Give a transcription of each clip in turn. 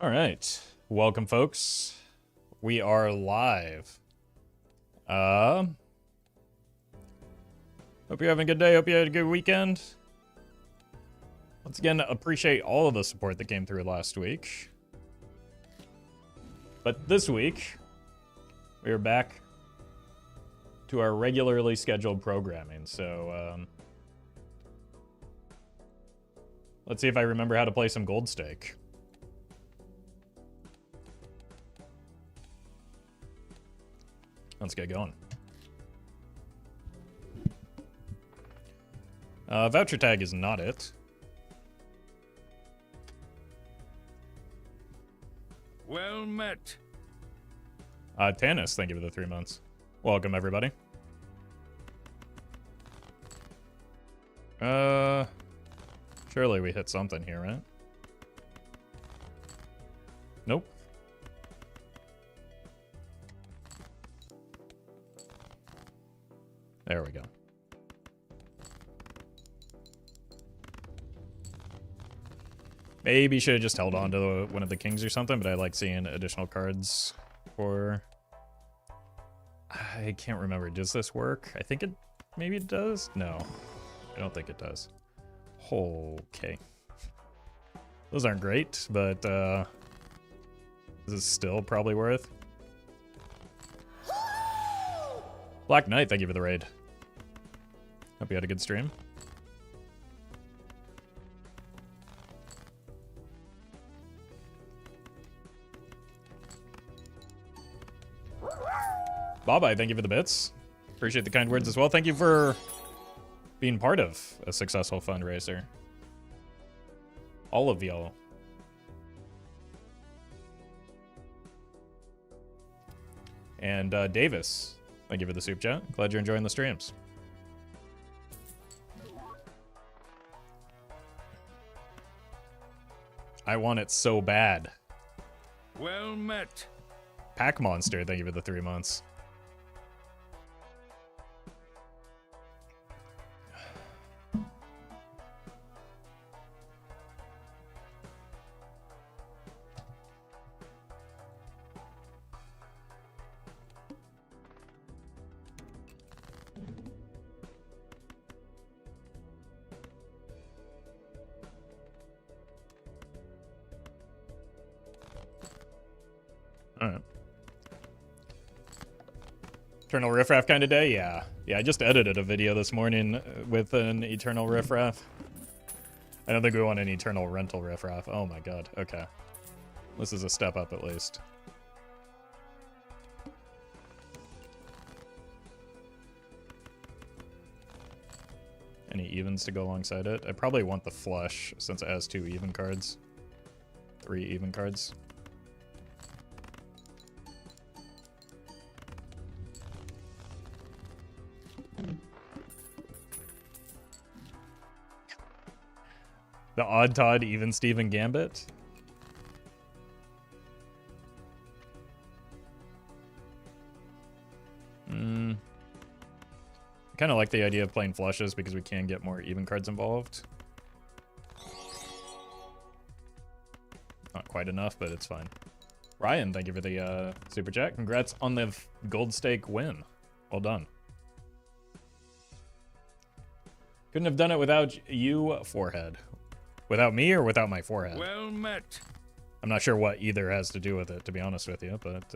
All right. Welcome, folks. We are live. Hope you're having a good day. Hope you had a good weekend. Once again, appreciate all of the support that came through last week. But this week, we are back to our regularly scheduled programming. So, let's see if I remember how to play some Gold Stake. Let's get going. Voucher tag is not it. Well met. Tanis, thank you for the 3 months. Welcome, everybody. Surely we hit something here, right? Nope. There we go. Maybe should have just held on to one of the kings or something, but I like seeing additional cards for... I can't remember. Does this work? I think it... Maybe it does? No. I don't think it does. Okay. Those aren't great, but this is still probably worth. Black Knight, thank you for the raid. Hope you had a good stream. Bye-bye, thank you for the bits. Appreciate the kind words as well. Thank you for being part of a successful fundraiser. All of y'all. And Davis, thank you for the soup chat. Glad you're enjoying the streams. I want it so bad. Well met. Pack Monster, thank you for the 3 months. Alright. Eternal Riffraff kind of day? Yeah. Yeah, I just edited a video this morning with an Eternal Riffraff. I don't think we want an Eternal Rental Riffraff. Oh my god. Okay. This is a step up at least. Any evens to go alongside it? I probably want the flush since it has 2 even cards. 3 even cards. The Odd Todd Even Steven Gambit? I kind of like the idea of playing flushes because we can get more even cards involved. Not quite enough, but it's fine. Ryan, thank you for the super chat. Congrats on the Gold Stake win. Well done. Couldn't have done it without you, Forehead. Without me or without my forehead? Well met. I'm not sure what either has to do with it, to be honest with you, but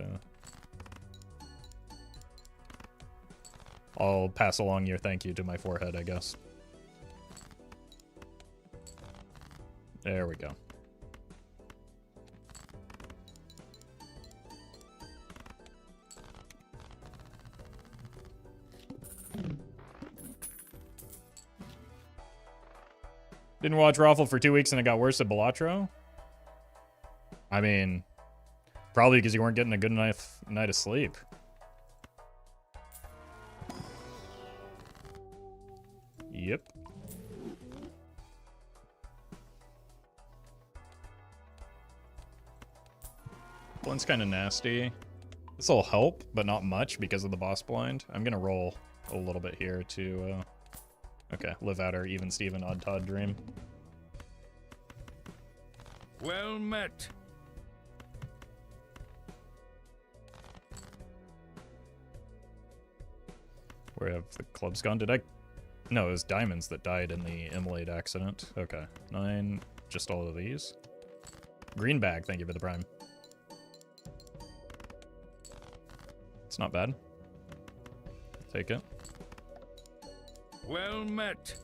I'll pass along your thank you to my forehead, I guess. There we go. Didn't watch Roffle for 2 weeks and it got worse at Balatro? I mean, probably because you weren't getting a good enough night of sleep. Yep. Blind's kind of nasty. This will help, but not much because of the boss blind. I'm going to roll a little bit here to... Okay, live out our Even Steven Odd Todd dream. Well met. Where have the clubs gone? Did I... No, it was diamonds that died in the immolate accident. Okay. 9, just all of these. Green bag, thank you for the prime. It's not bad. Take it. Well met.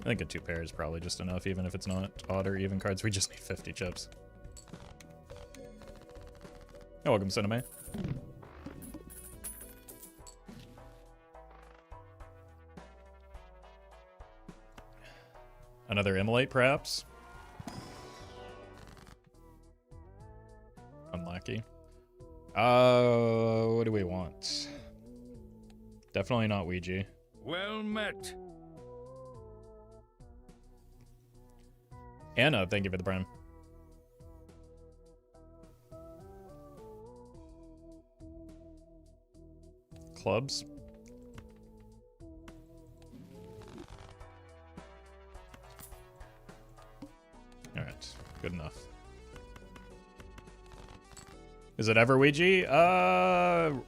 I think a 2 pair is probably just enough, even if it's not odd or even cards. We just need 50 chips. You're welcome, Cinema. Another immolate, perhaps? Unlucky. What do we want? Definitely not Ouija. Well met. Anna, thank you for the prime. Clubs. Alright, good enough. Is it ever Ouija?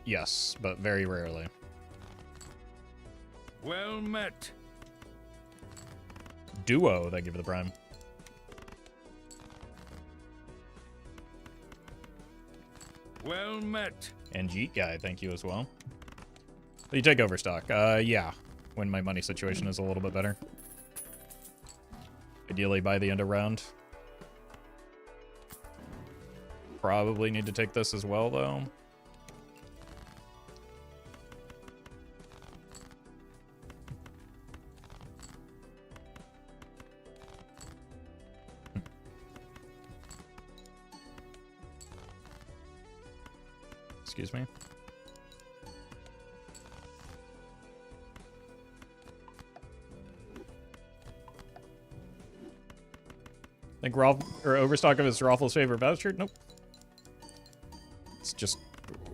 Yes, but very rarely. Well met. Duo, thank you for the prime. Well met. And Jeet Guy, thank you as well. You take overstock. Yeah, when my money situation is a little bit better. Ideally by the end of round. Probably need to take this as well, though. Excuse me. Think Overstock of his Roffle's favorite voucher? Nope. It's just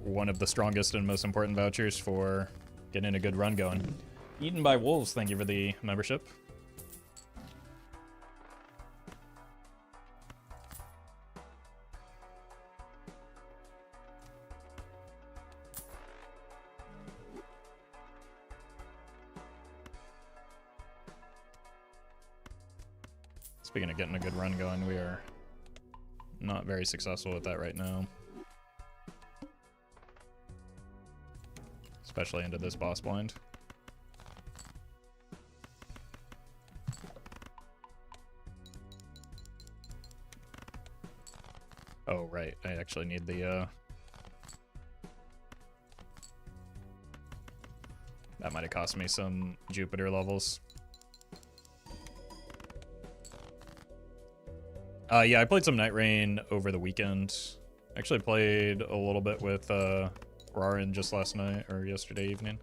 one of the strongest and most important vouchers for getting a good run going. Eaten by Wolves, thank you for the membership. Speaking of getting a good run going, we are not very successful with that right now. Especially into this boss blind. Oh, right. I actually need the, that might have cost me some Jupiter levels. Yeah, I played some Night Rain over the weekend. Actually played a little bit with Rarin just last night or yesterday evening.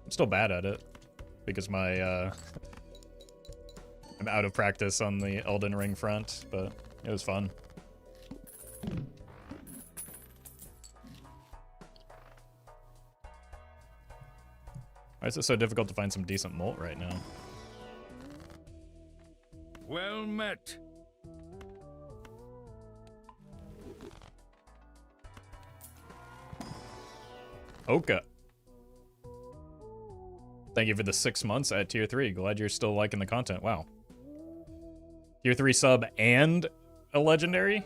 I'm still bad at it because my I'm out of practice on the Elden Ring front, but it was fun. Why is it so difficult to find some decent molt right now? Well met. Oka. Thank you for the 6 months at tier 3. Glad you're still liking the content. Wow. Tier 3 sub and a legendary?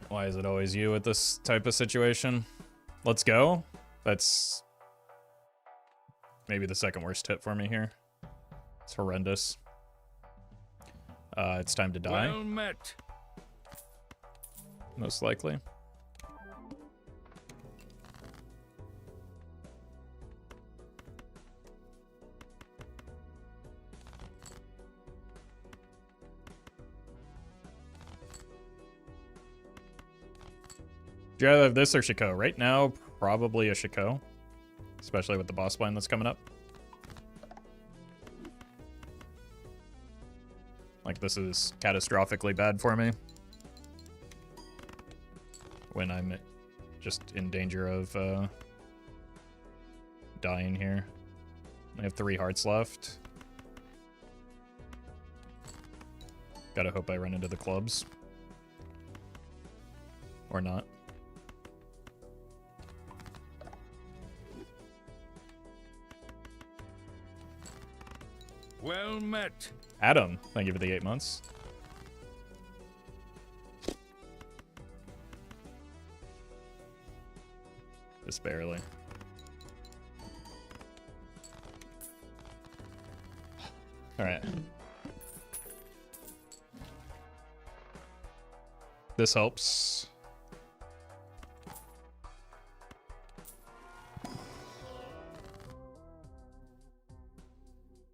Why is it always you at this type of situation? Let's go. That's maybe the second worst tip for me here. It's horrendous. It's time to die. Well met. Most likely. Do you rather have this or Shiko? Right now, probably a Shiko. Especially with the boss blind that's coming up. Like, this is catastrophically bad for me. When I'm just in danger of dying here. I have 3 hearts left. Gotta hope I run into the clubs. Or not. Well met. Adam, thank you for the 8 months. Just barely. Alright. This helps.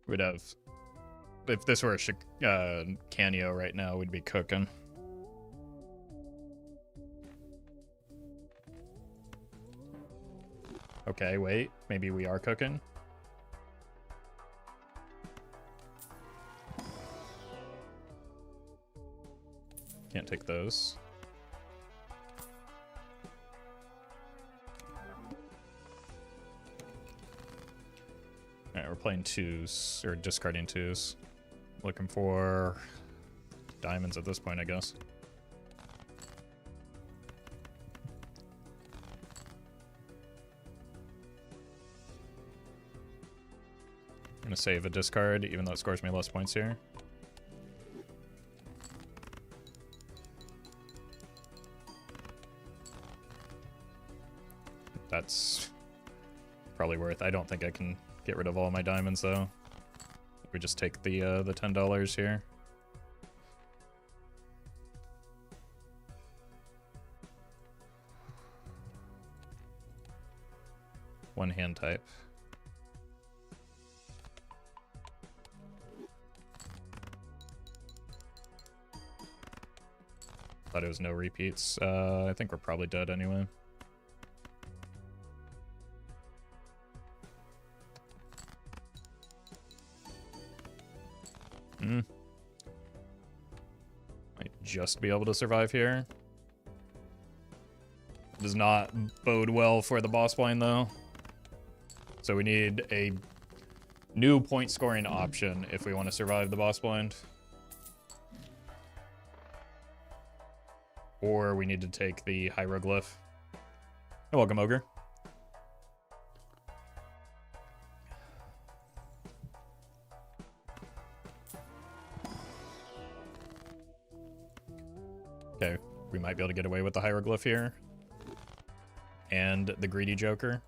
We'd have... If this were a Canio right now, we'd be cooking. Okay, wait. Maybe we are cooking. Can't take those. Alright, we're playing 2s, or discarding 2s. Looking for diamonds at this point, I guess. I'm gonna save a discard, even though it scores me less points here. That's probably worth. I don't think I can get rid of all my diamonds though. We just take the $10 here. One hand type. Thought it was no repeats. I think we're probably dead anyway. Might just be able to survive here. Does not bode well for the boss blind though. So we need a new point scoring option if we want to survive the boss blind. Or we need to take the hieroglyph. You're welcome, Ogre. Okay, we might be able to get away with the hieroglyph here. And the greedy joker.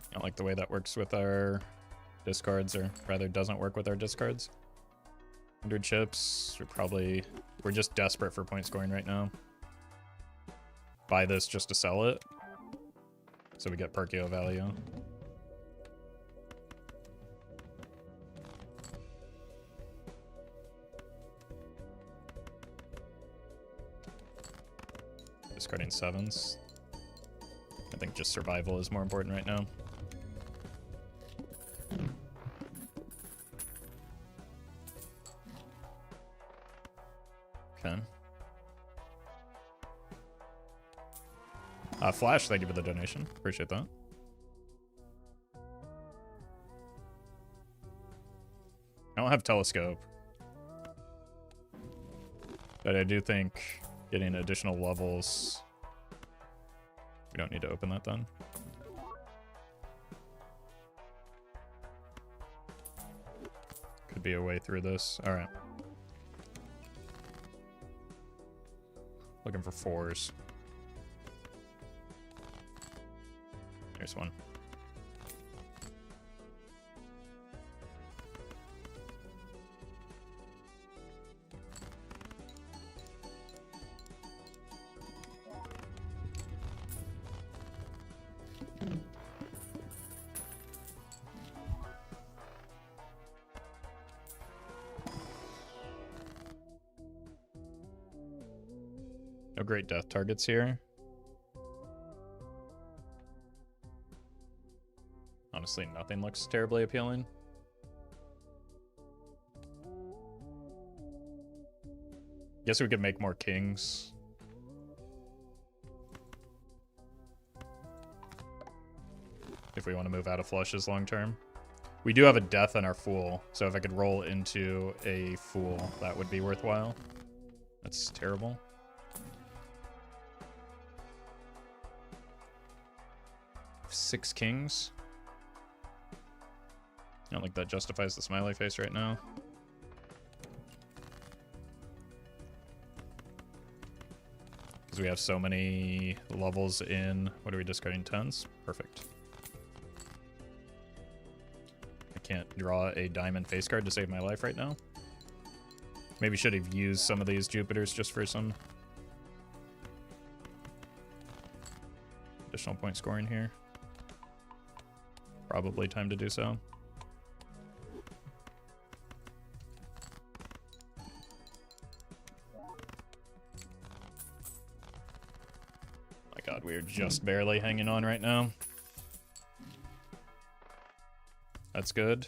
I don't like the way that works with our discards, or rather doesn't work with our discards. 100 chips, we're just desperate for point scoring right now. Buy this just to sell it, so we get Perkeo value. Discarding 7s. I think just survival is more important right now. Okay. Flash, thank you for the donation. Appreciate that. I don't have telescope, but I do think getting additional levels... We don't need to open that then. Could be a way through this. Alright. Looking for 4s. There's one. No great death targets here. Honestly, nothing looks terribly appealing. Guess we could make more kings. If we want to move out of flushes long term. We do have a death on our fool, so if I could roll into a fool, that would be worthwhile. That's terrible. Six kings. I don't think that justifies the smiley face right now. Because we have so many levels in... What are we discarding? 10s? Perfect. I can't draw a diamond face card to save my life right now. Maybe should have used some of these Jupiters just for some additional point scoring here. Probably time to do so. My god, we are just barely hanging on right now. That's good.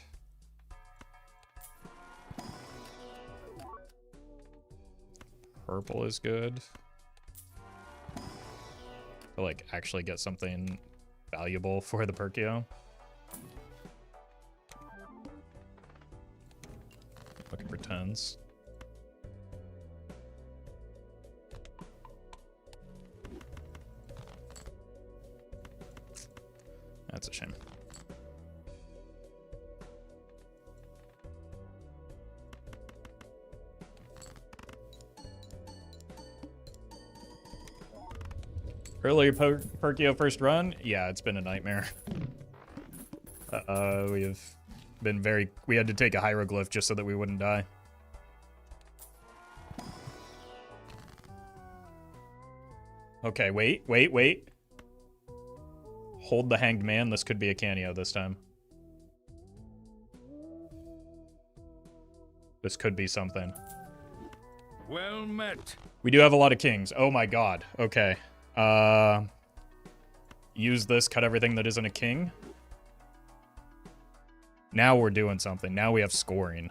Purple is good. To like actually get something valuable for the Perkeo. Looking for 10s. That's a shame. Earlier Perkeo first run? Yeah, it's been a nightmare. We have been very... We had to take a hieroglyph just so that we wouldn't die. Okay, wait. Hold the Hanged Man. This could be a Canio this time. This could be something. Well met. We do have a lot of kings. Oh my god. Okay. Use this, cut everything that isn't a king. Now we're doing something. Now we have scoring.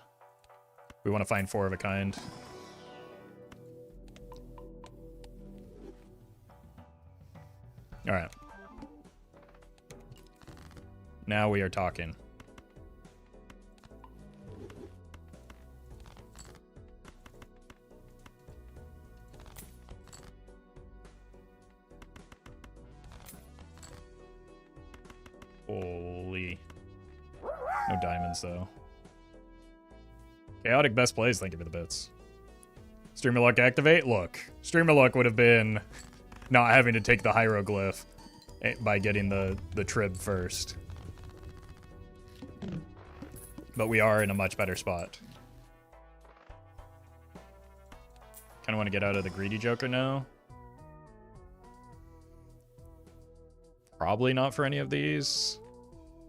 We want to find 4 of a kind. Alright. Now we are talking. Holy. No diamonds, though. Chaotic best plays, thank you for the bits. Streamer luck activate? Look, streamer luck would have been not having to take the hieroglyph by getting the trib first. But we are in a much better spot. Kind of want to get out of the greedy joker now. Probably not for any of these.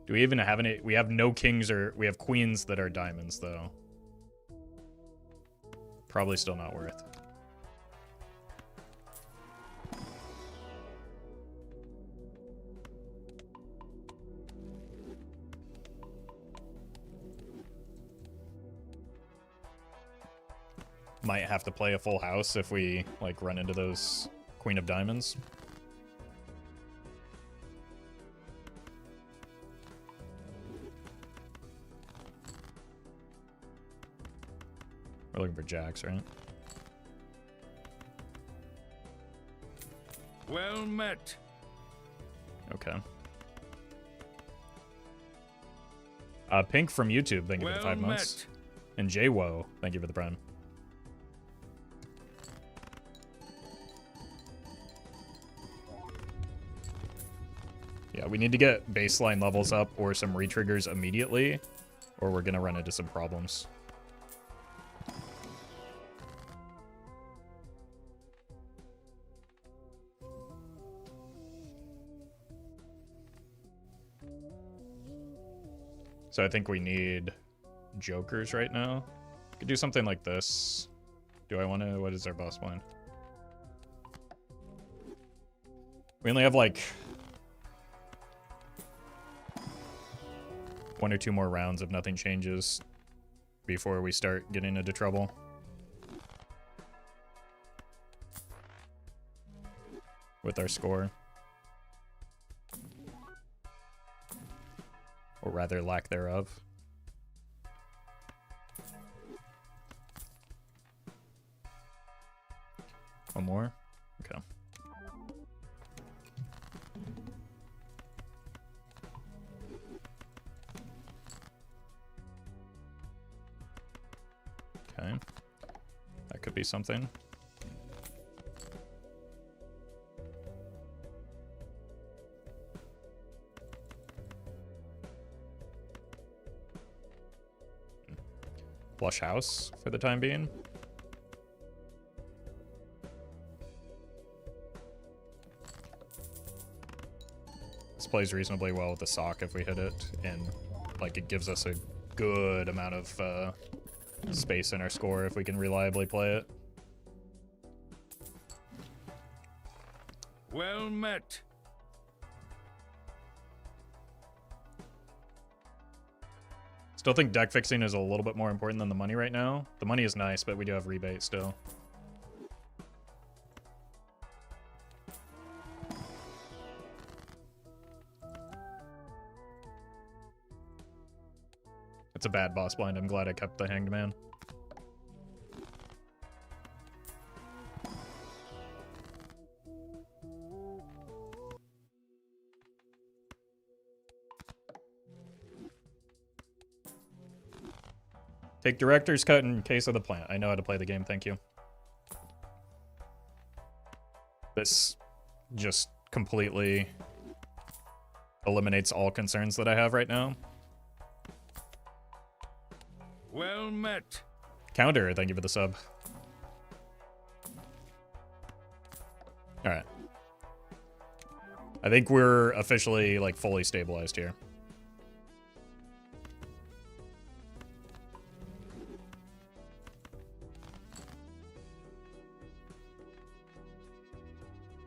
Do we even have any? We have no kings or we have queens that are diamonds though. Probably still not worth. Might have to play a full house if we like run into those queen of diamonds. We're looking for jacks, right? Well met. Okay. Pink from YouTube, thank you for the 5 months. And JWo, thank you for the prime. Yeah, we need to get baseline levels up or some retriggers immediately, or we're gonna run into some problems. So I think we need jokers right now. Could do something like this. Do I want to? What is our boss plan? We only have like 1 or 2 more rounds if nothing changes before we start getting into trouble. with our score. Or rather, lack thereof. One more? Okay. Okay. That could be something. Flush house for the time being. This plays reasonably well with the sock if we hit it, and like it gives us a good amount of space in our score if we can reliably play it. Well met. Still think deck fixing is a little bit more important than the money right now. The money is nice, but we do have rebate still. It's a bad boss blind. I'm glad I kept the Hanged Man. Take director's cut in case of the plant. I know how to play the game, thank you. This just completely eliminates all concerns that I have right now. Well met. Counter, thank you for the sub. Alright. I think we're officially, like, fully stabilized here.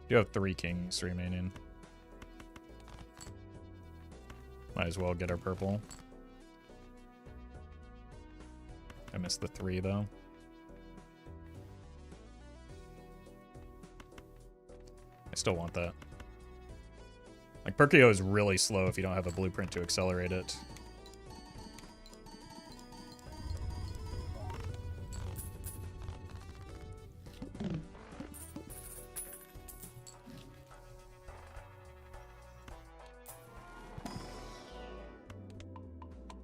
You have 3 kings remaining. Might as well get our purple. I missed the 3 though. I still want that. Like, Perkeo is really slow if you don't have a blueprint to accelerate it.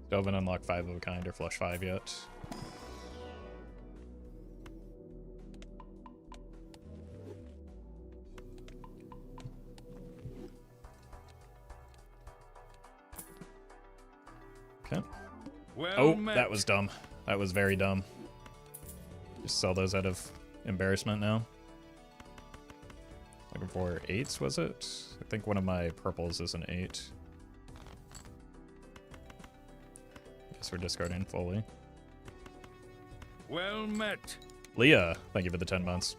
Still haven't unlocked 5 of a kind or flush 5 yet. Okay. Well Oh, met. that was dumb. That was very dumb. Just sell those out of embarrassment now. Looking for 8s, was it? I think one of my purples is an 8. Guess we're discarding fully. Well met. Leah, thank you for the 10 months.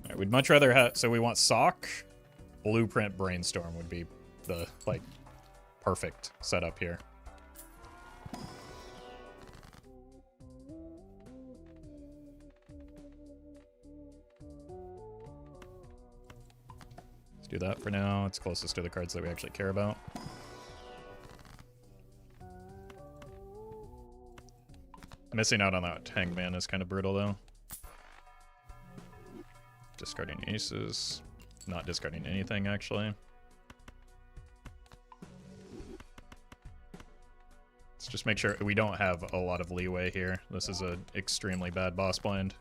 Alright, we'd much rather have, so we want sock, blueprint, brainstorm would be the, like, perfect setup here. Let's do that for now. It's closest to the cards that we actually care about. Missing out on that Hangman is kind of brutal, though. Discarding aces. Not discarding anything, actually. Let's just make sure we don't have a lot of leeway here. This is an extremely bad boss blind.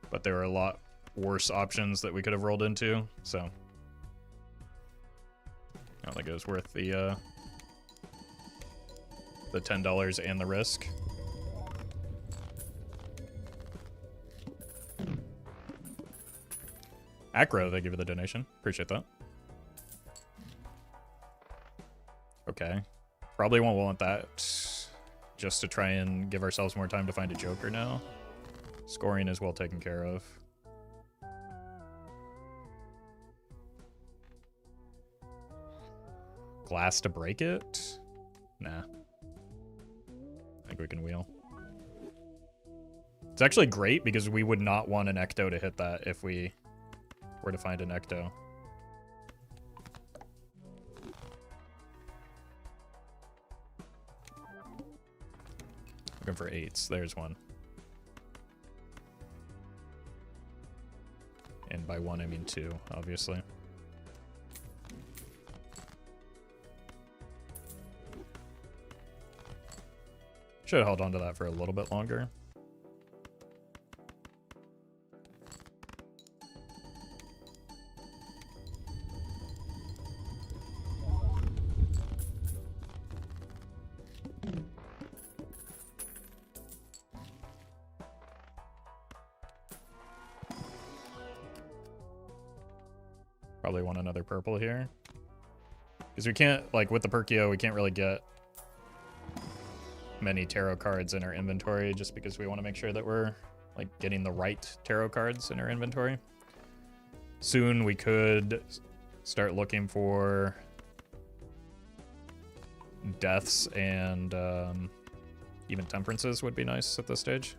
But there are a lot worse options that we could have rolled into, so I don't think it was worth the $10 and the risk. Acro, thank you for the donation. Appreciate that. Okay. Probably won't want that just to try and give ourselves more time to find a Joker now. Scoring is well taken care of. Glass to break it? Nah. I think we can wheel. It's actually great because we would not want an Ecto to hit that if we were to find an Ecto. Looking for 8s. There's one. And by 1, I mean 2, obviously. Should have held on to that for a little bit longer. Probably want another purple here. Because we can't, like, with the Perkeo, we can't really get many tarot cards in our inventory just because we want to make sure that we're, like, getting the right tarot cards in our inventory. Soon we could start looking for deaths and even temperances would be nice at this stage.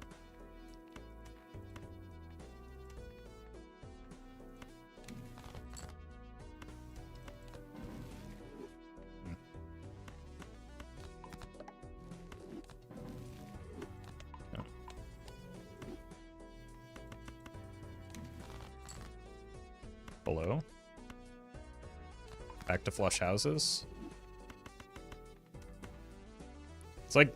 Below. Back to flush houses. It's like,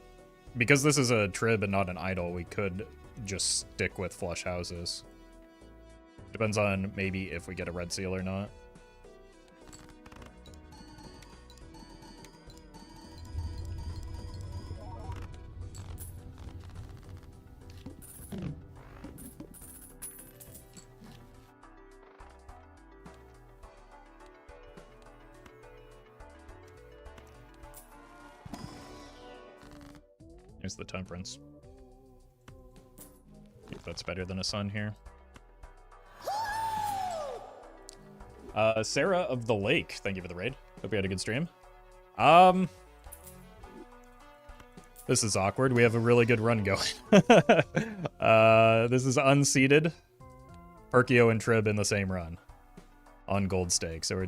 because this is a trib and not an idol, we could just stick with flush houses. Depends on maybe if we get a red seal or not. Here's the temperance. If that's better than a sun here. Sarah of the Lake, thank you for the raid. Hope you had a good stream. This is awkward. We have a really good run going. This is unseeded. Perkeo and Trib in the same run on gold stake. So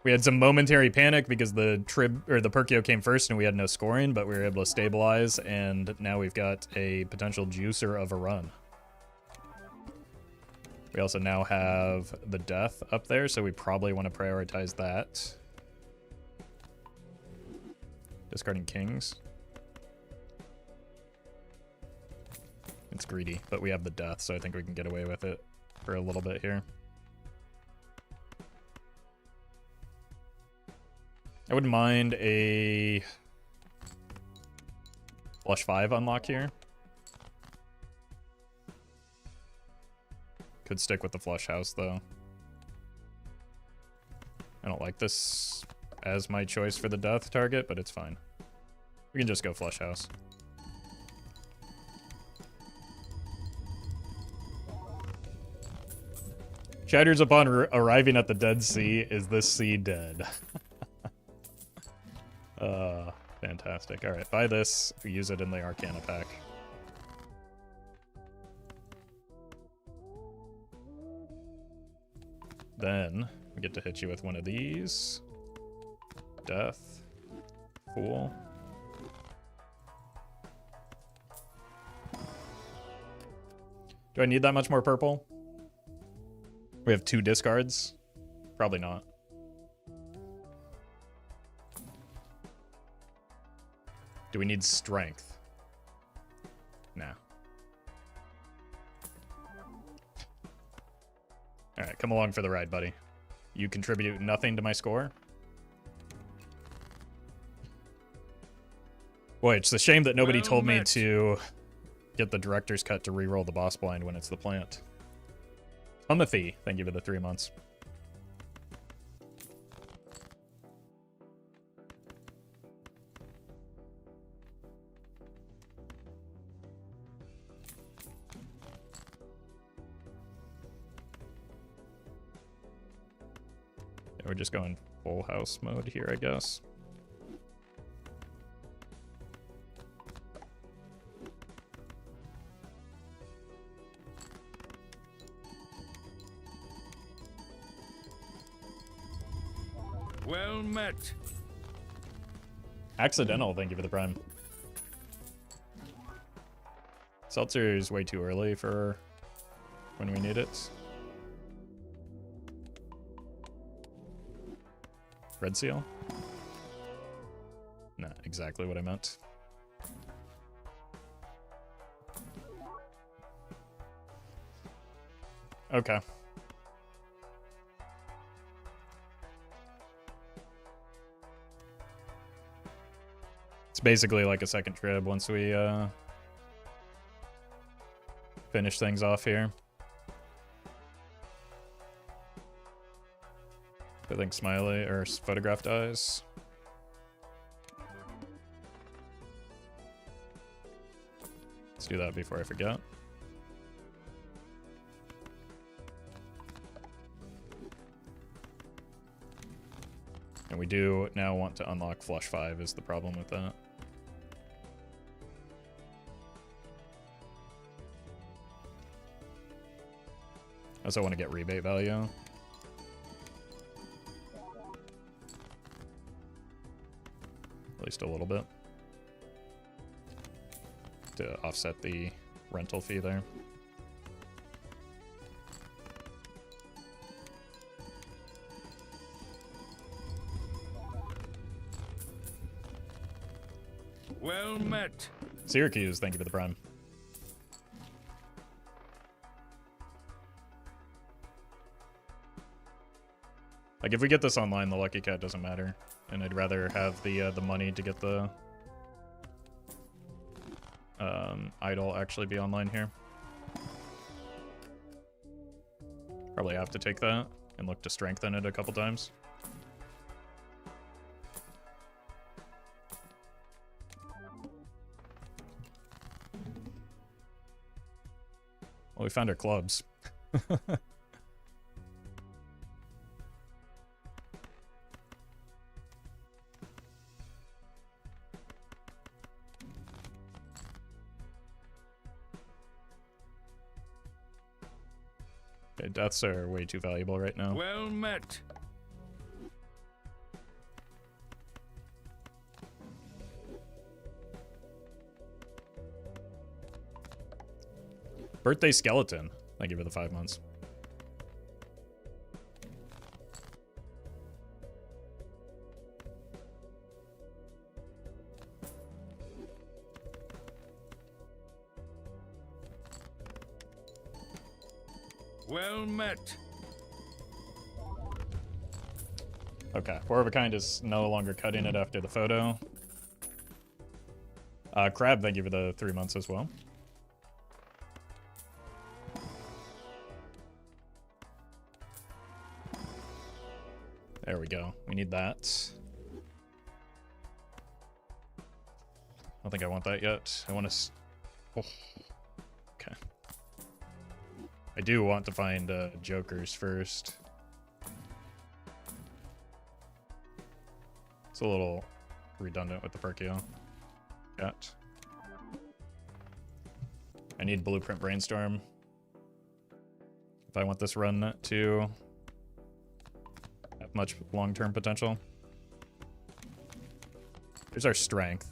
we had some momentary panic because the Trib or the Perkeo came first and we had no scoring, but we were able to stabilize, and now we've got a potential juicer of a run. We also now have the death up there, so we probably want to prioritize that. Discarding kings. It's greedy, but we have the death, so I think we can get away with it for a little bit here. I wouldn't mind a flush 5 unlock here. Could stick with the flush house, though. I don't like this as my choice for the death target, but it's fine. We can just go flush house. Shatters upon arriving at the Dead Sea. Is this sea dead? Fantastic. Alright, buy this. Use it in the Arcana pack. Then we get to hit you with one of these. Death. Fool. Do I need that much more purple? We have 2 discards? Probably not. Do we need strength? Nah. Alright, come along for the ride, buddy. You contribute nothing to my score? Boy, it's a shame that nobody told me to get the director's cut to reroll the boss blind when it's the plant. Timothy, thank you for the 3 months. We're just going full house mode here, I guess. Well met. Accidental, thank you for the prime. Seltzer is way too early for when we need it. Red seal? Not exactly what I meant. Okay. It's basically like a second trib once we finish things off here. I think Smiley or Photograph dies. Let's do that before I forget. And we do now want to unlock Flush 5 is the problem with that. I also want to get rebate value. At least a little bit. To offset the rental fee there. Well met. Syracuse, thank you for the prime. Like, if we get this online, the Lucky Cat doesn't matter. And I'd rather have the money to get the idol actually be online here. Probably have to take that and look to strengthen it a couple times. Well, we found our clubs. Okay, deaths are way too valuable right now. Well met. Birthday skeleton. Thank you for the 5 months. Well met. Okay, Four of a Kind is no longer cutting it after the photo. Crab, thank you for the 3 months as well. There we go. We need that. I don't think I want that yet. I want to... Oh. Okay. I do want to find jokers first. It's a little redundant with the Perkeo. Cat. I need Blueprint Brainstorm. If I want this run to have much long-term potential. Here's our strength.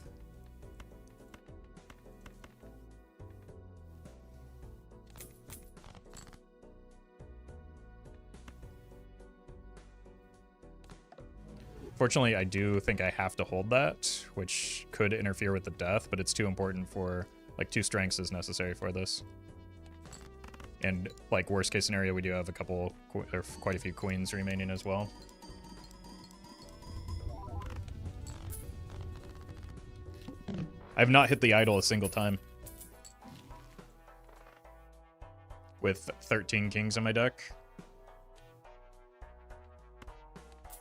Fortunately, I do think I have to hold that, which could interfere with the death, but it's too important for, like, 2 strengths is necessary for this. And, like, worst case scenario, we do have a couple, or quite a few queens remaining as well. I have not hit the idol a single time. With 13 kings in my deck.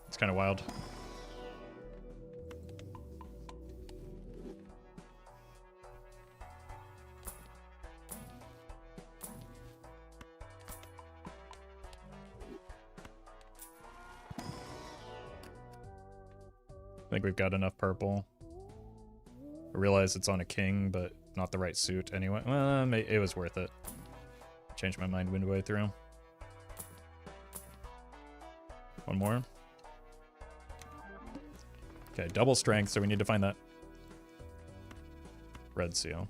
It's kind of wild. think we've got enough purple. I realize it's on a king, but not the right suit anyway. Well, it was worth it. Changed my mind midway through. One more. Okay, double strength, so we need to find that red seal.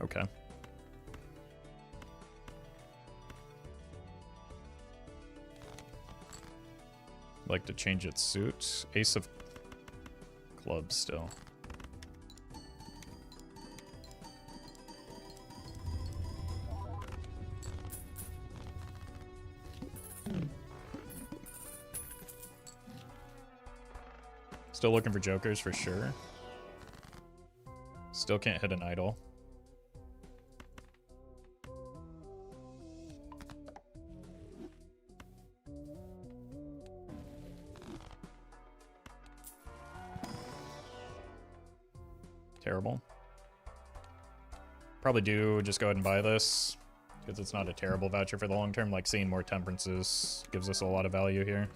Okay. Like to change its suit. Ace of clubs still. Still looking for jokers for sure. Still can't hit an idol. Terrible. Probably do just go ahead and buy this because it's not a terrible voucher for the long term. Like seeing more temperances gives us a lot of value here.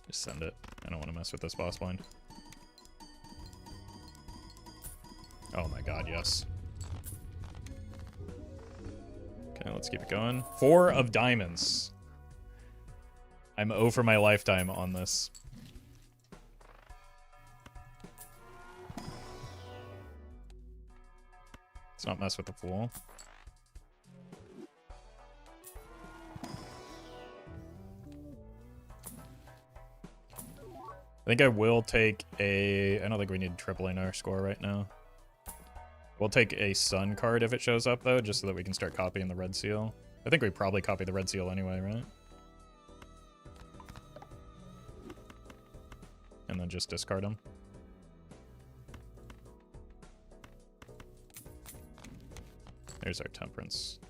Just send it. I don't want to mess with this boss blind. Oh my god, yes. Okay, let's keep it going. 4 of diamonds. I'm 0 for my lifetime on this. Let's not mess with the fool. I think I will take a... I don't think we need tripling our score right now. We'll take a sun card if it shows up, though, just so that we can start copying the red seal. I think we probably copy the red seal anyway, right? And then just discard them. There's our temperance.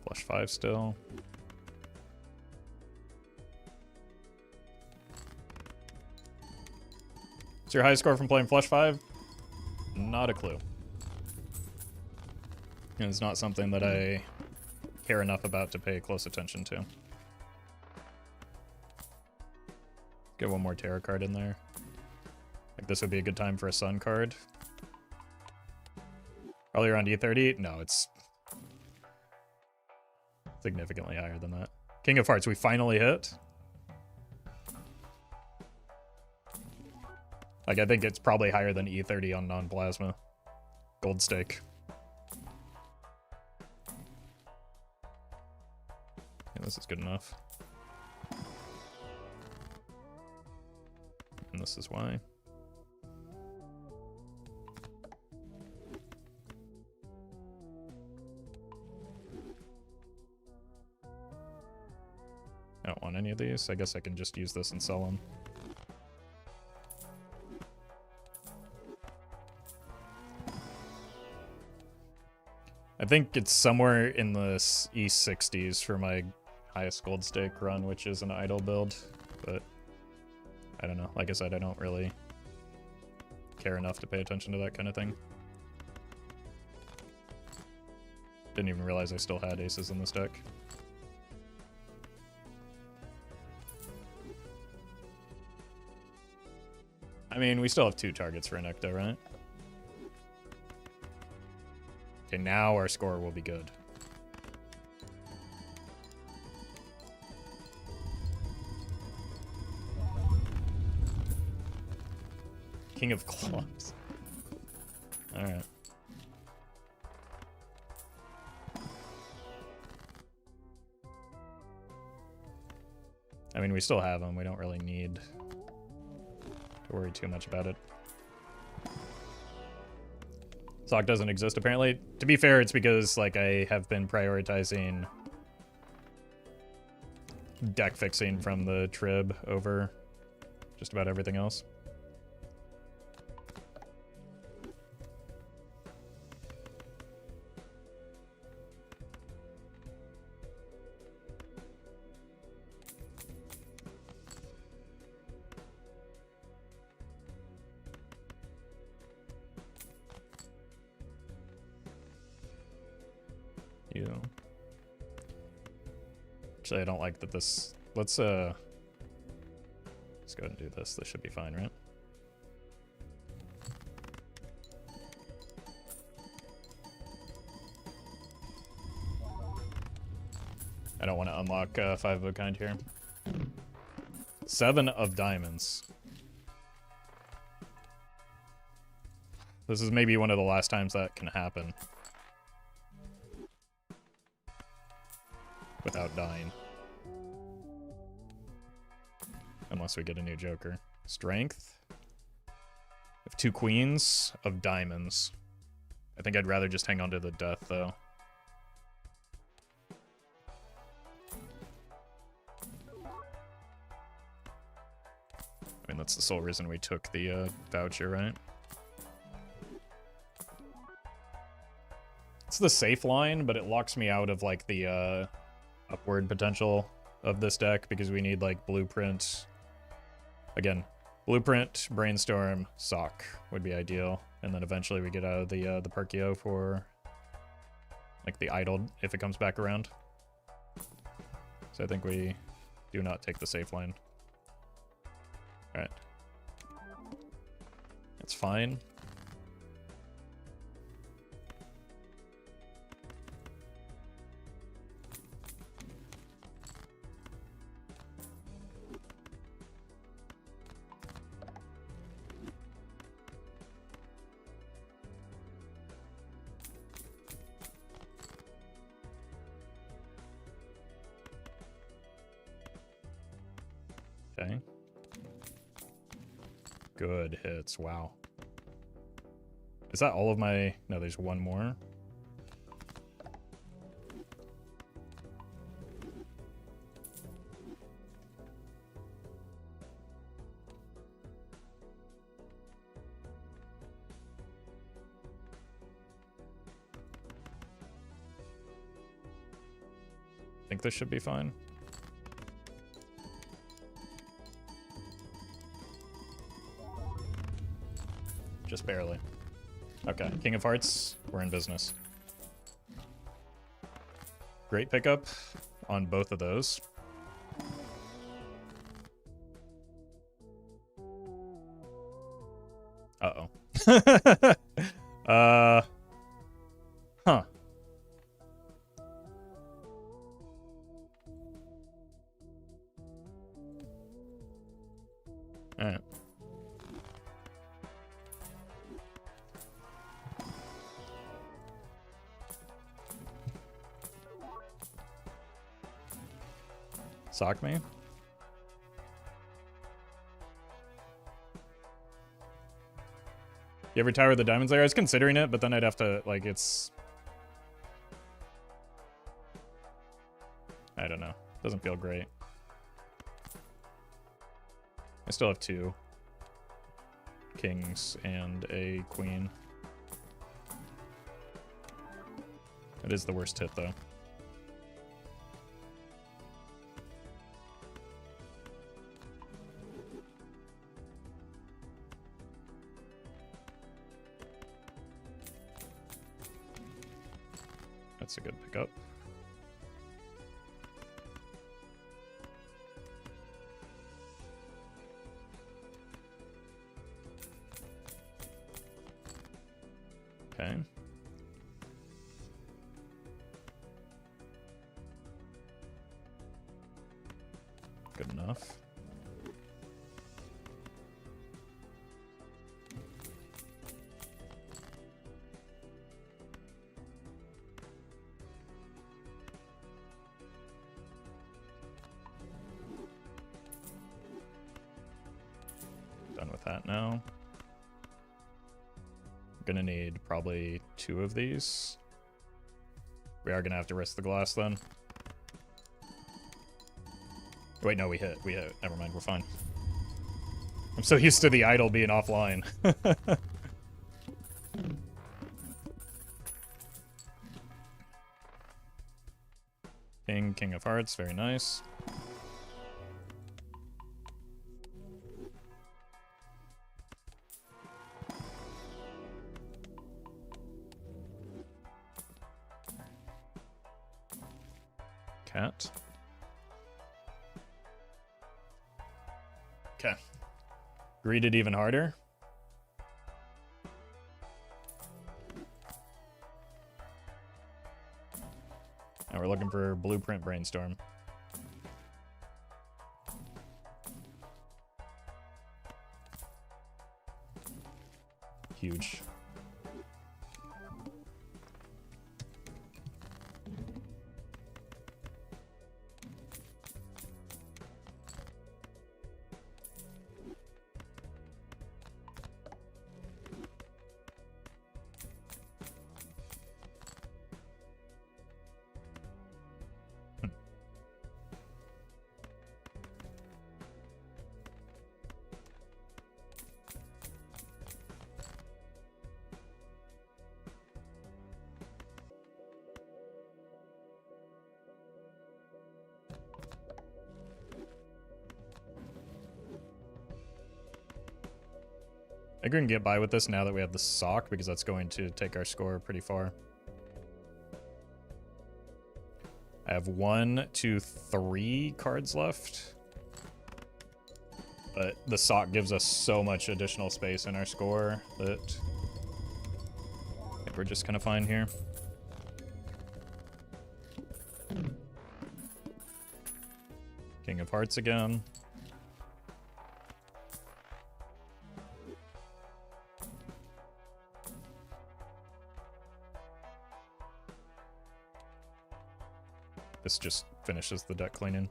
Flush 5 still. What's your highest score from playing Flush 5? Not a clue. And it's not something that I care enough about to pay close attention to. Get one more tarot card in there. Like this would be a good time for a sun card. Probably around E30? No, it's significantly higher than that. King of Hearts, we finally hit. Like, I think it's probably higher than E30 on non-plasma. Gold stake. Yeah, this is good enough. And this is why. I don't want any of these. I guess I can just use this and sell them. I think it's somewhere in the E60s for my highest gold stake run, which is an idle build, but I don't know. Like I said, I don't really care enough to pay attention to that kind of thing. Didn't even realize I still had aces in this deck. I mean, we still have 2 targets for Enecto, right? Okay, now our score will be good. King of Clubs. Alright. I mean, we still have them. We don't really need to worry too much about it. Sock doesn't exist, apparently. To be fair, it's because, like, I have been prioritizing deck fixing from the Trib over just about everything else. you. Actually, I don't like that this... Let's go ahead and do this. This should be fine, right? I don't want to unlock 5 of a kind here. 7 of diamonds. This is maybe one of the last times that can happen. Without dying. Unless we get a new Joker. Strength. We have 2 queens of diamonds. I think I'd rather just hang on to the death, though. I mean, that's the sole reason we took the voucher, right? It's the safe line, but it locks me out of, like, the upward potential of this deck because we need, like, blueprint. Again, blueprint, brainstorm, sock would be ideal. And then eventually we get out of the Perkeo for, like, the idle if it comes back around. So I think we do not take the safe line. Alright. It's fine. Okay. Good hits, wow. Is that all of my... No, there's one more. I think this should be fine. Just barely. Okay, King of Hearts, we're in business. Great pickup on both of those. Uh-oh. Huh. Alright. Sock me? You ever tower the diamonds there? I was considering it, but then I'd have to, like, it's... I don't know. Doesn't feel great. I still have 2 kings and a queen. It is the worst hit, though. That's a good pickup. Okay. Good enough. Done with that now. Gonna need probably 2 of these. We are gonna have to risk the glass then. Wait, no, we hit. We hit. Never mind, we're fine. I'm so used to the idol being offline. King of Hearts, very nice. cat. Okay. Greeted even harder. Now we're looking for blueprint brainstorm. Huge. I think we can get by with this now that we have the sock, because that's going to take our score pretty far. I have 1, 2, 3 cards left. But the sock gives us so much additional space in our score that I think we're just kind of fine here. King of Hearts again. This just finishes the deck cleaning.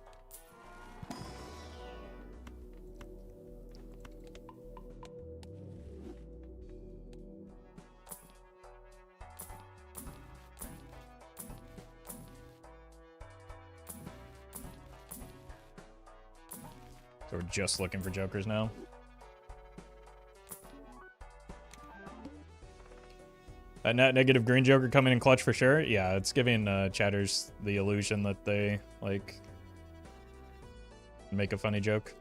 So we're just looking for jokers now. A net negative green joker coming in clutch for sure. Yeah, it's giving chatters the illusion that they, like, make a funny joke.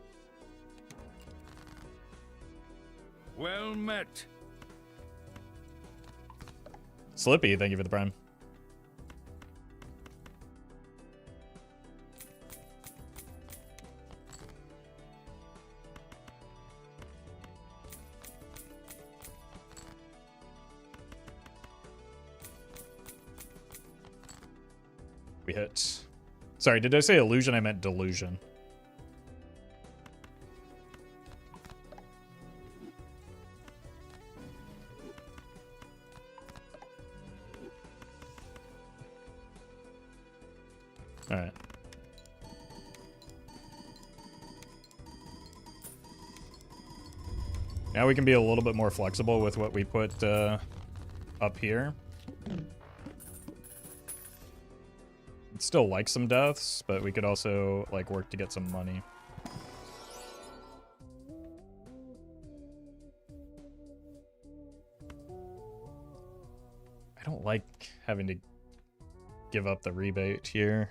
Well met. Slippy, thank you for the prime. We hit. Sorry, did I say illusion? I meant delusion. All right. Now we can be a little bit more flexible with what we put up here. Still like some deaths, but we could also like work to get some money. I don't like having to give up the rebate here.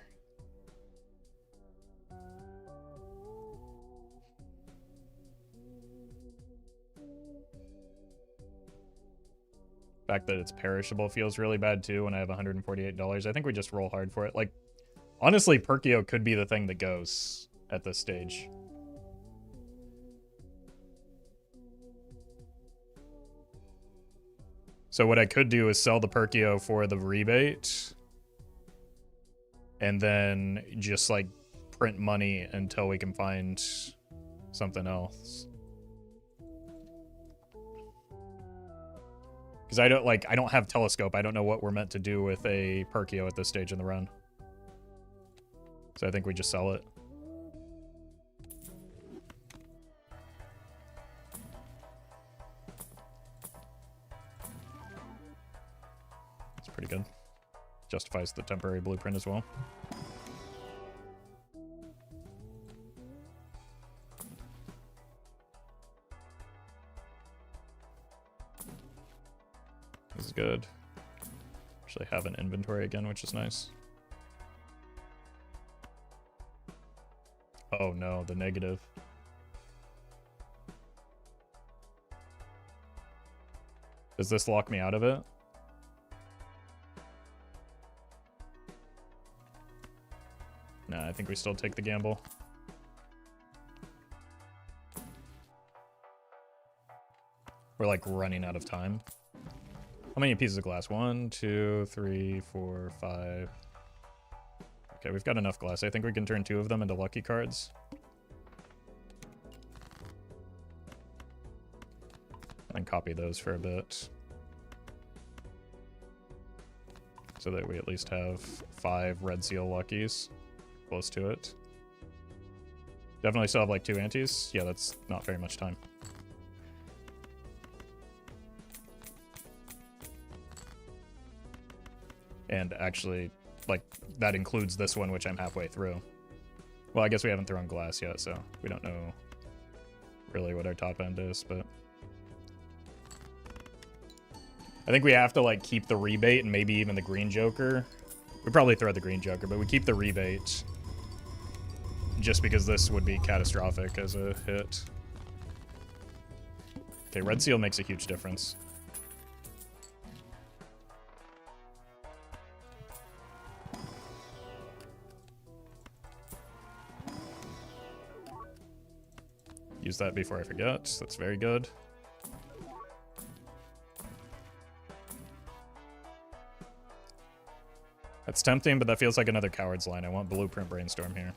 The fact that it's perishable feels really bad too when I have $148. I think we just roll hard for it. Like, honestly, Perkeo could be the thing that goes at this stage. So what I could do is sell the Perkeo for the rebate. And then just, like, print money until we can find something else. Because I don't have telescope. I don't know what we're meant to do with a Perkeo at this stage in the run. So I think we just sell it. It's pretty good. Justifies the temporary blueprint as well. This is good. Actually have an inventory again, which is nice. Oh no, the negative. Does this lock me out of it? think we still take the gamble. We're like running out of time. How many pieces of glass? 1, 2, 3, 4, 5. Okay, we've got enough glass. I think we can turn 2 of them into lucky cards. And copy those for a bit. So that we at least have 5 red seal luckies close to it. Definitely still have like 2 antes. Yeah, that's not very much time. And actually, like, that includes this one, which I'm halfway through. Well, I guess we haven't thrown glass yet, so we don't know really what our top end is, but... I think we have to, like, keep the rebate and maybe even the green joker. We probably throw the green joker, but we keep the rebate just because this would be catastrophic as a hit. Okay, red seal makes a huge difference. Use that before I forget. That's very good. That's tempting, but that feels like another coward's line. I want blueprint brainstorm here.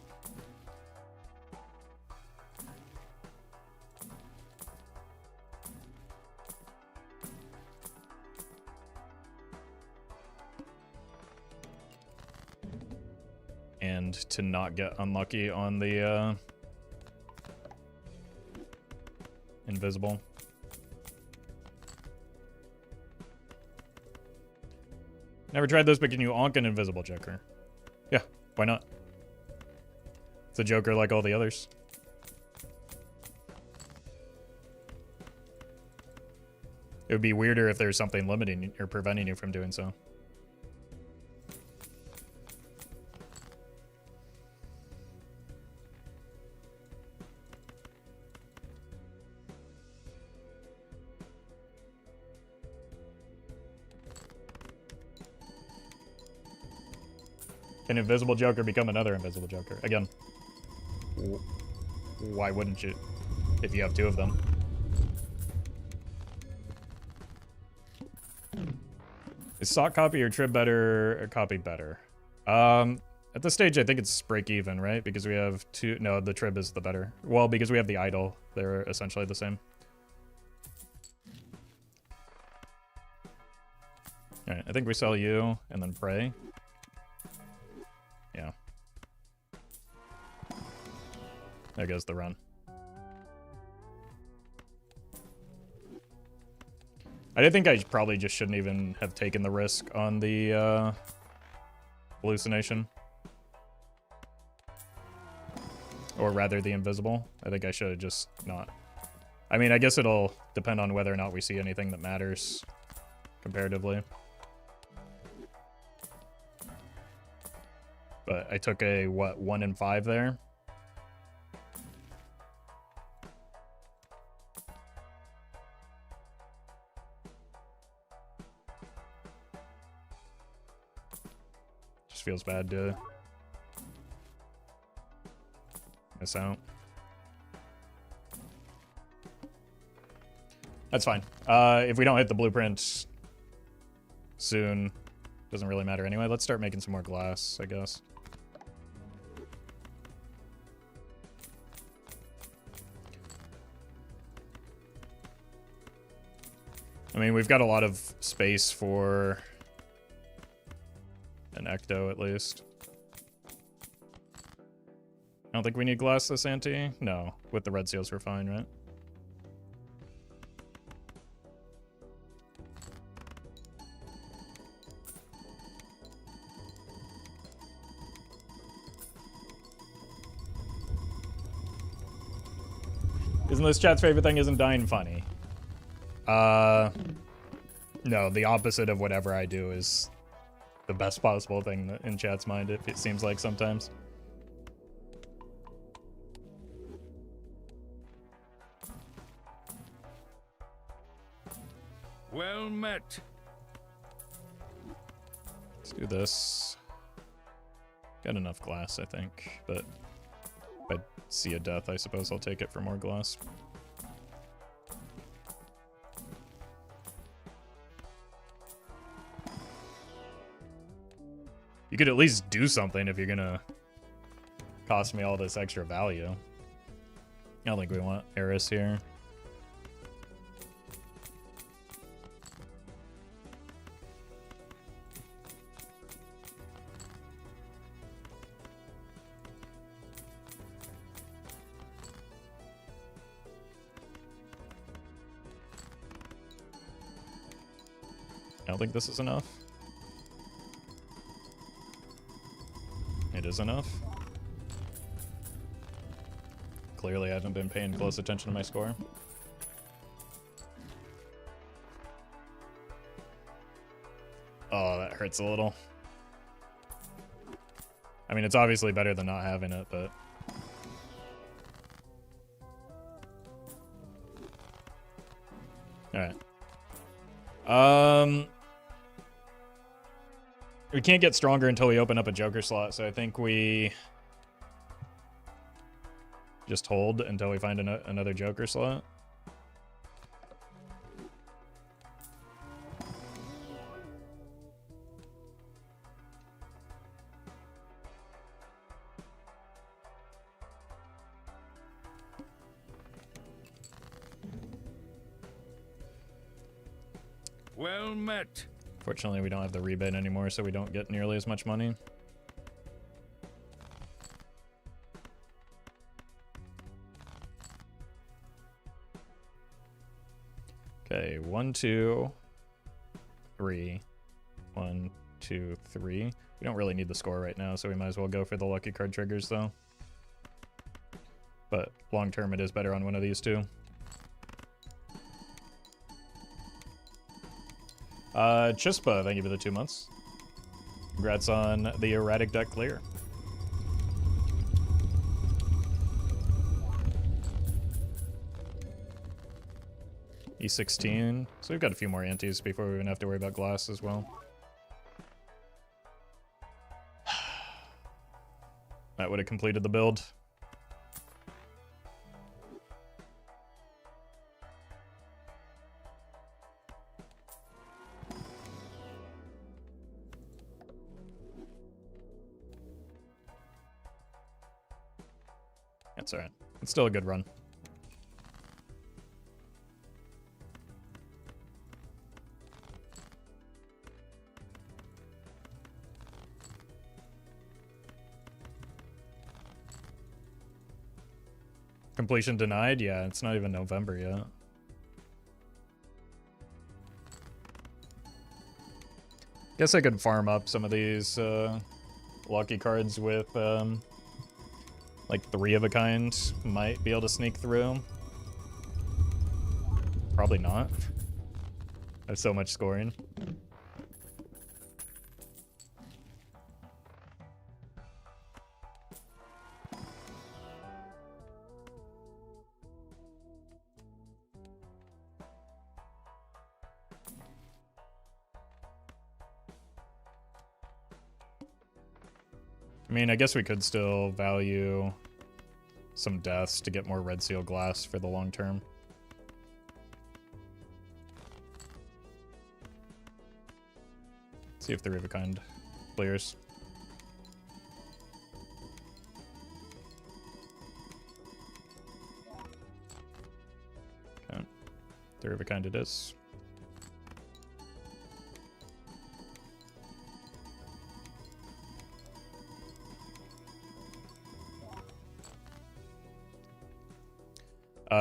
And to not get unlucky on the invisible. Never tried this, but can you onk an invisible joker? Yeah, why not? It's a joker like all the others. It would be weirder if there's something limiting or preventing you from doing so. Can invisible joker become another invisible joker? Again, why wouldn't you if you have 2 of them? Is sock copy or trib better or copy better? At this stage, I think it's break even, right? Because we have 2. No, the trib is the better. Well, because we have the idol, they're essentially the same. All right, I think we sell you and then pray. Yeah. There goes the run. I think I probably just shouldn't even have taken the risk on the hallucination. Or rather the invisible. I think I should have just not. I mean, I guess it'll depend on whether or not we see anything that matters comparatively. But I took a, what, 1 and 5 there? Just feels bad to miss out. That's fine. If we don't hit the blueprint soon, doesn't really matter anyway. Let's start making some more glass, I guess. I mean, we've got a lot of space for an ecto, at least. I don't think we need glass this ante. No, with the red seals we're fine, right? Isn't this chat's favorite thing isn't dying funny? No, the opposite of whatever I do is the best possible thing in chat's mind, it seems like sometimes. Well met. Let's do this. Got enough glass, I think, but if I see a death, I suppose I'll take it for more glass. You could at least do something if you're gonna cost me all this extra value. I don't think we want Eris here. I don't think this is enough. It is enough. Clearly I haven't been paying close attention to my score. Oh, that hurts a little. I mean, it's obviously better than not having it, but... Alright. We can't get stronger until we open up a Joker slot, so I think we just hold until we find another Joker slot. Well met. Fortunately, we don't have the rebate anymore, so we don't get nearly as much money. Okay, 1, 2, 3. 1, 2, 3. We don't really need the score right now, so we might as well go for the lucky card triggers, though. But long term, it is better on one of these two. Chispa, thank you for the 2 months. Congrats on the erratic deck clear. E16. So we've got a few more antes before we even have to worry about glass as well. That would have completed the build. That's alright. It's still a good run. Completion denied? Yeah, it's not even November yet. Guess I could farm up some of these lucky cards with like 3 of a kind. Might be able to sneak through. Probably not. I have so much scoring. I mean, I guess we could still value some deaths to get more red seal glass for the long term. See if the River Kind clears. Okay. The River Kind it is.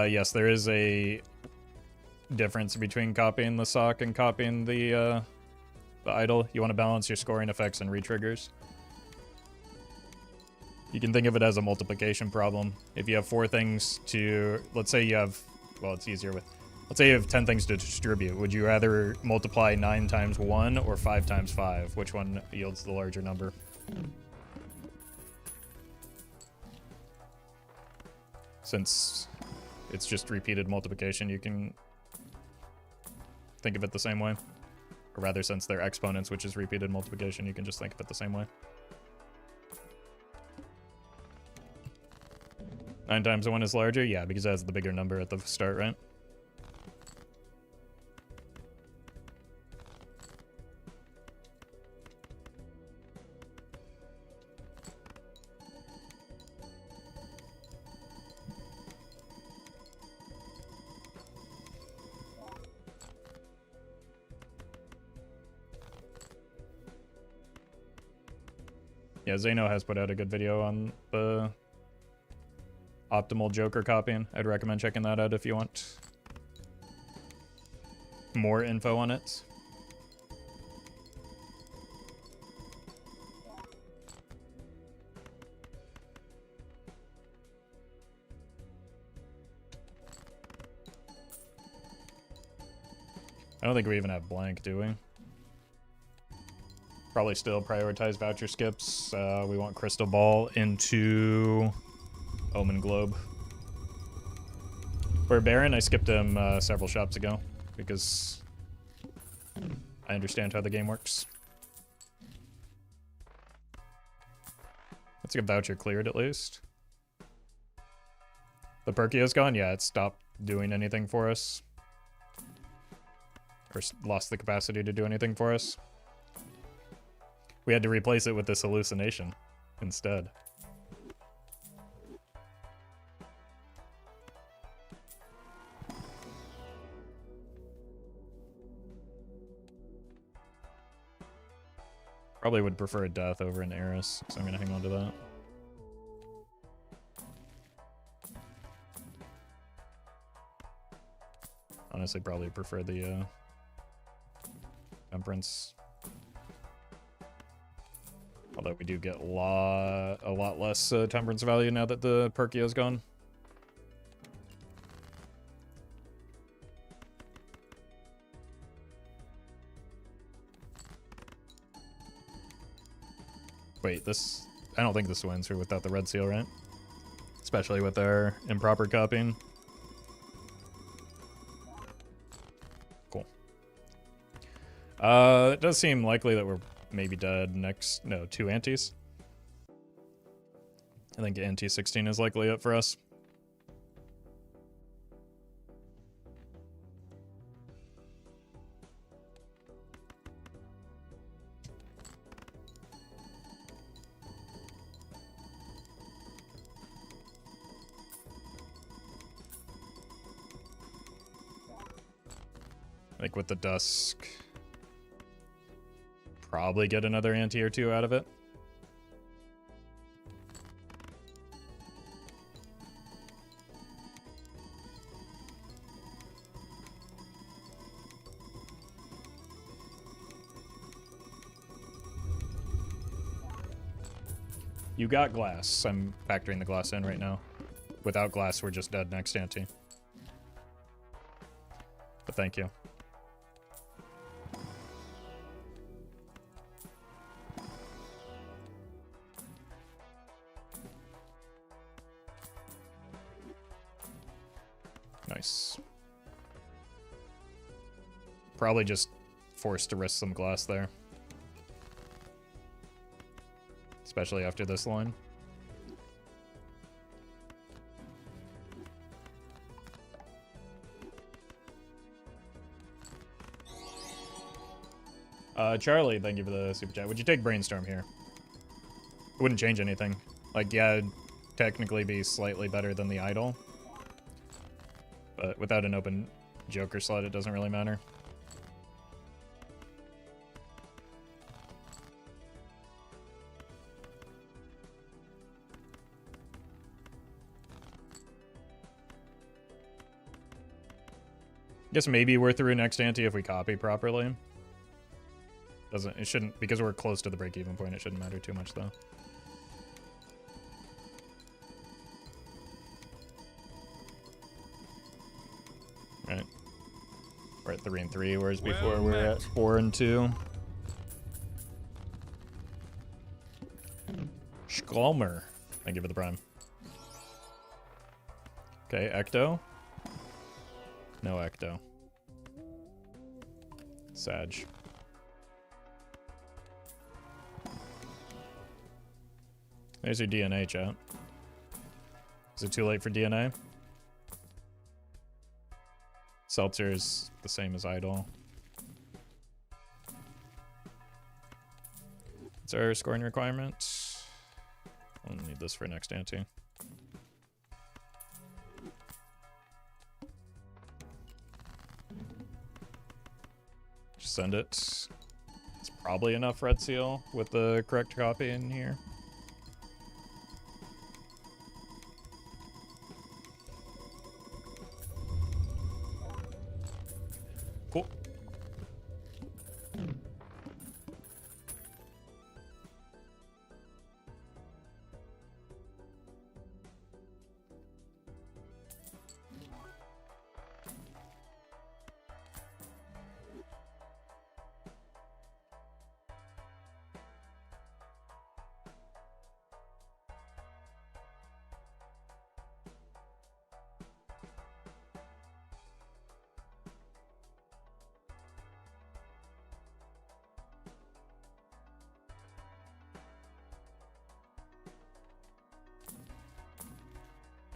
Yes, there is a difference between copying the sock and copying the idol. You want to balance your scoring effects and retriggers. You can think of it as a multiplication problem. If you have 4 things to, let's say you have, well, it's easier with, let's say you have 10 things to distribute. Would you rather multiply 9 times 1 or 5 times 5? Which one yields the larger number? Since it's just repeated multiplication, you can think of it the same way. Or rather, since they're exponents, which is repeated multiplication, you can just think of it the same way. 9 times 1 is larger? Yeah, because it has the bigger number at the start, right? Yeah, Zeno has put out a good video on the optimal Joker copying. I'd recommend checking that out if you want more info on it. I don't think we even have blank, do we? Probably still prioritize voucher skips. We want Crystal Ball into Omen Globe. For Baron, I skipped him several shops ago because I understand how the game works. Let's get voucher cleared at least. The Perkeo's gone? Yeah, it stopped doing anything for us. Or lost the capacity to do anything for us. We had to replace it with this hallucination instead. Probably would prefer a death over an Eris, so I'm gonna hang on to that. Honestly, probably prefer the Temperance. Although we do get a lot less Temperance value now that the Perkeo's gone. Wait, this... I don't think this wins without the red seal, right? Especially with our improper copying. Cool. It does seem likely that we're maybe dead next... No, 2 antis. I think anti 16 is likely up for us. Like with the Dusk, probably get another anti or 2 out of it. You got glass. I'm factoring the glass in right now. Without glass, we're just dead next ante. But thank you. Nice. Probably just forced to risk some glass there. Especially after this line. Charlie, thank you for the super chat. Would you take Brainstorm here? It wouldn't change anything. Like, yeah, it'd technically be slightly better than the Idol. But without an open Joker slot, it doesn't really matter. Guess maybe we're through next ante if we copy properly. It shouldn't, because we're close to the break-even point, it shouldn't matter too much though. Right. We're at 3 and 3, whereas before we're at 4 and 2. Schkalmer. Thank you for the prime. Okay, Ecto. No Ecto. Sag. There's your DNA, chat. Is it too late for DNA? Seltzer's the same as Idol. What's our scoring requirement? I'll need this for next ante. Just send it. It's probably enough red seal with the correct copy in here. Cool.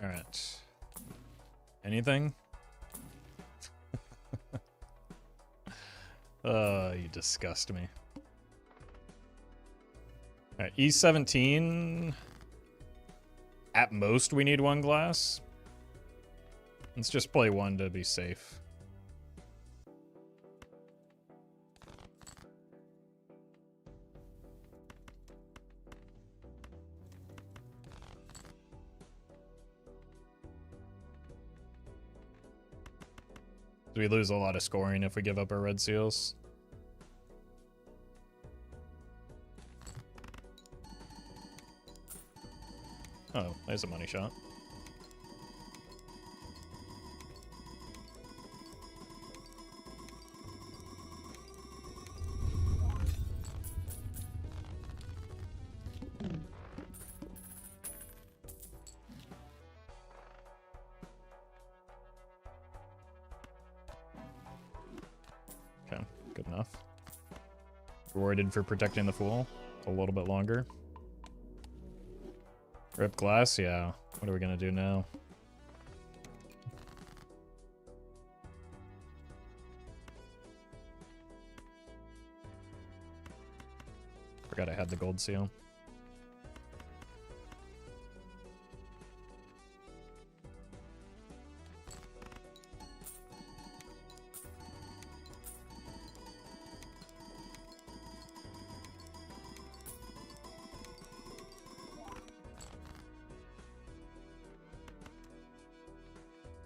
All right. Anything? You disgust me. All right, E17. At most, we need one glass. Let's just play one to be safe. We lose a lot of scoring if we give up our red seals. Oh, there's a money shot. Okay, good enough. Rewarded for protecting the fool a little bit longer. Rip glass, yeah. What are we gonna do now? Forgot I had the gold seal.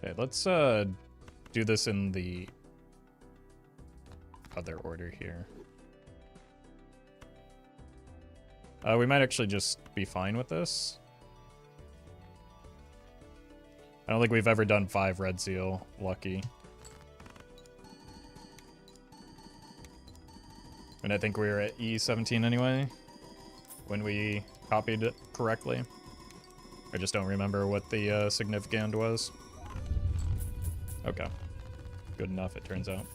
Okay, let's do this in the other order here. We might actually just be fine with this. I don't think we've ever done 5 red seal. Lucky. And I think we were at E17 anyway when we copied it correctly. I just don't remember what the significand was. Okay. Good enough, it turns out.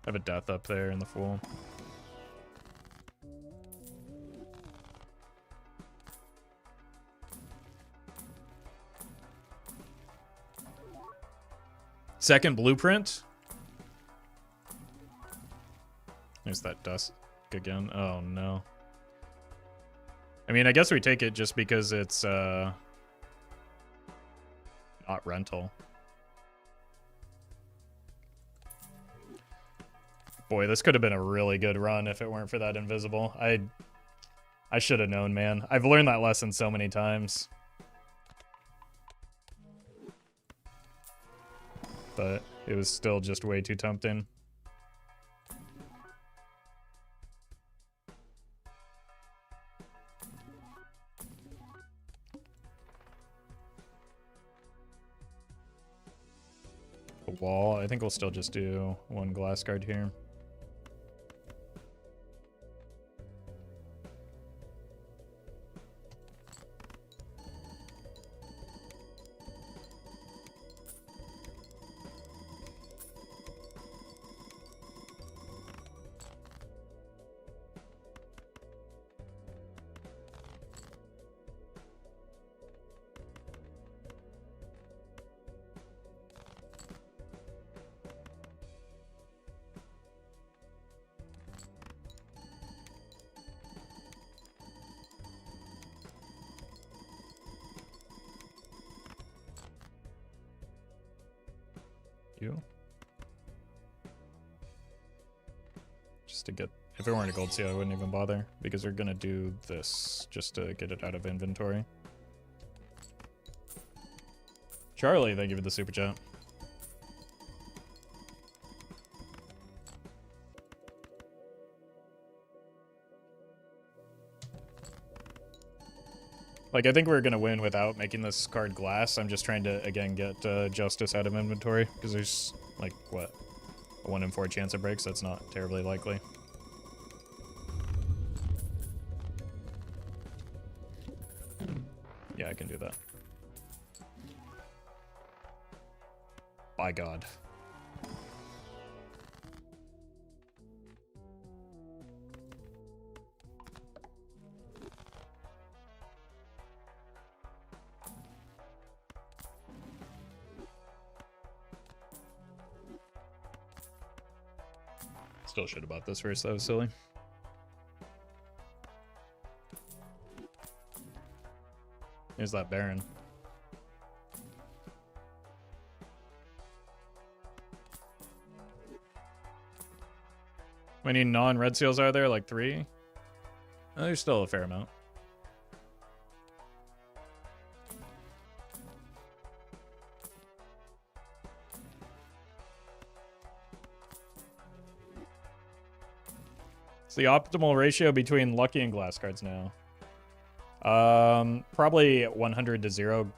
I have a death up there in the fool. Second blueprint. There's that dusk again. Oh no. I mean, I guess we take it just because it's not rental. Boy, this could have been a really good run if it weren't for that invisible. I should have known, man. I've learned that lesson so many times. But it was still just way too tempting. The wall, I think we'll still just do one glass guard here. you. Just to get... If it weren't a gold seal, I wouldn't even bother, because they're gonna do this just to get it out of inventory. Charlie, thank you for the super chat. Like, I think we're gonna win without making this card glass. I'm just trying to, again, get Justice out of inventory, because there's, like, what? A 1 in 4 chance it breaks? That's not terribly likely. Yeah, I can do that. By God. Still should have bought this first, that was silly. Here's that Baron. How many non-red seals are there? Like 3? Oh, there's still a fair amount. It's the optimal ratio between lucky and glass cards now. Probably 100 to 0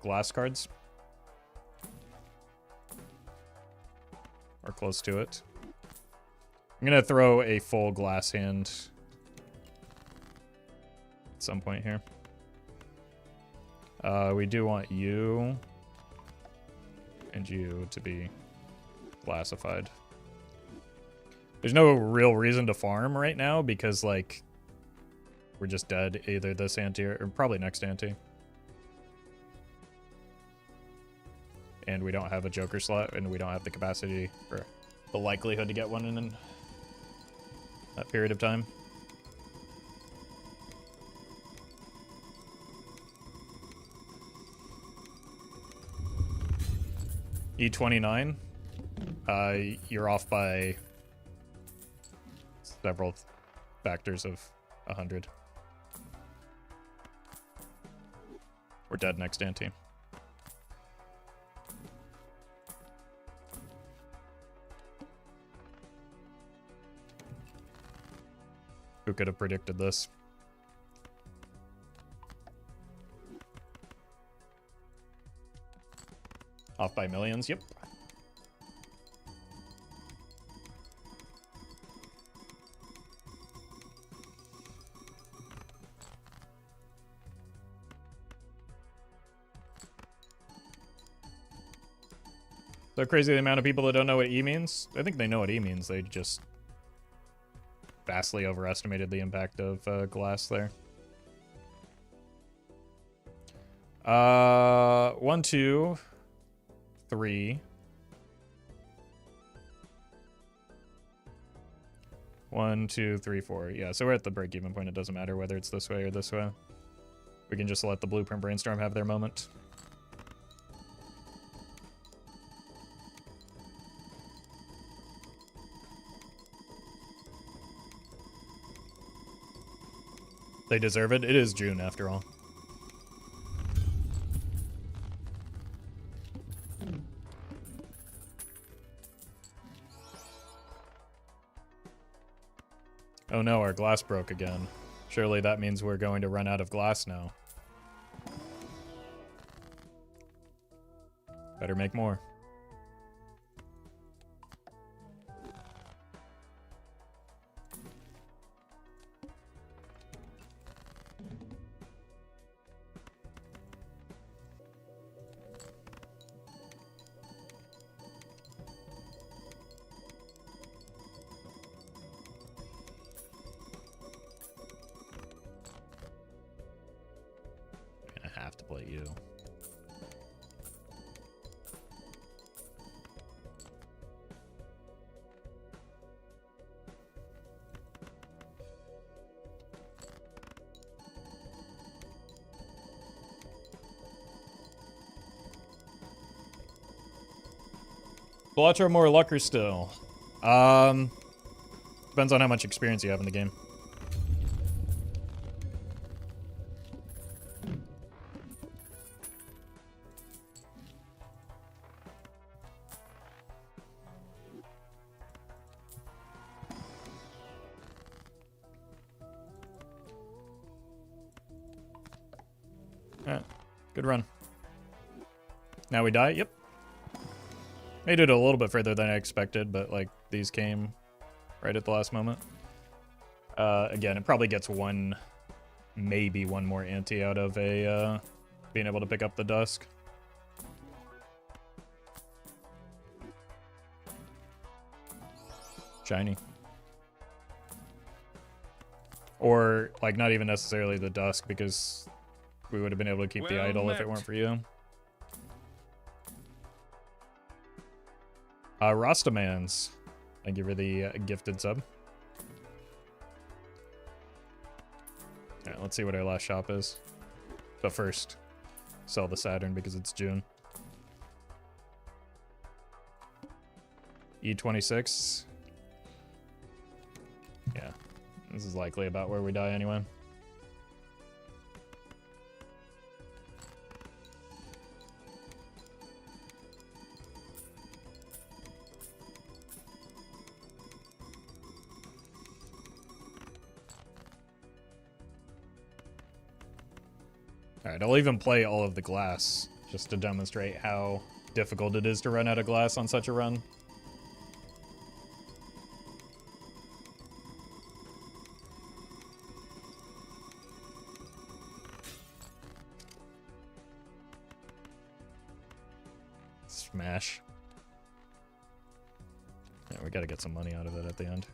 glass cards. Or close to it. I'm gonna throw a full glass hand at some point here. We do want you and you to be glassified. There's no real reason to farm right now because, like, we're just dead either this ante or probably next ante. And we don't have a Joker slot, and we don't have the capacity for the likelihood to get one in that period of time. E29, you're off by several factors of 100. We're dead next ante. Who could have predicted this? Off by millions, yep. So crazy the amount of people that don't know what E means. I think they know what E means. They just vastly overestimated the impact of glass there. 1, 2, 3. 1, 2, 3, 4. Yeah, so we're at the break-even point. It doesn't matter whether it's this way or this way. We can just let the Blueprint Brainstorm have their moment. They deserve it. It is June, after all. Oh no, our glass broke again. Surely that means we're going to run out of glass now. Better make more. I have to play you. Blotcher more lucker still. Depends on how much experience you have in the game. Good run. Now we die? Yep. Made it a little bit further than I expected, but like these came right at the last moment. Again, it probably gets one, maybe one more ante out of a being able to pick up the dusk. Shiny. Or like not even necessarily the dusk, because we would have been able to keep the idol if it weren't for you. Rastamans. Thank you for the gifted sub. Alright, let's see what our last shop is. But first, sell the Saturn because it's June. E26. Yeah, this is likely about where we die anyway. Alright, I'll even play all of the glass, just to demonstrate how difficult it is to run out of glass on such a run. Smash. Yeah, we gotta get some money out of it at the end.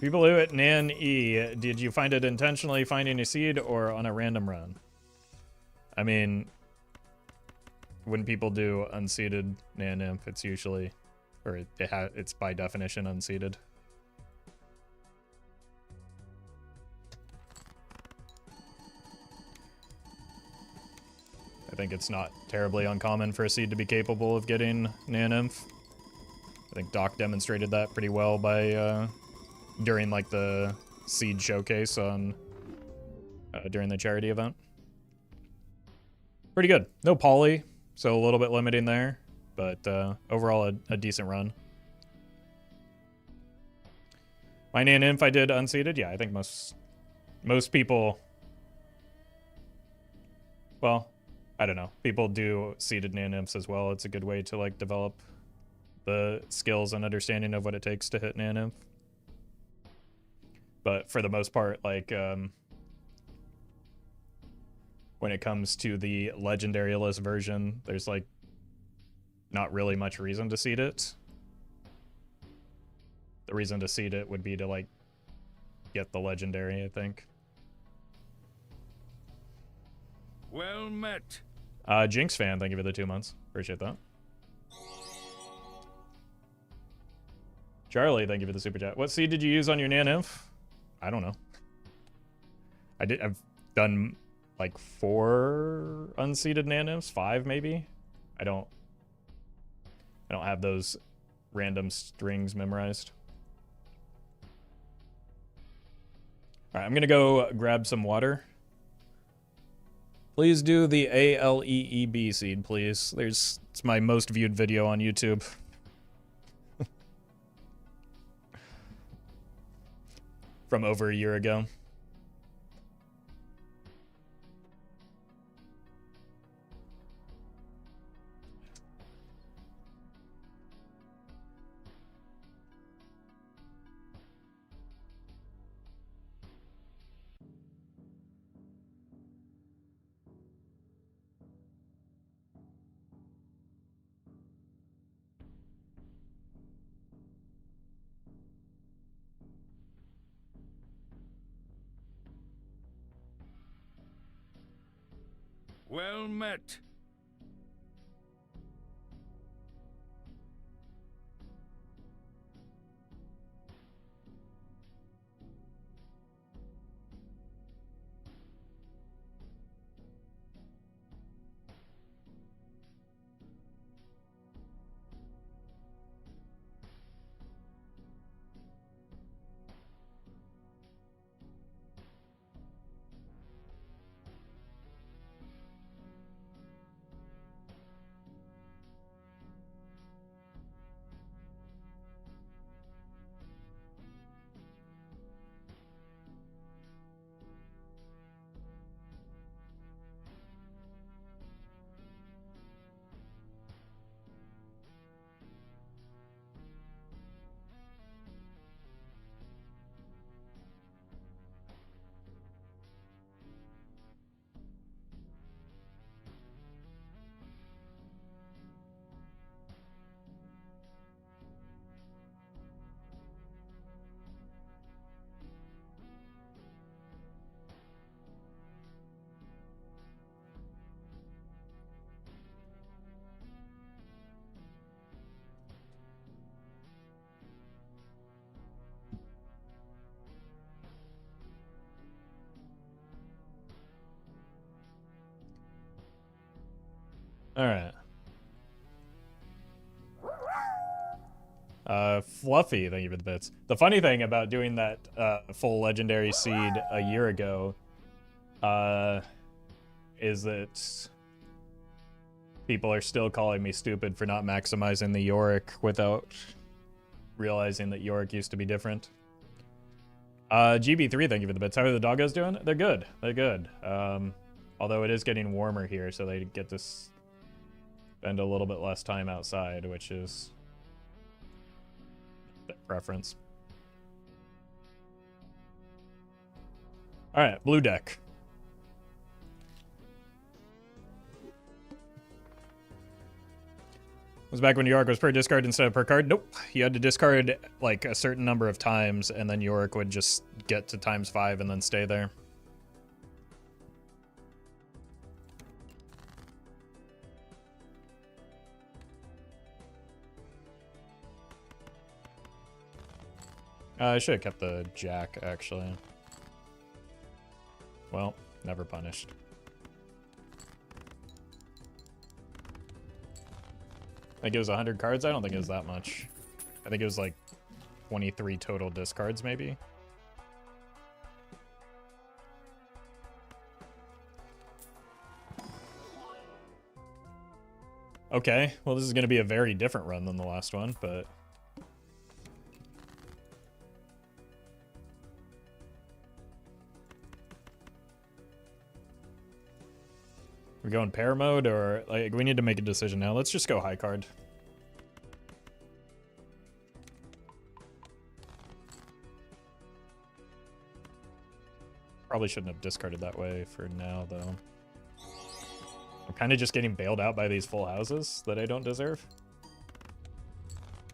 People who at Nan E, did you find it intentionally finding a seed or on a random run? I mean, when people do unseeded Nan Imp, it's usually, or it's by definition unseeded. I think it's not terribly uncommon for a seed to be capable of getting Nan Imp. I think Doc demonstrated that pretty well by during like the seed showcase on during the charity event. Pretty good. No poly, so a little bit limiting there, but overall a decent run. My Nan Imp I did unseeded. Yeah, I think most people, well, I don't know. People do seeded Nan Imps as well. It's a good way to like develop the skills and understanding of what it takes to hit Nan Imp. But for the most part, like, when it comes to the legendary list version, there's like not really much reason to seed it. The reason to seed it would be to like get the legendary, I think. Well met. Jinx fan, thank you for the 2 months. Appreciate that. Charlie, thank you for the super chat. What seed did you use on your Nan Imp? I don't know. I've done like 4 unseeded Nan Imps, 5 maybe. I don't have those random strings memorized. All right, I'm gonna go grab some water. Please do the ALEEB seed, please. It's my most viewed video on YouTube. From over a year ago. Well met. All right. Fluffy, thank you for the bits. The funny thing about doing that full legendary seed a year ago is that people are still calling me stupid for not maximizing the Yorick without realizing that Yorick used to be different. GB3, thank you for the bits. How are the doggos doing? They're good. They're good. Although it is getting warmer here, so they get to spend a little bit less time outside, which is their preference. All right, blue deck. Was back when Yorick was per discard instead of per card? Nope. You had to discard like a certain number of times, and then Yorick would just get to ×5 and then stay there. I should have kept the Jack, actually. Well, never punished. I think it was 100 cards? I don't think it was that much. I think it was like 23 total discards, maybe? Okay, well this is going to be a very different run than the last one, but... we going pair mode, or like we need to make a decision now. Let's just go high card. Probably shouldn't have discarded that way for now, though. I'm kind of just getting bailed out by these full houses that I don't deserve.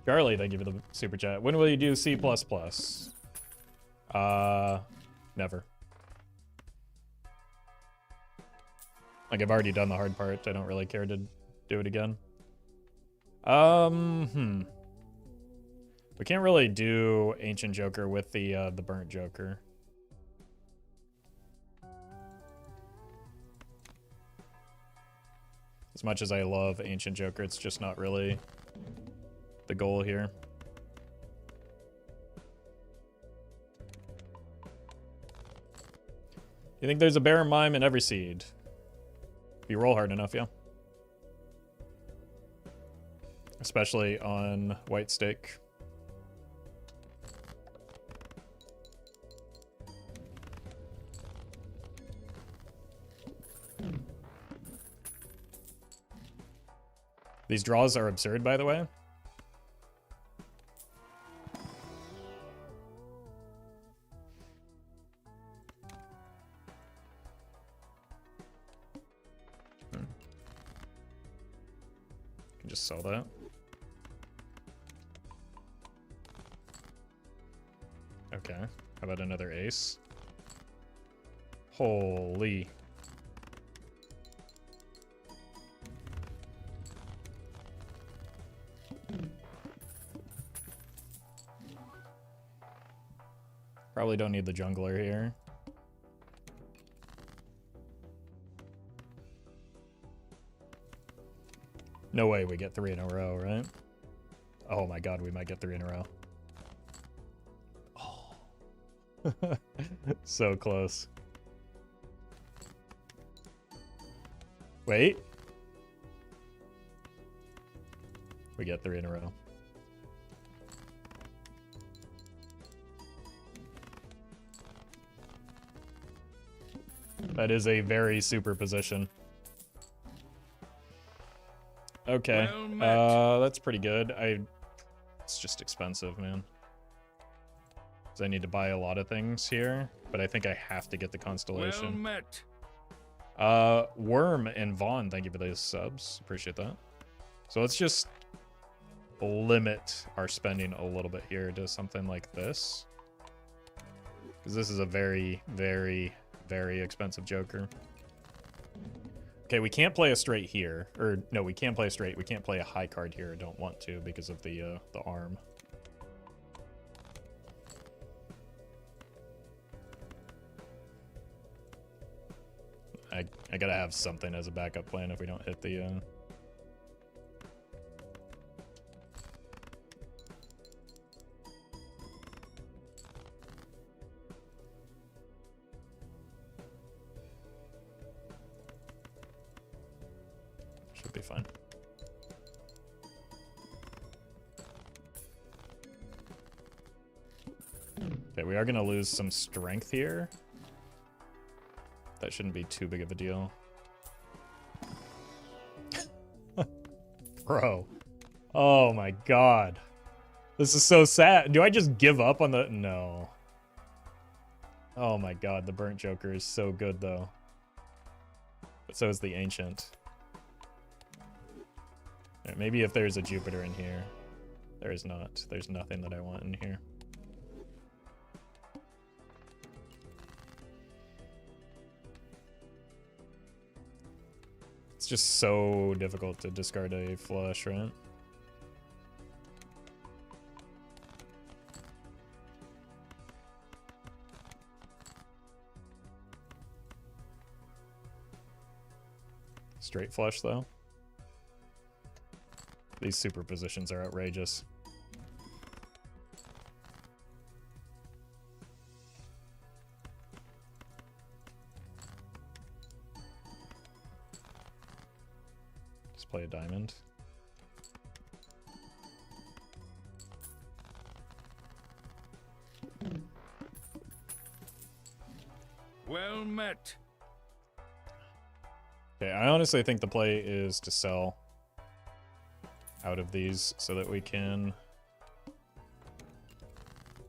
Charlie, thank you for the super chat. When will you do C++? Never. Like, I've already done the hard part. I don't really care to do it again. We can't really do Ancient Joker with the Burnt Joker. As much as I love Ancient Joker, it's just not really the goal here. You think there's a Baron Mime in every seed? If you roll hard enough, yeah. Especially on White Stake. These draws are absurd, by the way. Can just sell that. Okay. How about another ace? Holy. Probably don't need the jungler here. No way we get 3 in a row, right? Oh my god, we might get 3 in a row. Oh. So close. Wait. We get 3 in a row. That is a very super position. Okay. That's pretty good. It's just expensive, man. Because I need to buy a lot of things here, but I think I have to get the Constellation. Well met. Worm and Vaughn, thank you for those subs. Appreciate that. So let's just limit our spending a little bit here to something like this. Because this is a very, very, very expensive Joker. Okay, we can't play a straight here. Or, no, we can't play a straight. We can't play a high card here. I don't want to because of the arm. I gotta have something as a backup plan if we don't hit the Could be fine. Okay, we are gonna lose some strength here. That shouldn't be too big of a deal. Bro. Oh my god. This is so sad. Do I just give up on the... No. Oh my god, the Burnt Joker is so good, though. But so is the Ancient. Right, maybe if there's a Jupiter in here. There is not. There's nothing that I want in here. It's just so difficult to discard a flush, right? Straight flush, though. These superpositions are outrageous. Just play a diamond. Well met. Okay, I honestly think the play is to sell out of these so that we can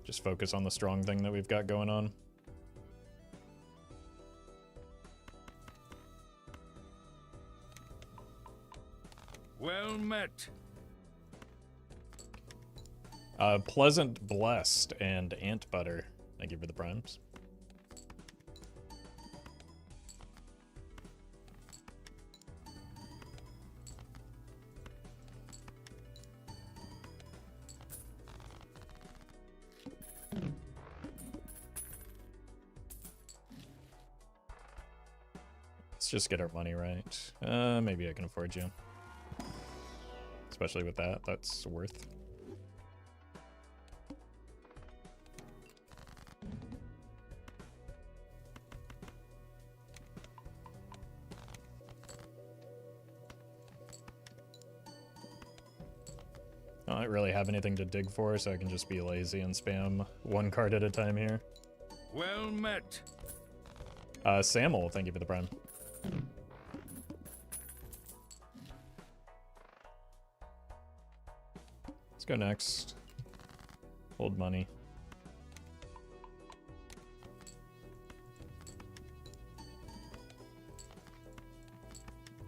just focus on the strong thing that we've got going on. Well met. Pleasant Blessed and Ant Butter. Thank you for the primes. Let's just get our money right. Maybe I can afford you. Especially with that, that's worth. I don't really have anything to dig for, so I can just be lazy and spam one card at a time here. Well met. Samuel, thank you for the prime. Let's go next. Hold money.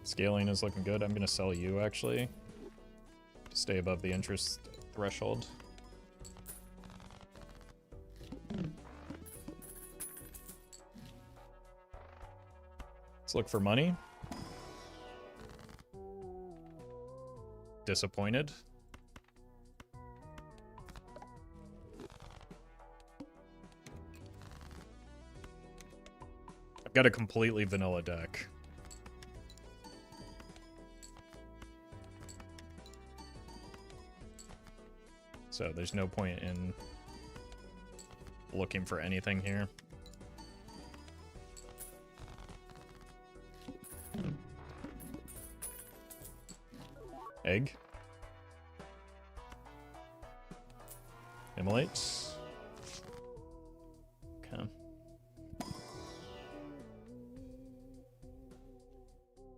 Scaling is looking good. I'm gonna sell you, actually, to stay above the interest threshold. Let's look for money. Disappointed. I've got a completely vanilla deck. So there's no point in looking for anything here. Egg. Immolate. Okay.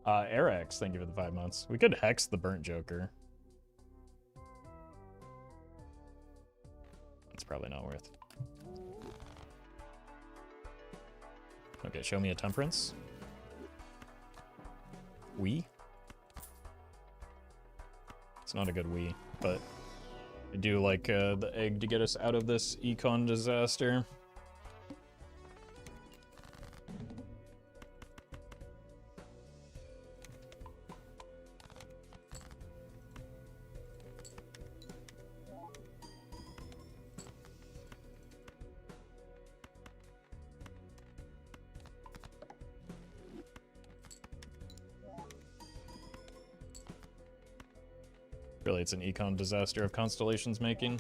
Arax, thank you for the 5 months. We could hex the Burnt Joker. That's probably not worth. Okay, show me a Temperance. We. It's not a good we, but I do like the egg to get us out of this econ disaster. Really, it's an econ disaster of Constellation's making.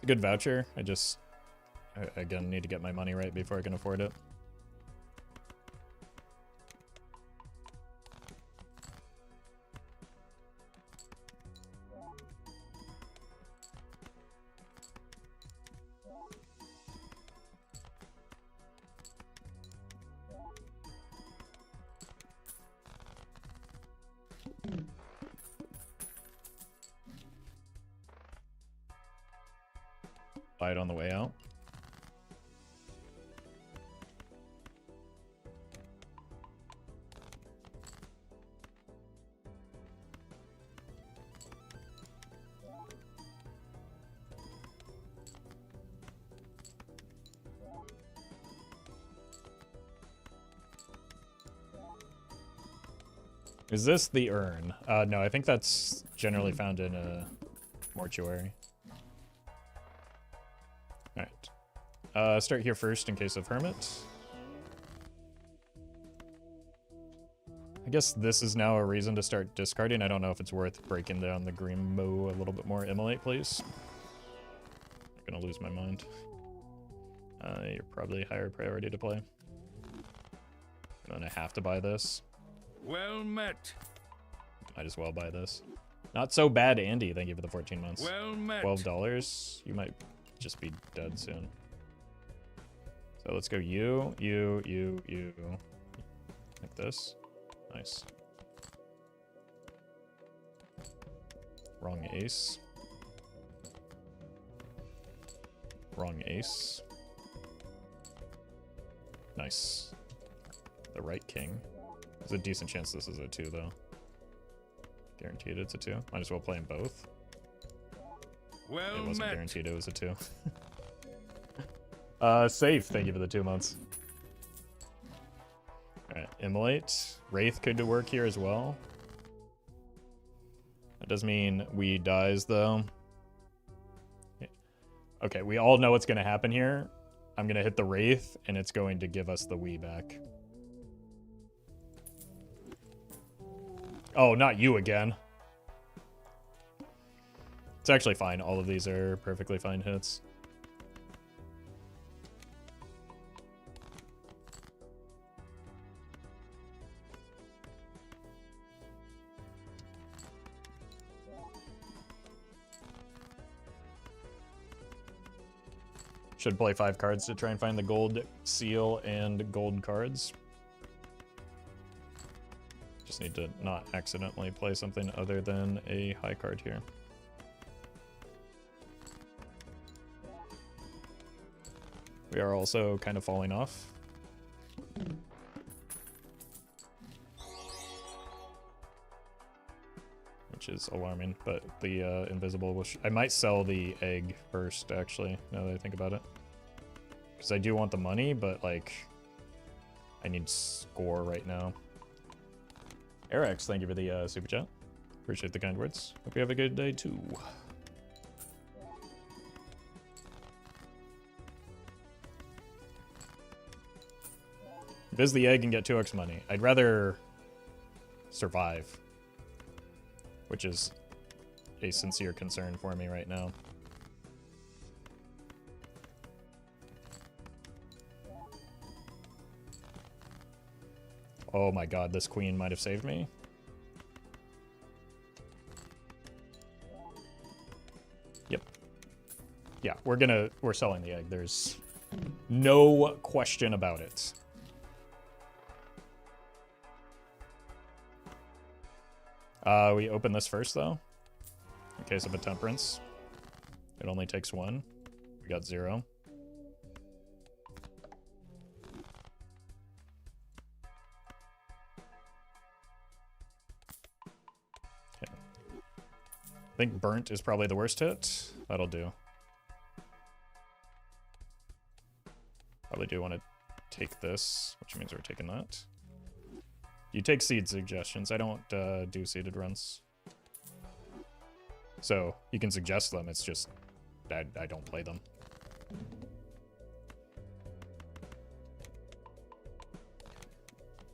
good voucher. I just, again, need to get my money right before I can afford it. Buy it on the way out. Is this the urn? No, I think that's generally found in a mortuary. Alright. Start here first in case of hermit. I guess this is now a reason to start discarding. I don't know if it's worth breaking down the Grimo a little bit more. Immolate, please. I'm gonna lose my mind. You're probably higher priority to play. I'm gonna have to buy this. Well met. Might as well buy this. Not so bad, Andy. Thank you for the 14 months. Well met. $12. You might just be dead soon. So let's go you. Like this. Nice. Wrong ace. Wrong ace. Nice. The right king. There's a decent chance this is a 2, though. Guaranteed it's a 2. Might as well play them both. Well it wasn't met. guaranteed it was a 2. Safe. Thank you for the 2 months. Alright, Immolate. Wraith could work here as well. That does mean we dies, though. Okay, we all know what's going to happen here. I'm going to hit the Wraith, and it's going to give us the Wii back. Oh, not you again. It's actually fine. All of these are perfectly fine hits. Should play 5 cards to try and find the gold seal and gold cards. Just need to not accidentally play something other than a high card here. We are also kind of falling off. Which is alarming, but the invisible will... I might sell the egg first, actually, now that I think about it. Because I do want the money, but, like, I need score right now. Arax, thank you for the super chat. Appreciate the kind words. Hope you have a good day, too. Viz the egg and get 2x money. I'd rather survive, which is a sincere concern for me right now. Oh my god, this queen might have saved me. Yep. Yeah, we're selling the egg. There's no question about it. We open this first, though, in case of a temperance. It only takes 1. We got 0. Okay. I think burnt is probably the worst hit. That'll do. Probably do want to take this, which means we're taking that. You take seed suggestions. I don't do seeded runs. So you can suggest them. It's just I don't play them.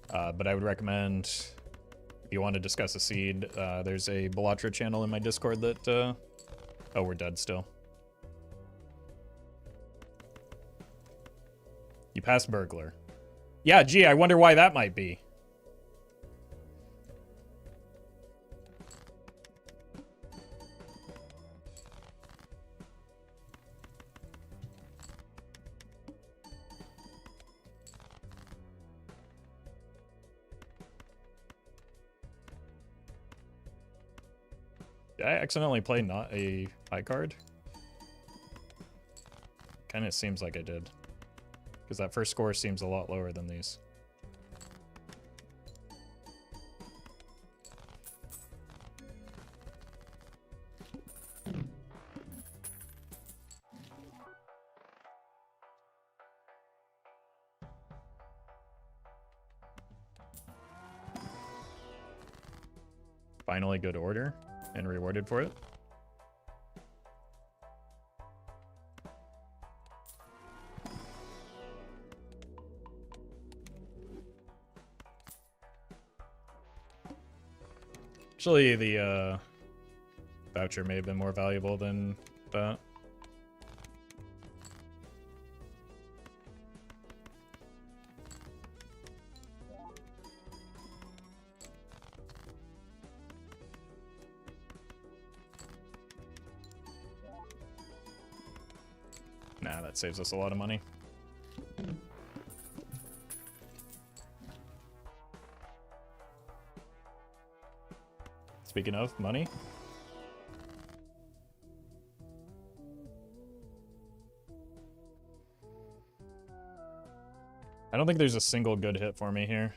But I would recommend, if you want to discuss a seed, there's a Belatra channel in my Discord that... oh, we're dead still. You passed burglar. Yeah, gee, I wonder why that might be. Did I accidentally play not a high card? Kind of seems like I did. Because that first score seems a lot lower than these. Finally good order and rewarded for it. Actually, the voucher may have been more valuable than that. Nah, that saves us a lot of money. Speaking of money. I don't think there's a single good hit for me here.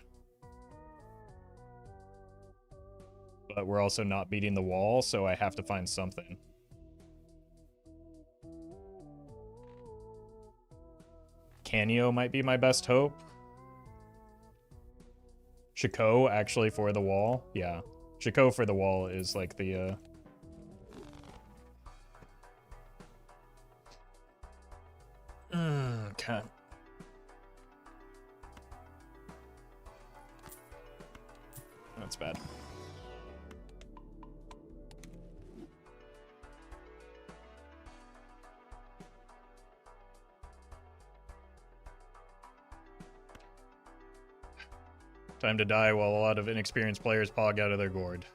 But we're also not beating the wall, so I have to find something. Canio might be my best hope. Chico, actually, for the wall. Yeah. Chico for the wall is like the, okay. That's bad. Time to die while a lot of inexperienced players pog out of their gourd.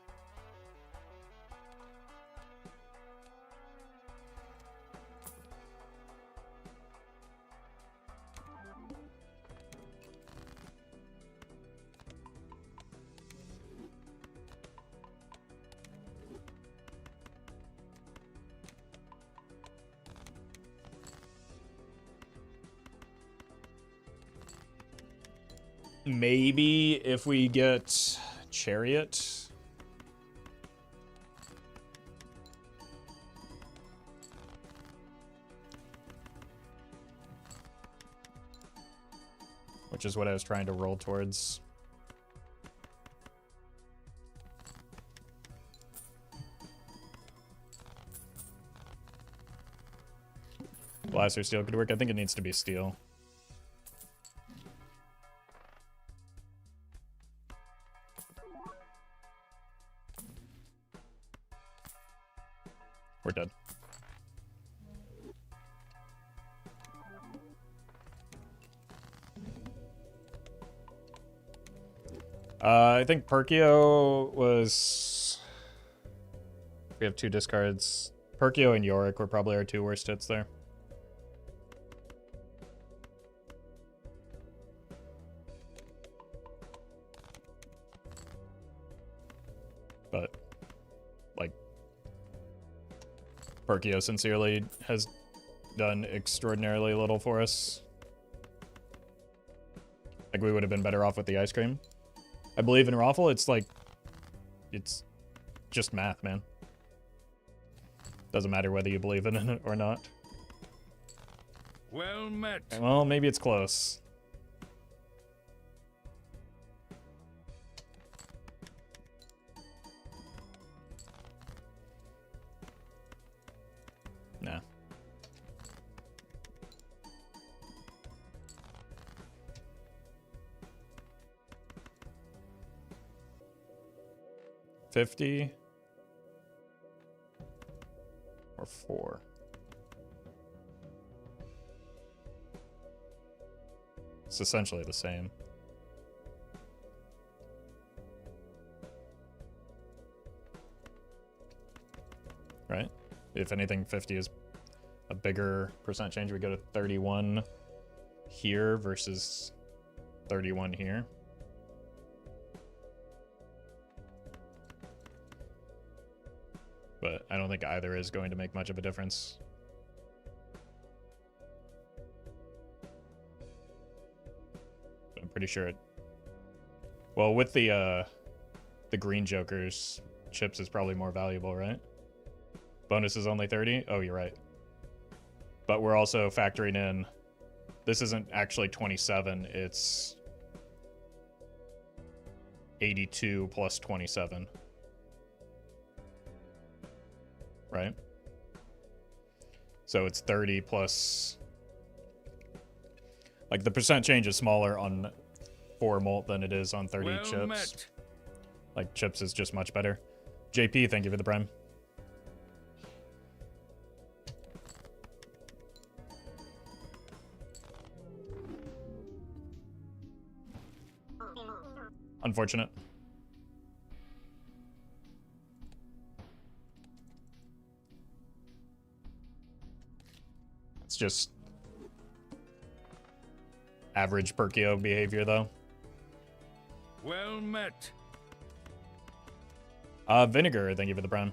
Maybe if we get Chariot. Which is what I was trying to roll towards. Glass or steel could work. I think it needs to be steel. We're dead. I think Perkeo was... We have 2 discards. Perkeo and Yorick were probably our 2 worst hits there. But, like, Perkeo sincerely has done extraordinarily little for us. Like, we would have been better off with the ice cream. I believe in Roffle, it's like, it's just math, man. Doesn't matter whether you believe in it or not. Well met. Well, maybe it's close. Nah. $50 or 4. It's essentially the same. Right? If anything, 50 is a bigger percent change. We go to 31 here versus 31 here. But I don't think either is going to make much of a difference. I'm pretty sure it... Well, with the green jokers, chips is probably more valuable, right? Bonus is only 30? Oh, you're right. But we're also factoring in... This isn't actually 27, it's 82 plus 27. Right? So it's 30 plus... Like, the percent change is smaller on 4 mult than it is on 30 well chips. Met. Like, chips is just much better. JP, thank you for the prime. Unfortunate. It's just average Perkeo behavior, though. Well met. Vinegar, thank you for the prime.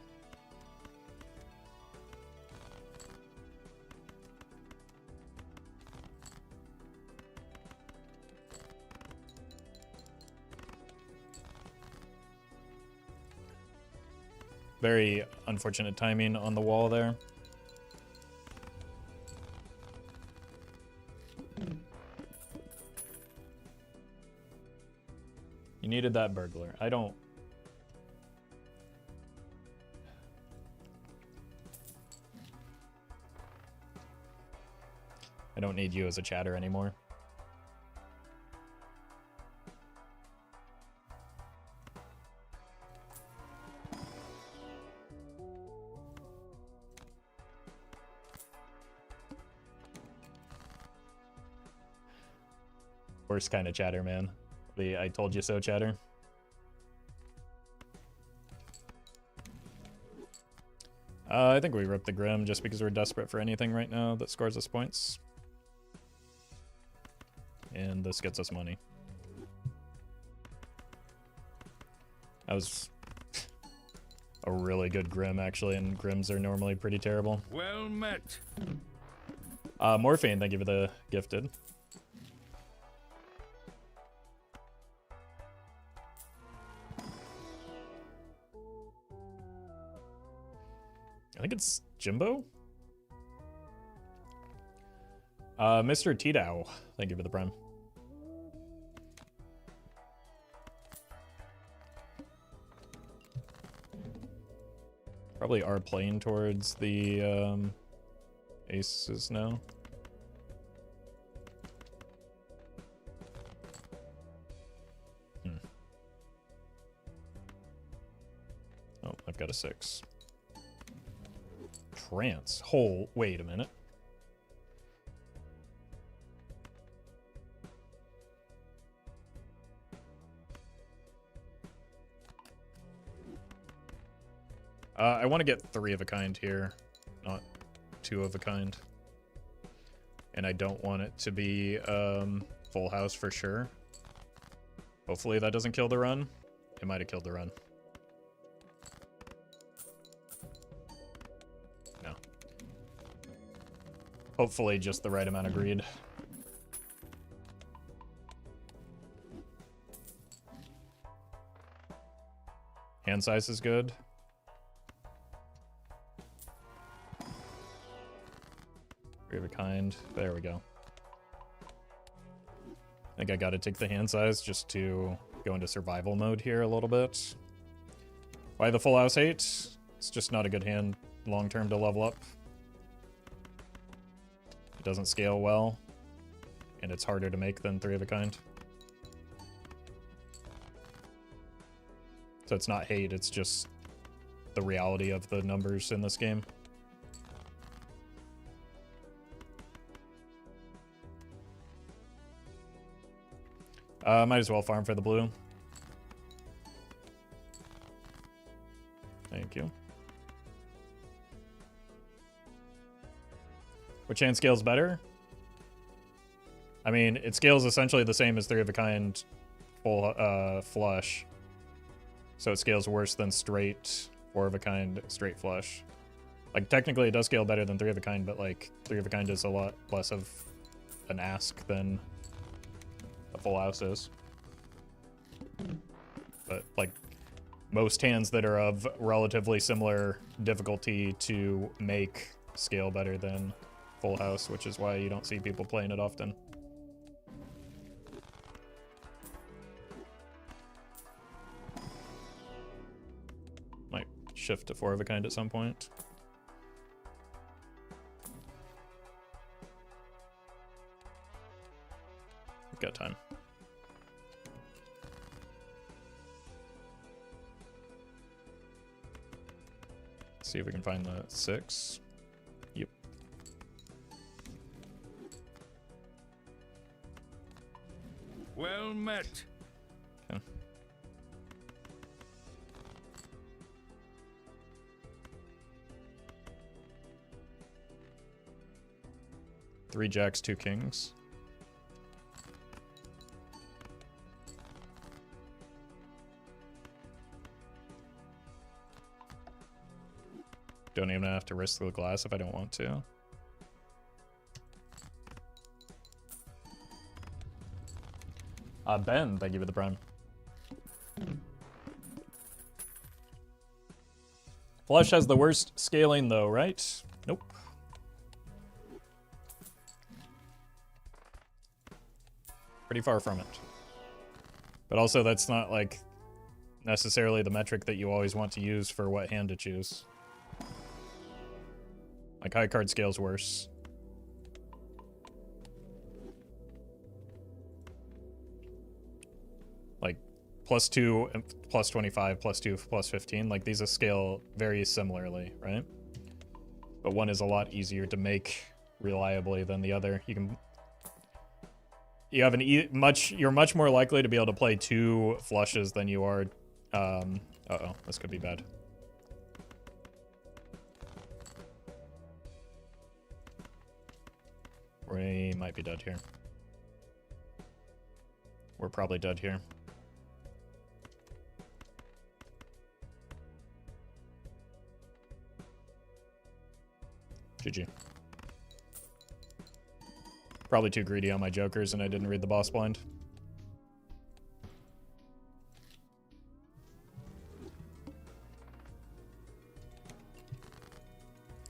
Very unfortunate timing on the wall there. You needed that burglar. I don't need you as a chatter anymore. Worst kind of chatter, man. The I told you so chatter. I think we rip the Grim just because we're desperate for anything right now that scores us points. And this gets us money. That was a really good Grim, actually, and Grims are normally pretty terrible. Well met. Morphine, thank you for the gifted. I think it's Jimbo? Mr. Tito, thank you for the prime. Probably are playing towards the aces now. Oh, I've got a 6. Trance. Wait a minute. I want to get 3 of a kind here, not 2 of a kind. And I don't want it to be full house for sure. Hopefully that doesn't kill the run. It might have killed the run. No. Hopefully just the right amount of greed. Hand size is good. Three of a kind. There we go. I think I gotta take the hand size just to go into survival mode here a little bit. Why the full house 8? It's just not a good hand long term to level up. It doesn't scale well, and it's harder to make than 3 of a kind. So it's not hate, it's just the reality of the numbers in this game. Might as well farm for the blue. Thank you. Which hand scales better? I mean, it scales essentially the same as 3 of a kind full flush. So it scales worse than straight 4 of a kind straight flush. Like, technically it does scale better than 3 of a kind, but like 3 of a kind is a lot less of an ask than a full house is. But like most hands that are of relatively similar difficulty to make scale better than full house, which is why you don't see people playing it often. Might shift to 4 of a kind at some point. We've got time. See if we can find the 6. Yep. Well met. Okay. Three jacks, 2 kings. Don't even have to risk the glass if I don't want to. Ben, thank you for the prime. Flush has the worst scaling though, right? Nope. Pretty far from it. But also that's not like necessarily the metric that you always want to use for what hand to choose. Like, high card scales worse. Like, +2, +25, +2, +15. Like, these scale very similarly, right? But one is a lot easier to make reliably than the other. You have you're much more likely to be able to play 2 flushes than you are. Uh-oh, this could be bad. We might be dead here. We're probably dead here. GG. Probably too greedy on my jokers and I didn't read the boss blind.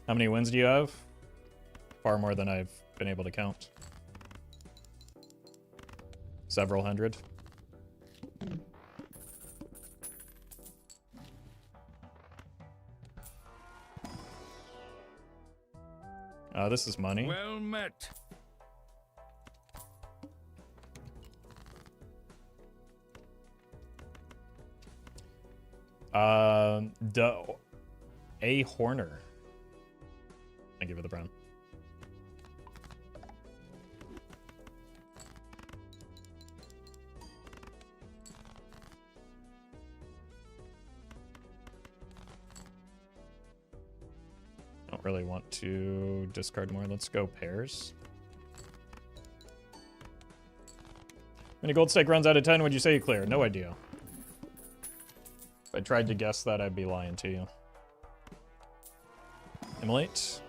How many wins do you have? Far more than I've been able to count. Several hundred. This is money. Well met. A Horner. Thank you for the brown. Don't really want to discard more. Let's go pairs. Many gold stake runs out of 10. Would you say you clear? No idea. If I tried to guess that, I'd be lying to you. Immolate?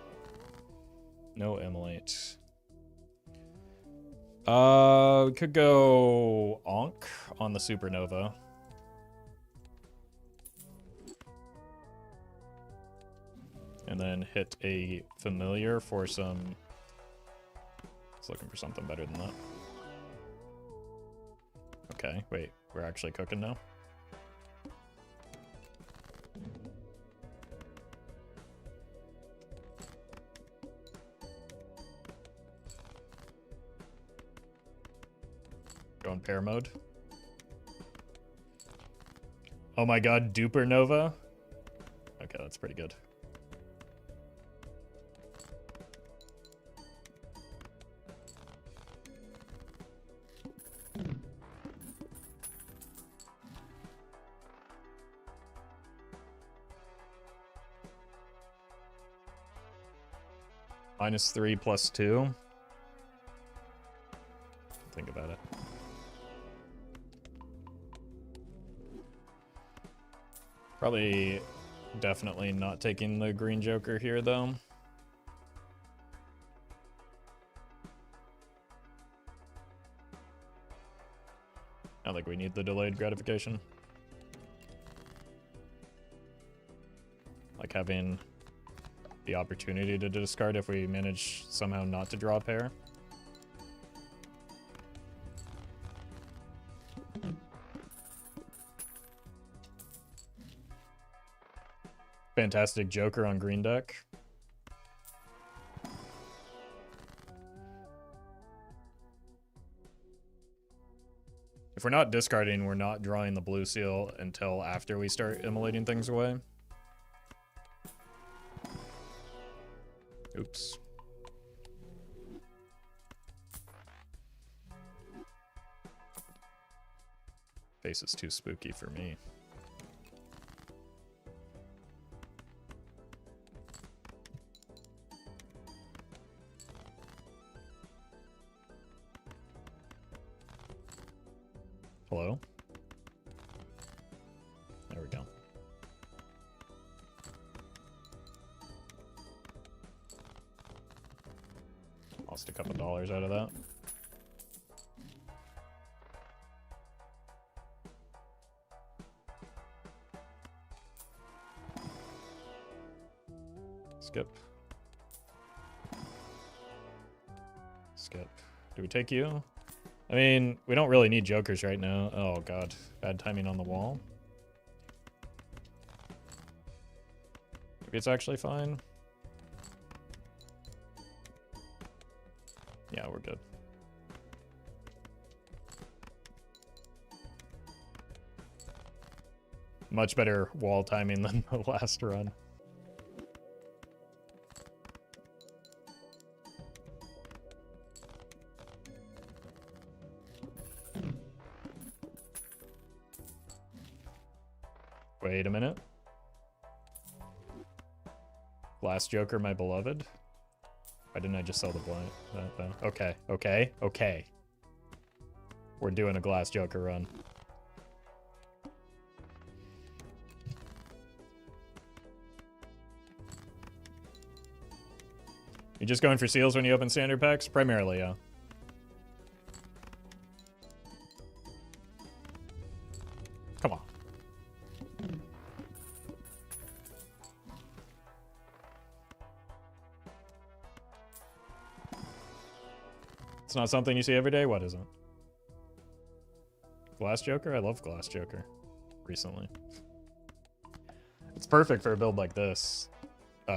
No immolate. We could go Onk on the Supernova. And then hit a familiar for some... I was looking for something better than that. Okay, wait, we're actually cooking now? Go in pair mode. Oh my god, Duper Nova? Okay, that's pretty good. -3 +2. Think about it. Probably definitely not taking the green joker here, though. I don't think we need the delayed gratification. Like having the opportunity to discard if we manage somehow not to draw a pair. Fantastic joker on green deck. If we're not discarding, we're not drawing the blue seal until after we start immolating things away. Oops. Face is too spooky for me. Hello? There we go. Lost a couple dollars out of that. Skip. Skip. Do we take you? I mean, we don't really need jokers right now. Oh god, bad timing on the wall. Maybe it's actually fine. Yeah, we're good. Much better wall timing than the last run. Wait a minute. Glass Joker, my beloved. Why didn't I just sell the blind? Okay, okay, okay. We're doing a Glass Joker run. You just going for seals when you open standard packs? Primarily, yeah. Come on. It's not something you see every day? What is it? Glass Joker? I love Glass Joker. Recently. It's perfect for a build like this.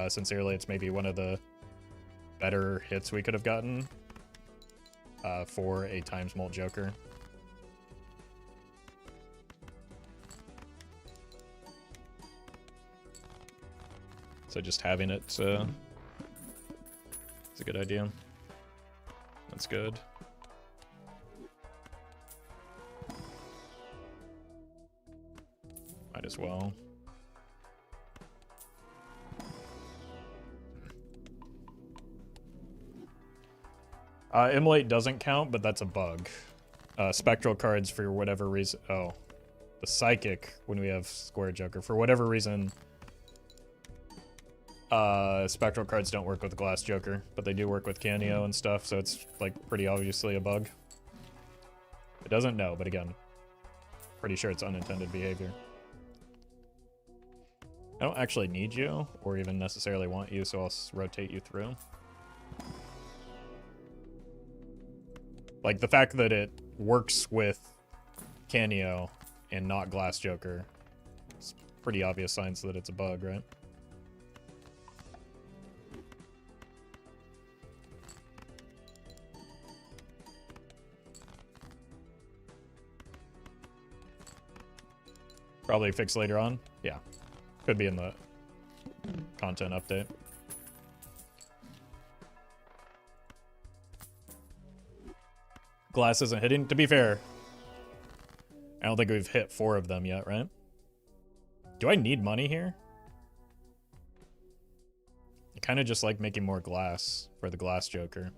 Sincerely, it's maybe one of the better hits we could have gotten for a times molt Joker. So just having it is a good idea. That's good. Might as well. Immolate doesn't count, but that's a bug. Spectral cards for whatever reason. Oh, the Psychic when we have Square Joker. For whatever reason, Spectral cards don't work with Glass Joker, but they do work with Caneo and stuff, so it's like pretty obviously a bug. It doesn't know, but again, pretty sure it's unintended behavior. I don't actually need you, or even necessarily want you, so I'll rotate you through. Like, the fact that it works with Caneo and not Glass Joker, it's pretty obvious signs that it's a bug, right? Probably fixed later on. Yeah. Could be in the content update. Glass isn't hitting. To be fair, I don't think we've hit 4 of them yet, right? Do I need money here? I kind of just like making more glass for the glass joker.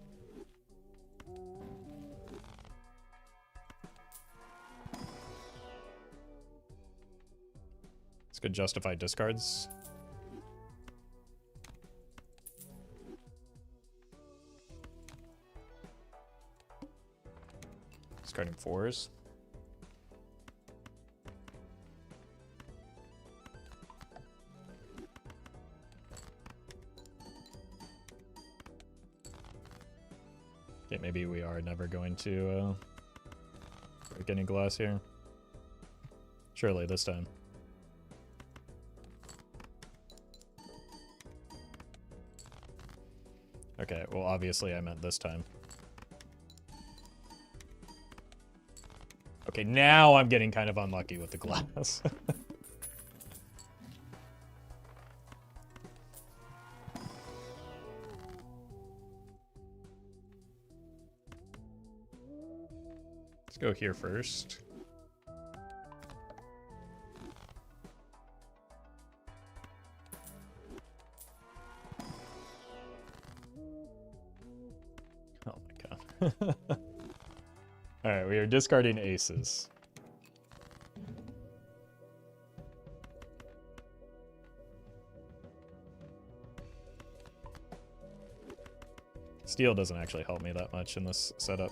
This could justify discards. Discarding 4s. Okay, maybe we are never going to break any glass here. Surely this time. Okay, well obviously I meant this time. Okay, now I'm getting kind of unlucky with the glass. Let's go here first. Oh my god. Alright, we are discarding aces. Steel doesn't actually help me that much in this setup.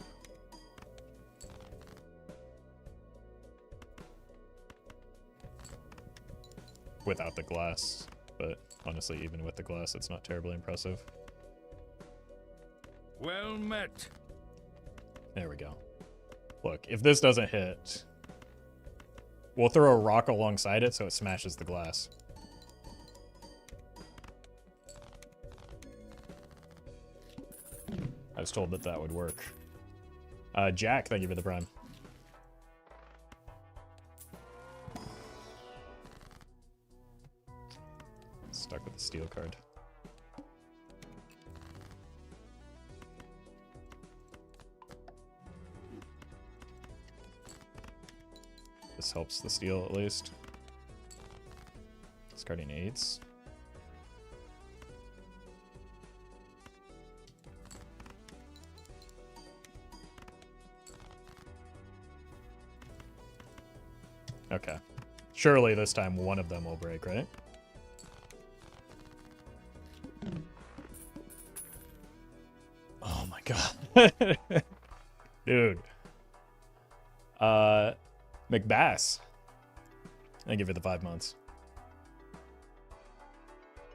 Without the glass, but honestly, even with the glass, it's not terribly impressive. Well met. There we go. Look, if this doesn't hit, we'll throw a rock alongside it so it smashes the glass. I was told that that would work. Jack, thank you for the prime. Stuck with the steel card. This helps the steel at least. Discarding 8s. Okay. Surely this time one of them will break, right? Oh my god. Dude. McBass. Thank you for the 5 months.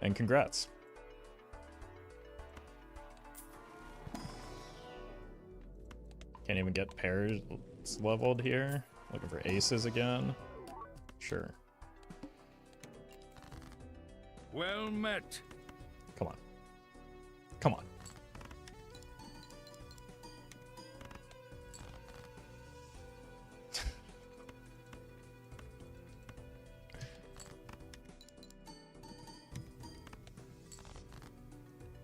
And congrats. Can't even get pairs leveled here. Looking for aces again. Sure. Well met. Come on. Come on.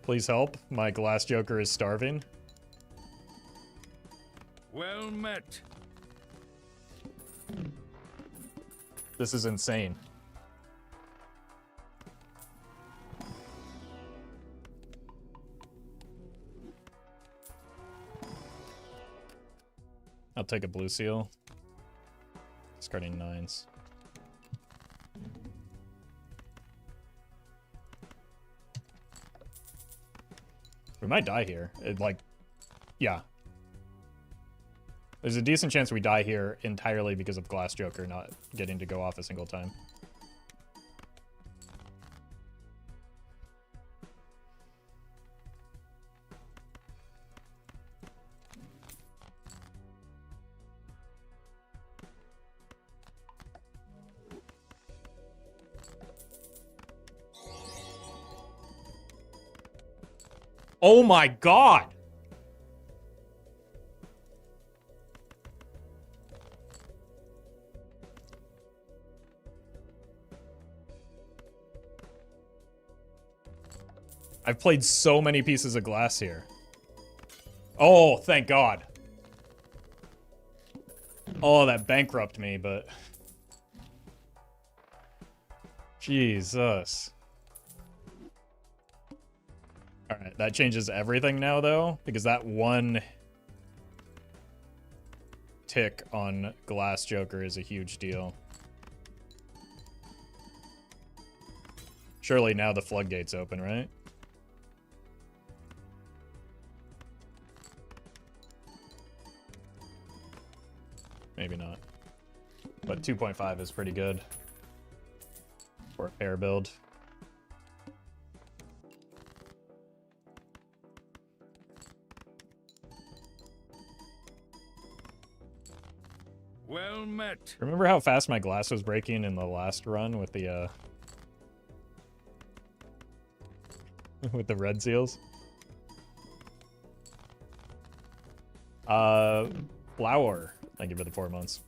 Please help. My glass joker is starving. Well met. This is insane. I'll take a blue seal. Discarding 9s. We might die here. Yeah. There's a decent chance we die here entirely because of Glass Joker not getting to go off a single time. Oh my god! I've played so many pieces of glass here. Oh, thank God. Oh, that bankrupt me, but... Jesus. All right, that changes everything now, though, because that one tick on Glass Joker is a huge deal. Surely now the floodgates open, right? Maybe not. But 2.5 is pretty good for a pair build. Well met. Remember how fast my glass was breaking in the last run with the with the red seals? Flower. Thank you for the 4 months.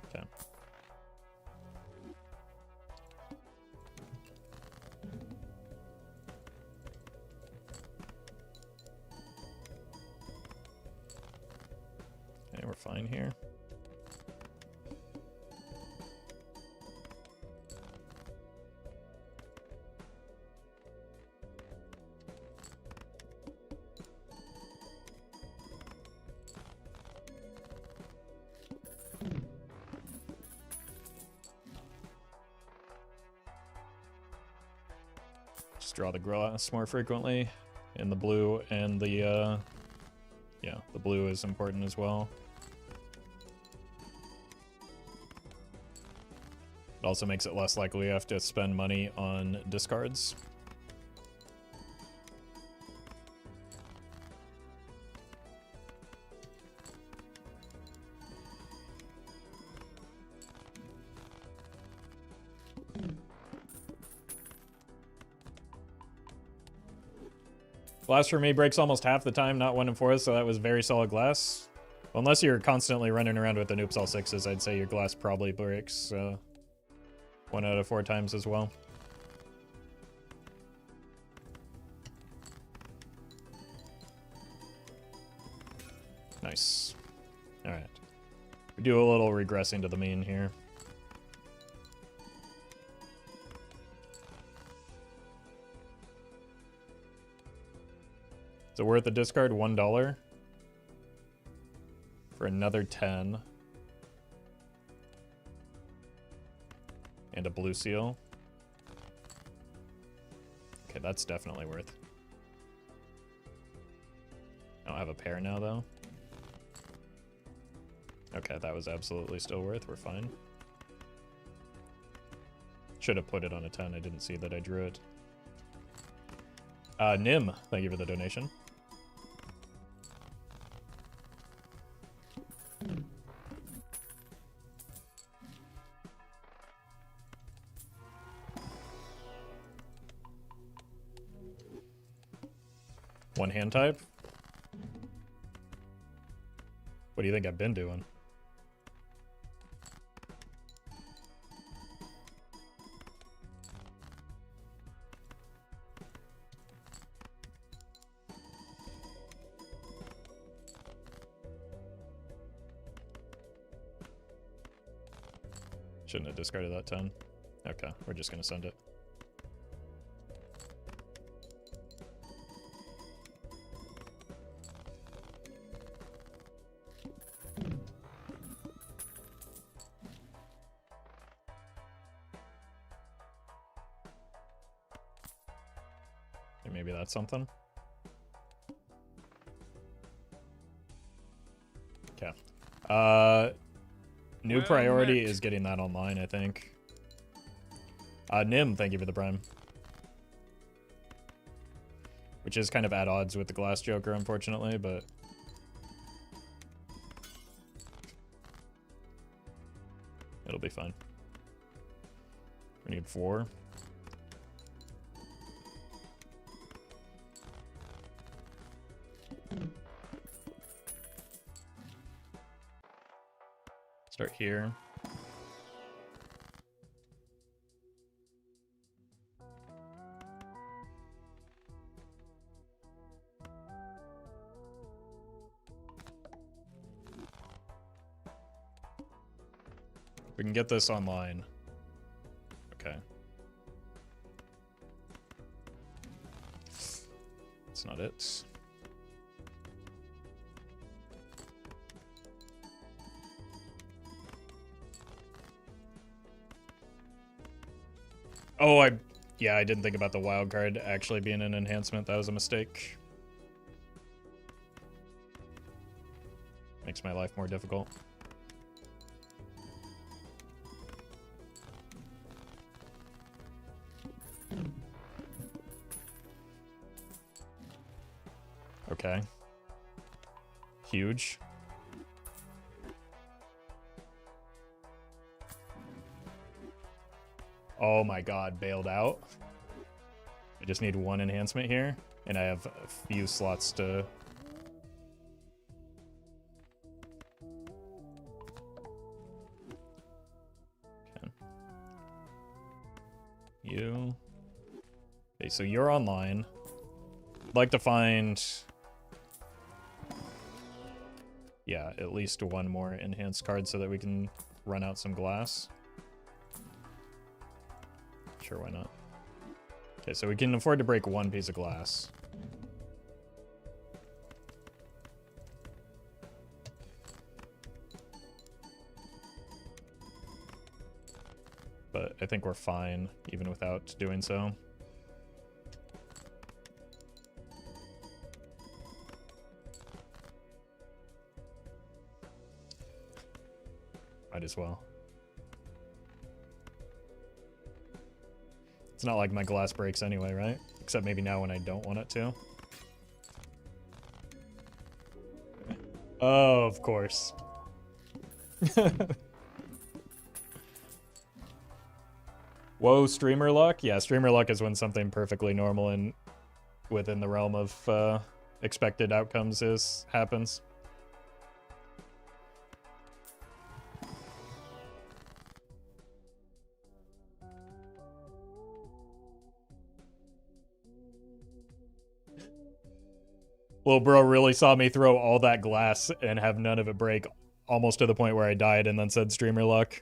Okay. Okay, we're fine here. Just draw the glass more frequently in the blue, and the yeah, the blue is important as well. It also makes it less likely you have to spend money on discards. Glass for me breaks almost half the time, not 1 in 4, so that was very solid glass. Well, unless you're constantly running around with the noops all 6s, I'd say your glass probably breaks 1 out of 4 times as well. Nice. Alright. We do a little regressing to the mean here. So we're at the discard $1 for another 10 and a blue seal. Okay, that's definitely worth. I don't have a pair now though. Okay, that was absolutely still worth. We're fine. Should have put it on a 10. I didn't see that I drew it. Nim, thank you for the donation. One hand type? What do you think I've been doing? Shouldn't have discarded that 10. Okay, we're just gonna send it. Maybe that's something. Okay. New priority is getting that online, I think. Nim, thank you for the prime. Which is kind of at odds with the Glass Joker, unfortunately, but... it'll be fine. We need 4. Start here. We can get this online. Okay. That's not it. Oh, yeah, I didn't think about the wild card actually being an enhancement. That was a mistake. Makes my life more difficult. Okay. Huge. Oh my god, bailed out. I just need one enhancement here, and I have a few slots to... Okay. You... Okay, so you're online. I'd like to find... Yeah, at least one more enhanced card so that we can run out some glass. Sure, why not? Okay, so we can afford to break one piece of glass. But I think we're fine, even without doing so. Might as well. It's not like my glass breaks anyway, right? Except maybe now when I don't want it to. Oh, of course. Whoa, streamer luck? Yeah, streamer luck is when something perfectly normal and within the realm of expected outcomes happens. Little bro really saw me throw all that glass and have none of it break, almost to the point where I died and then said streamer luck.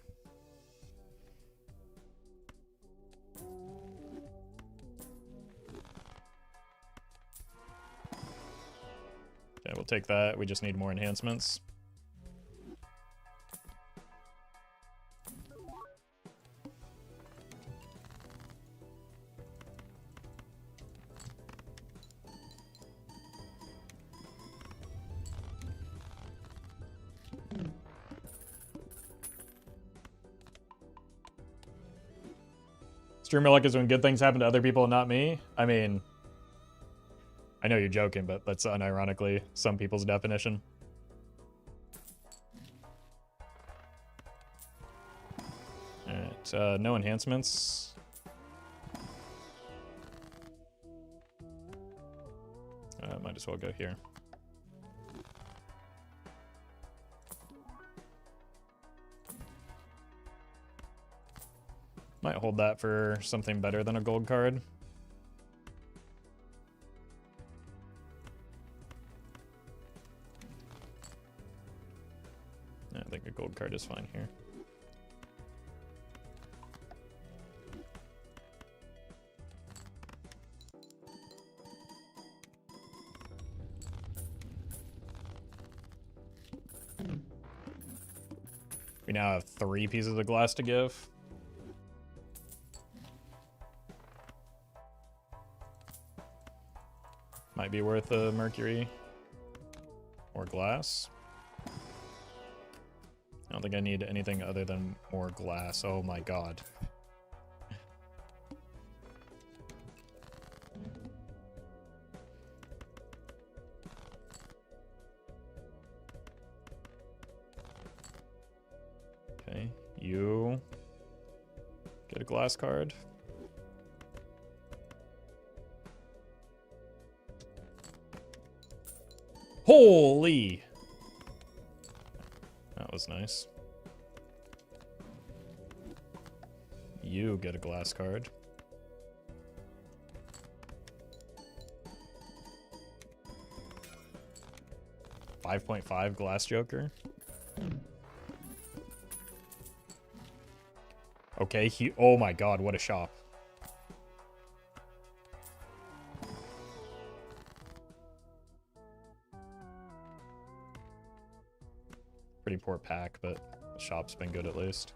Okay, we'll take that. We just need more enhancements. Streamer luck is when good things happen to other people and not me. I mean, I know you're joking, but that's unironically some people's definition. Alright, no enhancements. Might as well go here. Might hold that for something better than a gold card. I think a gold card is fine here. We now have 3 pieces of glass to give. Might be worth a mercury or glass. I don't think I need anything other than more glass. Oh my god. Okay, you get a glass card. Holy! That was nice. You get a glass card. 5.5 glass joker. Okay, oh my god, what a shop. Pretty poor pack, but the shop's been good at least.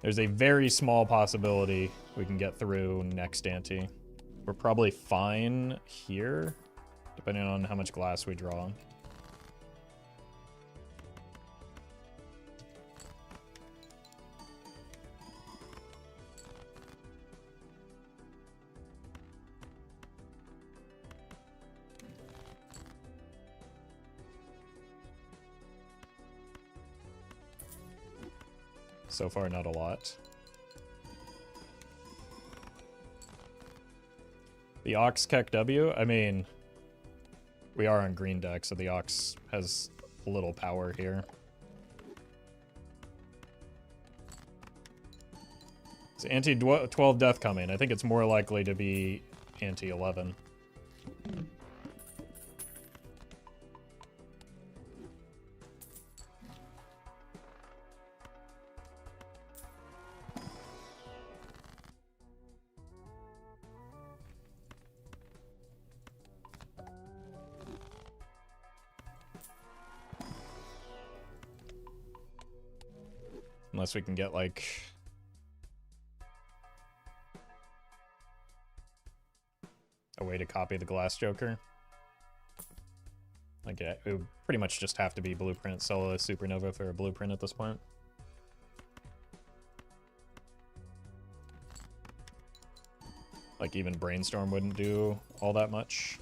There's a very small possibility we can get through next ante. We're probably fine here, depending on how much glass we draw. So far, not a lot. The Ox Keck W, I mean, we are on green deck, so the Ox has a little power here. Is anti-12 death coming? I think it's more likely to be anti-11. Unless we can get, like... a way to copy the Glass Joker. Like, it would pretty much just have to be Blueprint, sell a Supernova for a Blueprint at this point. Like, even Brainstorm wouldn't do all that much.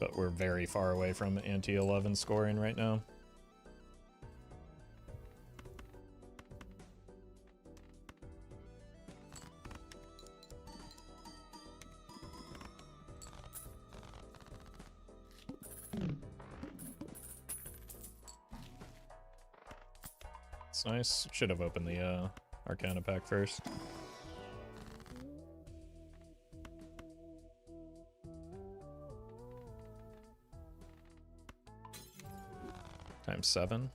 But we're very far away from anti-11 scoring right now. It's nice. Should have opened the Arcana pack first. Times 7.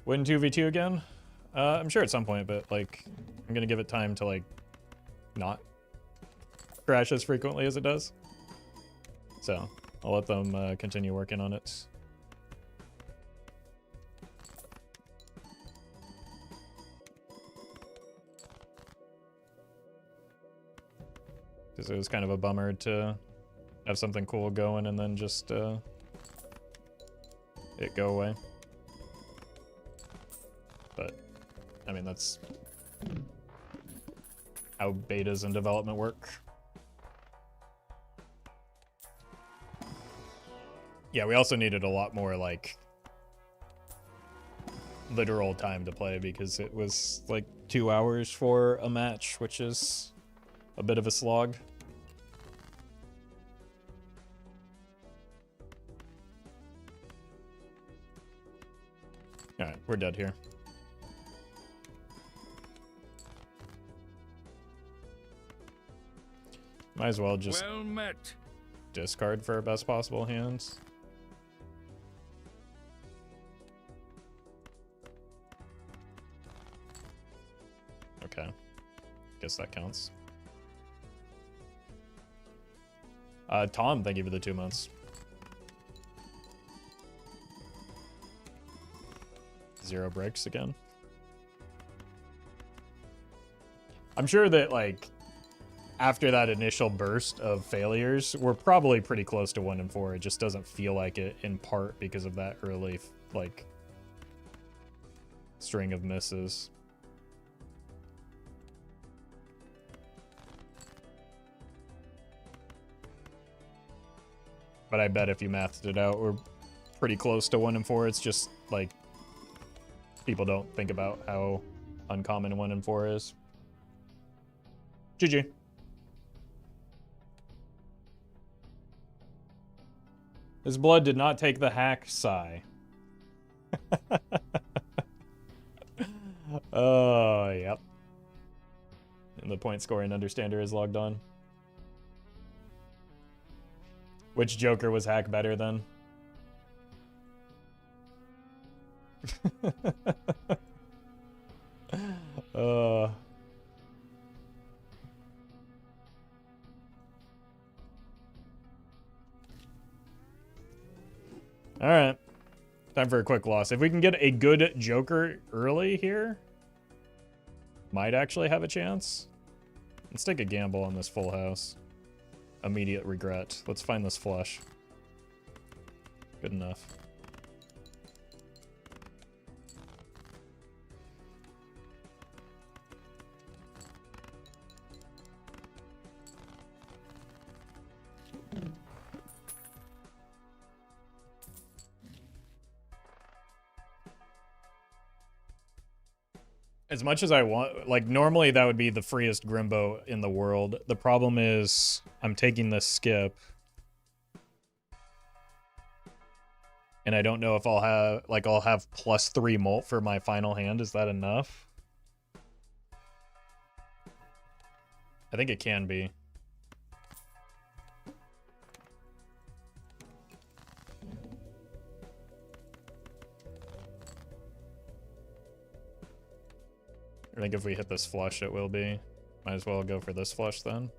Win 2v2 again? I'm sure at some point, but like, I'm gonna give it time to like not crash as frequently as it does. So I'll let them continue working on it. Because it was kind of a bummer to have something cool going and then just it go away. But, I mean, that's how betas and development work. Yeah, we also needed a lot more, like, literal time to play because it was, like, 2 hours for a match, which is a bit of a slog. Alright, we're dead here. Might as well just Well met. Discard for our best possible hands. Okay. Guess that counts. Tom, thank you for the 2 months. 0 breaks again. I'm sure that, like, after that initial burst of failures, we're probably pretty close to 1 and 4. It just doesn't feel like it, in part because of that early, like, string of misses. But I bet if you mathed it out, we're pretty close to 1 and 4. It's just, like, people don't think about how uncommon 1 and 4 is. GG. His blood did not take the hack, sigh. Oh, yep. And the point scoring understander is logged on. Which Joker was hack better than? All right. Time for a quick loss. If we can get a good Joker early here, might actually have a chance. Let's take a gamble on this full house. Immediate regret. Let's find this flush. Good enough. As much as I want, like, normally that would be the freest Grimbo in the world. The problem is I'm taking this skip. And I don't know if I'll have, like, I'll have +3 molt for my final hand. Is that enough? I think it can be. I think if we hit this flush, it will be. Might as well go for this flush then.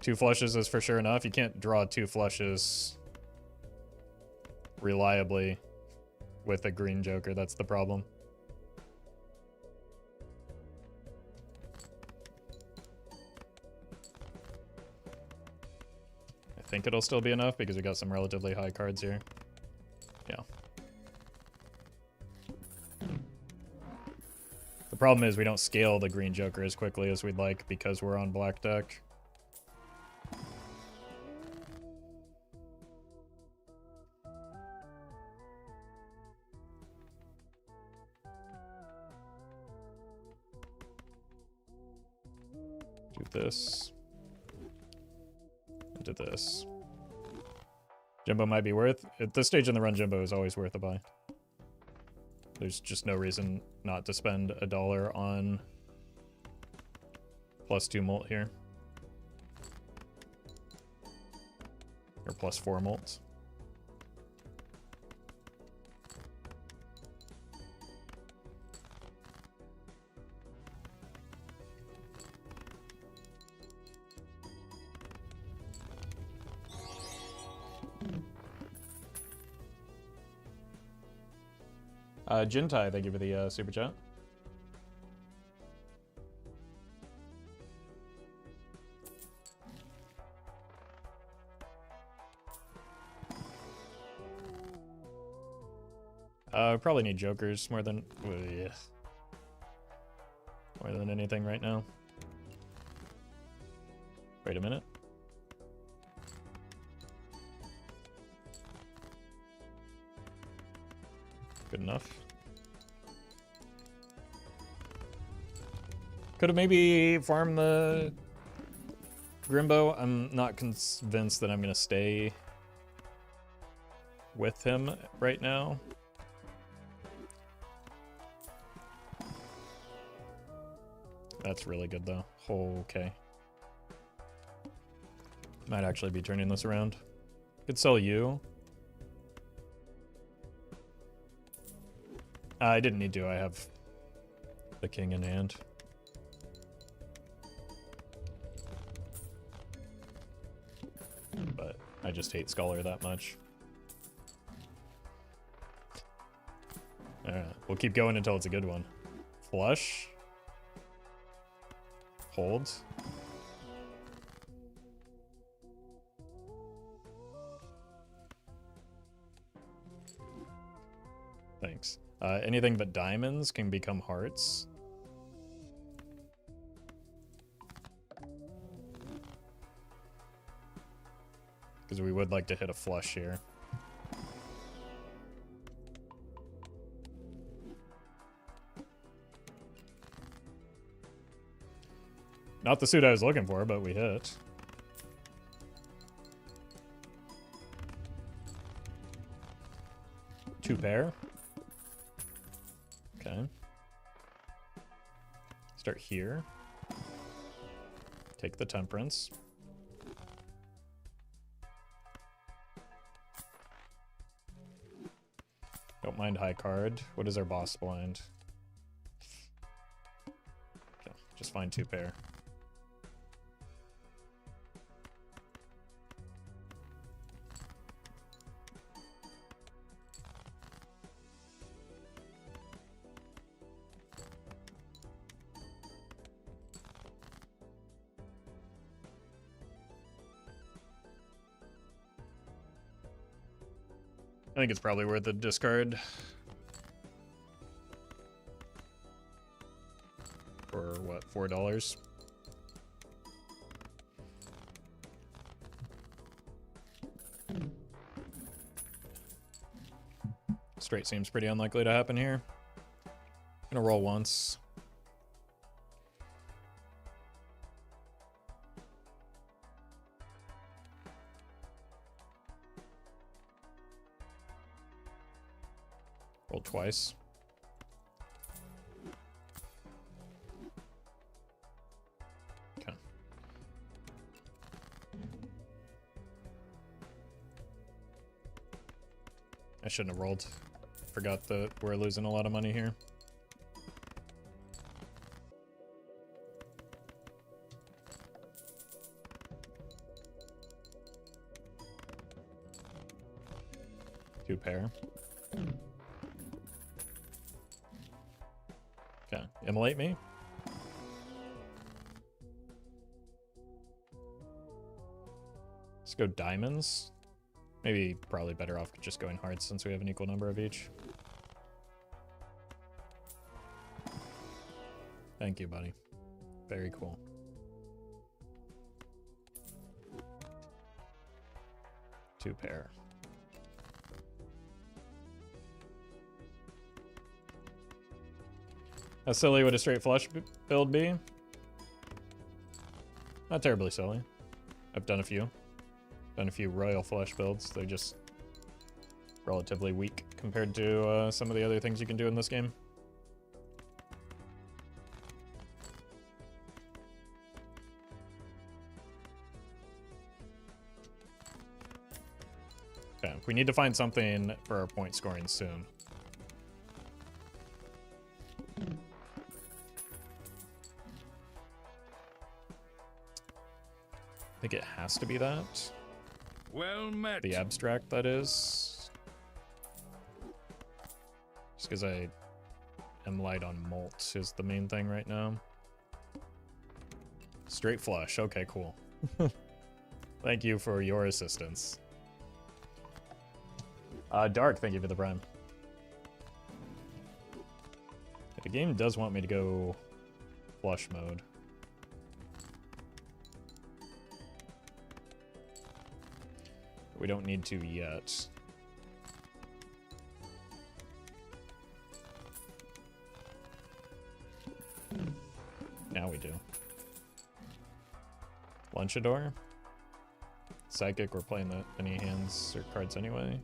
Two flushes is for sure enough. You can't draw 2 flushes reliably with a green Joker. That's the problem. I think it'll still be enough because we got some relatively high cards here. Yeah. The problem is we don't scale the green Joker as quickly as we'd like because we're on black deck. Do this. Do this. Jumbo might be worth. At this stage in the run, Jumbo is always worth a buy. There's just no reason not to spend $1 on +2 molt here. Or +4 molt. Jintai, thank you for the super chat. We probably need Jokers more than anything right now. Wait a minute. Good enough. Could have maybe farmed the Grimbo. I'm not convinced that I'm going to stay with him right now. That's really good, though. Okay. Might actually be turning this around. Could sell you. I didn't need to. I have the king in hand. But I just hate Scholar that much. Alright, we'll keep going until it's a good one. Flush. Hold. Thanks. Anything but diamonds can become hearts. Because we would like to hit a flush here. Not the suit I was looking for, but we hit. Two pair. Okay. Start here. Take the temperance. Don't mind high card. What is our boss blind? Okay, just find two pair. I think it's probably worth a discard. For what, $4? Straight seems pretty unlikely to happen here. Gonna roll once. Roll twice. Okay. I shouldn't have rolled. Forgot that we're losing a lot of money here. Two pair. Okay, immolate me. Let's go diamonds. Maybe probably better off just going hearts since we have an equal number of each. Thank you, buddy. Very cool. Two pair. How silly would a straight flush build be? Not terribly silly. I've done a few. Done a few royal flush builds. They're just relatively weak compared to some of the other things you can do in this game. Okay, we need to find something for our point scoring soon. I think it has to be that. Well met. The abstract, that is. Just because I am light on molt is the main thing right now. Straight flush. Okay, cool. Thank you for your assistance. Dark, thank you for the prime. The game does want me to go flush mode. We don't need to yet. Now we do. Lunchador. Psychic, we're playing that any hands or cards anyway.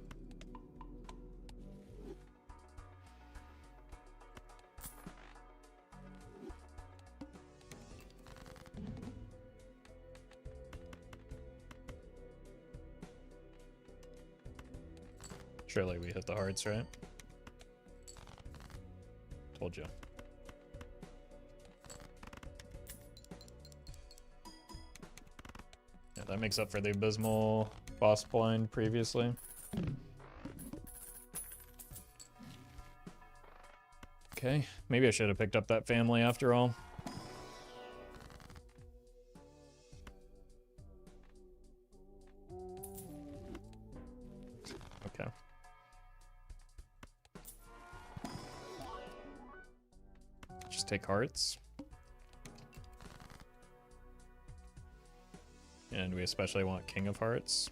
Surely we hit the hearts, right? Told you. Yeah, that makes up for the abysmal boss blind previously. Okay, maybe I should have picked up that family after all. Okay. Just take hearts. And we especially want King of Hearts.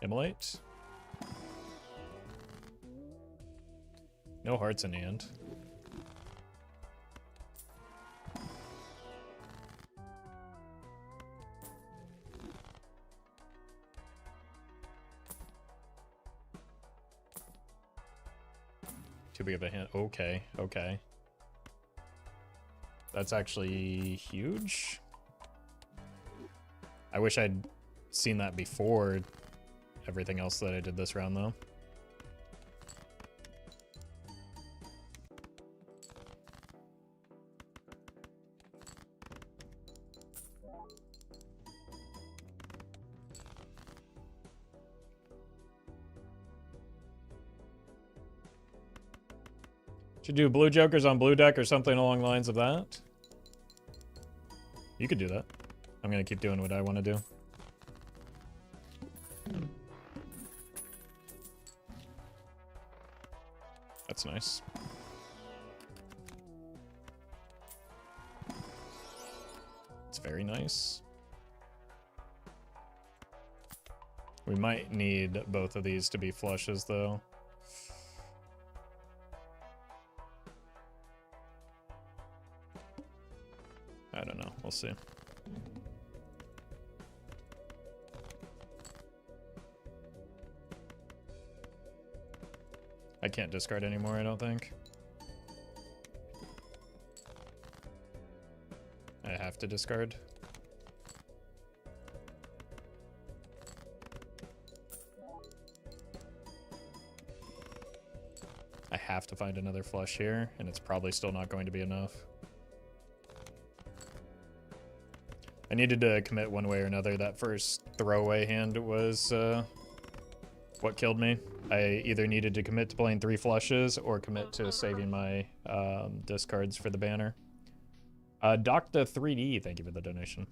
Immolate. No hearts in hand. Too big of a hand. Okay, okay. That's actually huge. I wish I'd seen that before everything else that I did this round, though. Should do blue jokers on blue deck or something along the lines of that. You could do that. I'm gonna keep doing what I want to do. That's nice. It's very nice. We might need both of these to be flushes, though. I don't know. We'll see. I can't discard anymore, I don't think. I have to discard. I have to find another flush here, and it's probably still not going to be enough. I needed to commit one way or another. That first throwaway hand was what killed me. I either needed to commit to playing 3 flushes or commit to saving my discards for the banner. Dr. 3D, thank you for the donation.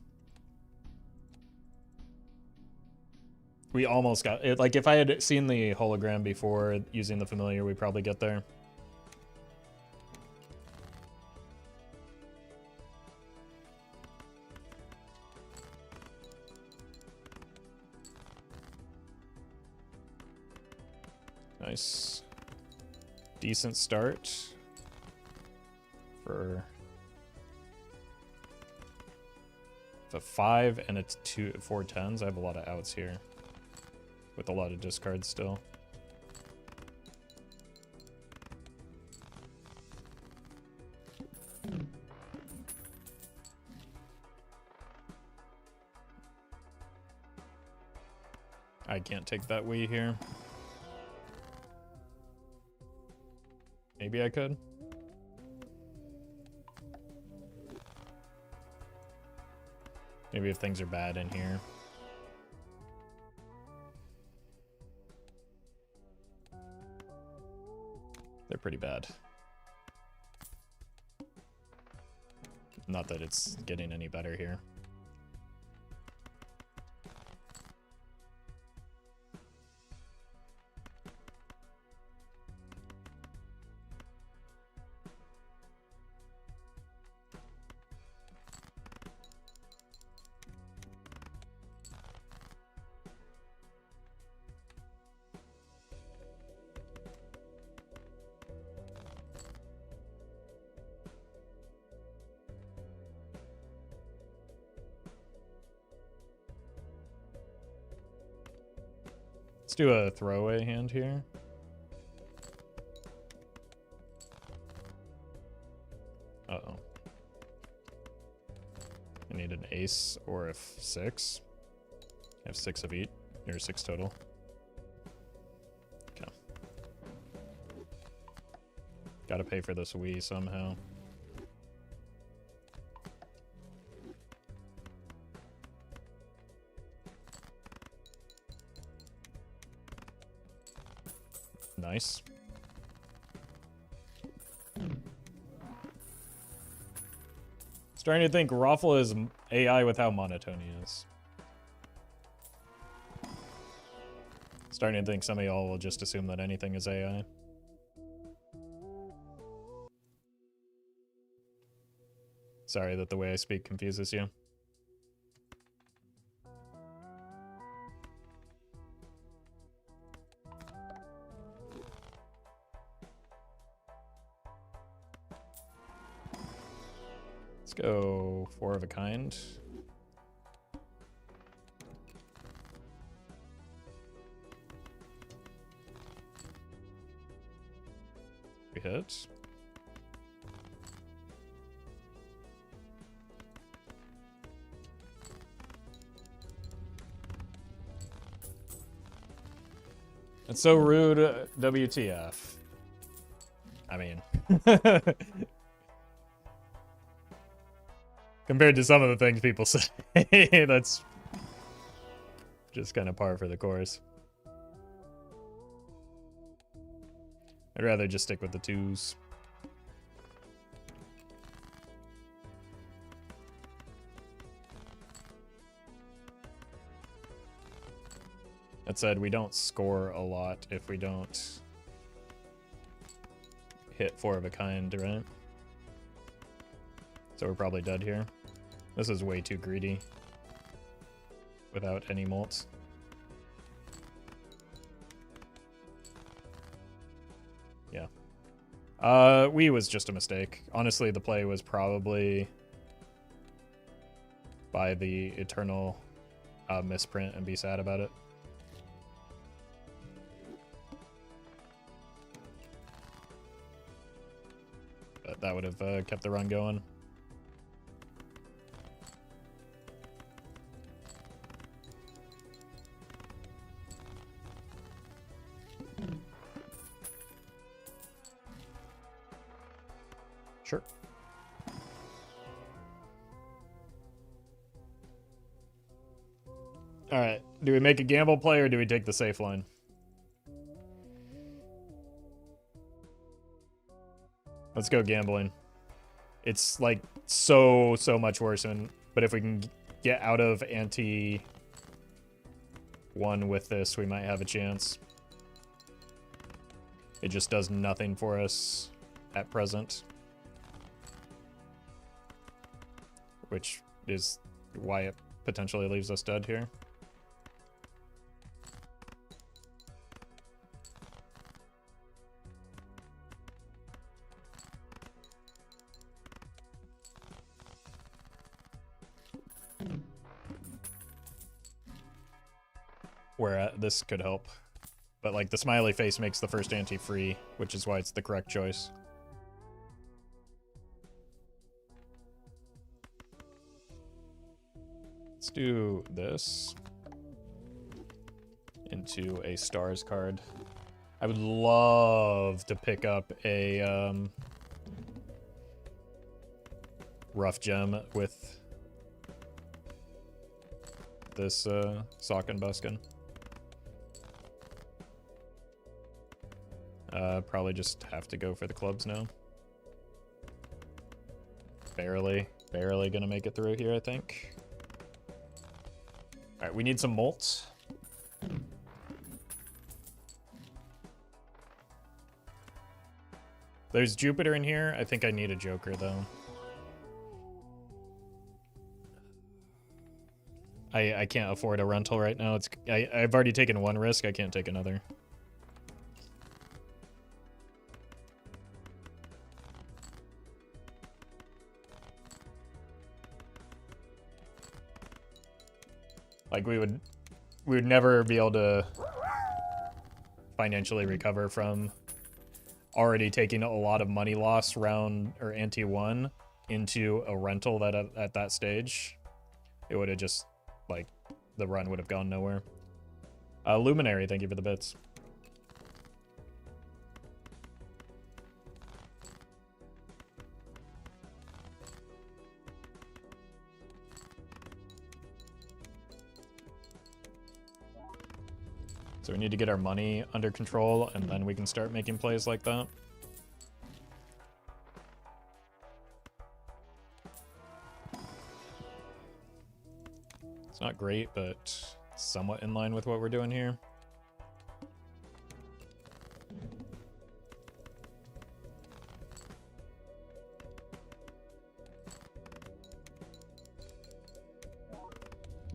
We almost got it. Like, if I had seen the hologram before using the familiar, we probably get there. Nice. Decent start for a 5 and a 4 10s. I have a lot of outs here with a lot of discards still. I can't take that Wii here. Maybe I could. Maybe if things are bad in here. They're pretty bad. Not that it's getting any better here. Let's do a throwaway hand here. Uh-oh. I need an ace or a 6. I have 6 of each. Or 6 total. Okay. Gotta pay for this Wii somehow. Nice. Starting to think Roffle is AI with how monotone he is. Starting to think some of y'all will just assume that anything is AI. Sorry that the way I speak confuses you. Let's go 4 of a kind. We hit. It's so rude, WTF. I mean... Compared to some of the things people say, that's just kind of par for the course. I'd rather just stick with the 2s. That said, we don't score a lot if we don't hit 4 of a kind, right? So we're probably dead here. This is way too greedy without any molts. Yeah. We was just a mistake. Honestly, the play was probably buy the eternal misprint and be sad about it. But that would have kept the run going. Sure. All right. Do we make a gamble play or do we take the safe line? Let's go gambling. It's like so much worse. But if we can get out of ante 1 with this, we might have a chance. It just does nothing for us at present. Which is why it potentially leaves us dead here. Where this could help. But like the smiley face makes the first ante free, which is why it's the correct choice. Let's do this into a stars card. I would love to pick up a rough gem with this sock and buskin. Probably just have to go for the clubs now. Barely gonna make it through here, I think. All right, we need some molts. There's Jupiter in here. I think I need a Joker, though. I can't afford a rental right now. I've already taken 1 risk. I can't take another. Like we would never be able to financially recover from already taking a lot of money loss round or ante 1 into a rental that at that stage. It would have just like the run would have gone nowhere. Luminary, thank you for the bits. So we need to get our money under control, and then we can start making plays like that. It's not great, but somewhat in line with what we're doing here.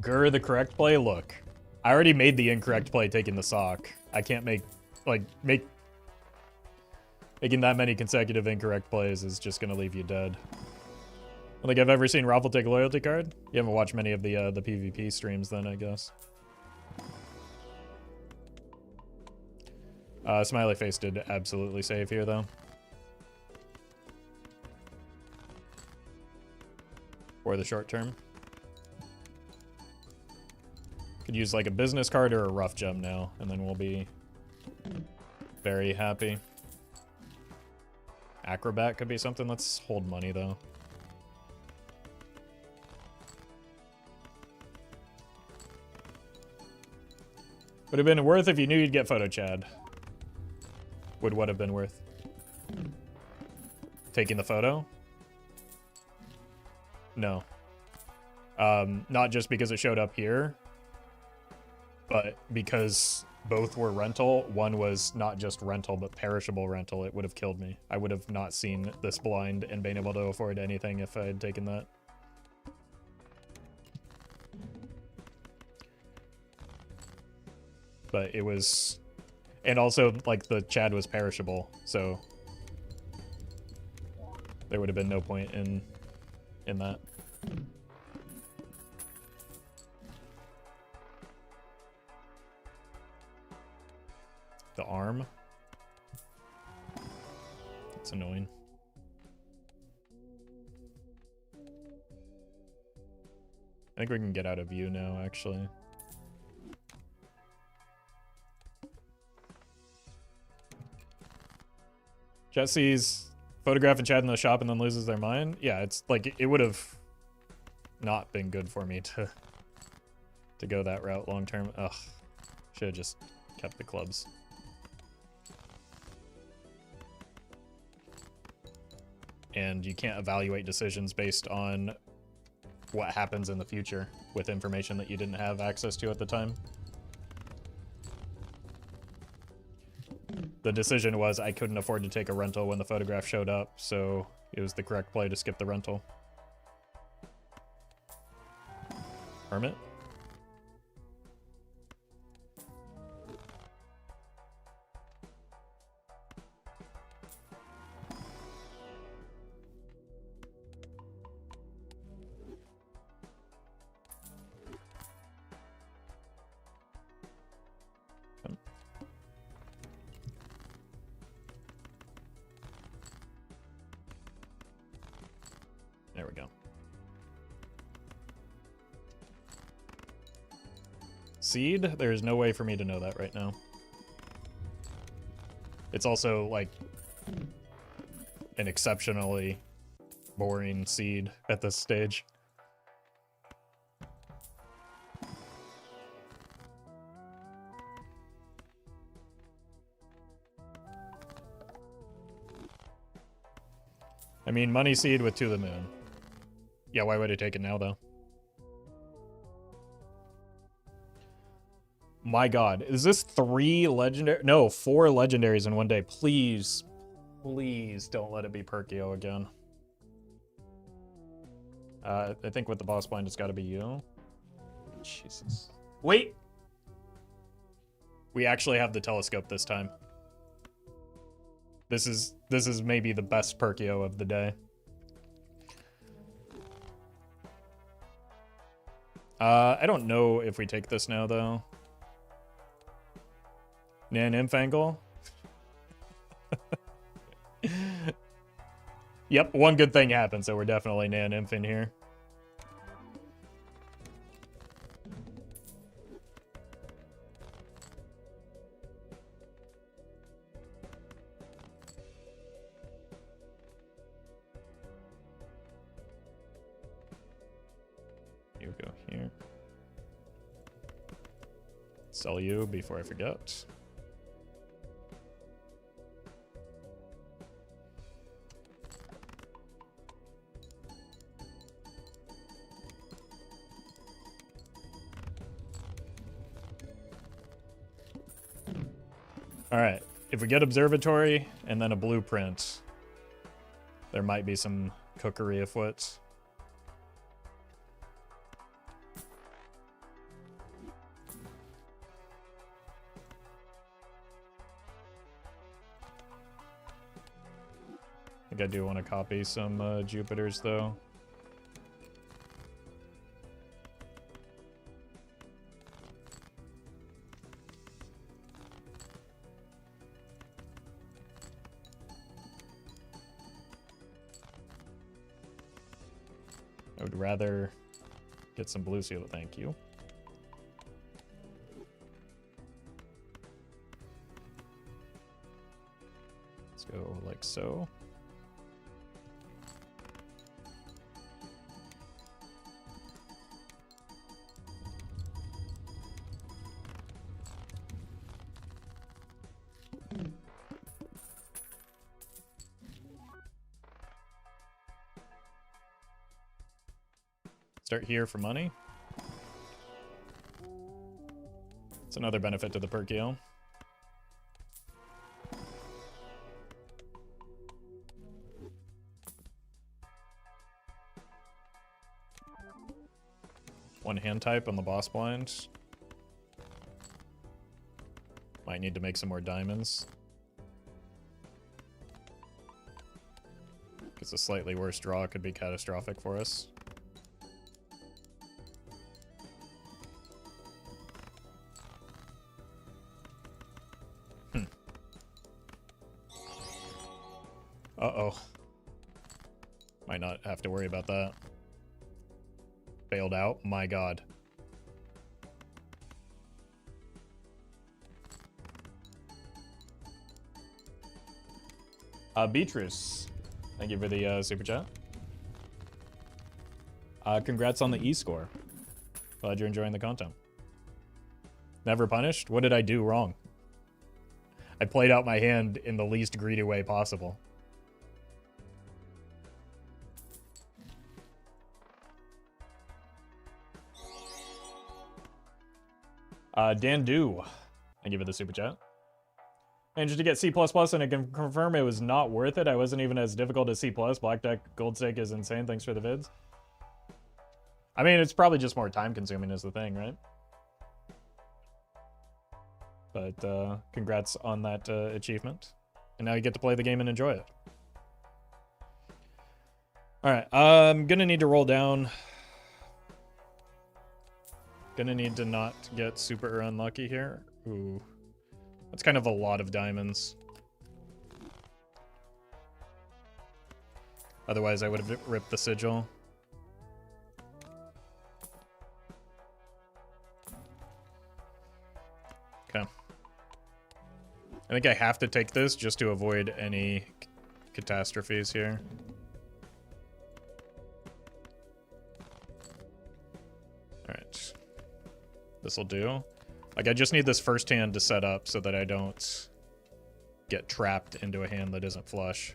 Grr, the correct play? Look. I already made the incorrect play taking the sock. I can't making that many consecutive incorrect plays is just gonna leave you dead. I don't think I've ever seen Roffle take a loyalty card. You haven't watched many of the PvP streams then, I guess. Smiley face did absolutely save here though. For the short term. Could use like a business card or a rough gem now, and then we'll be very happy. Acrobat could be something. Let's hold money though. Would have been worth if you knew you'd get photo Chad. Would what have been worth? Taking the photo? No. Not just because it showed up here. But because both were rental, one was not just rental, but perishable rental, it would have killed me. I would have not seen this blind and been able to afford anything if I had taken that. But it was... And also, like, the Chad was perishable, so... There would have been no point in that. The arm. It's annoying. I think we can get out of view now, actually. Jesse's photographing Chad in the shop and then loses their mind. Yeah, it's like it would have not been good for me to go that route long term. Ugh, should have just kept the clubs. And you can't evaluate decisions based on what happens in the future with information that you didn't have access to at the time. The decision was I couldn't afford to take a rental when the photograph showed up, so it was the correct play to skip the rental. Hermit? There we go. Seed? There's no way for me to know that right now. It's also, like, an exceptionally boring seed at this stage. I mean, money seed with To the Moon. Yeah, why would I take it now, though? My god. Is this 3 legendary? No, 4 legendaries in one day. Please, please don't let it be Perkeo again. I think with the boss blind, it's got to be you. Jesus. Wait! We actually have the telescope this time. This is maybe the best Perkeo of the day. I don't know if we take this now, though. Nan Infangle? Yep, one good thing happened, so we're definitely Nan Infant here. You go here. Sell you before I forget. All right, if we get observatory and then a blueprint, there might be some cookery afoot. I think I do want to copy some Jupiters, though. I would rather get some blue seal, thank you. Let's go like so. Start here for money. It's another benefit to the Perkeo. One hand type on the boss blind. Might need to make some more diamonds. Because a slightly worse draw could be catastrophic for us. Uh-oh. Might not have to worry about that. Bailed out? My god. Beatrice, thank you for the super chat. Congrats on the E-score. Glad you're enjoying the content. Never punished? What did I do wrong? I played out my hand in the least greedy way possible. Dan Do, thank you for the super chat. Managed to get C++ and I can confirm it was not worth it. I wasn't even as difficult as C++. Black Deck Gold Stake is insane. Thanks for the vids. I mean, it's probably just more time consuming is the thing, right? But congrats on that achievement. And now you get to play the game and enjoy it. Alright, I'm gonna need to roll down. Gonna need to not get super unlucky here. Ooh. That's kind of a lot of diamonds. Otherwise, I would have ripped the sigil. Okay. I think I have to take this just to avoid any catastrophes here. Alright. This'll do. Like, I just need this first hand to set up so that I don't get trapped into a hand that isn't flush.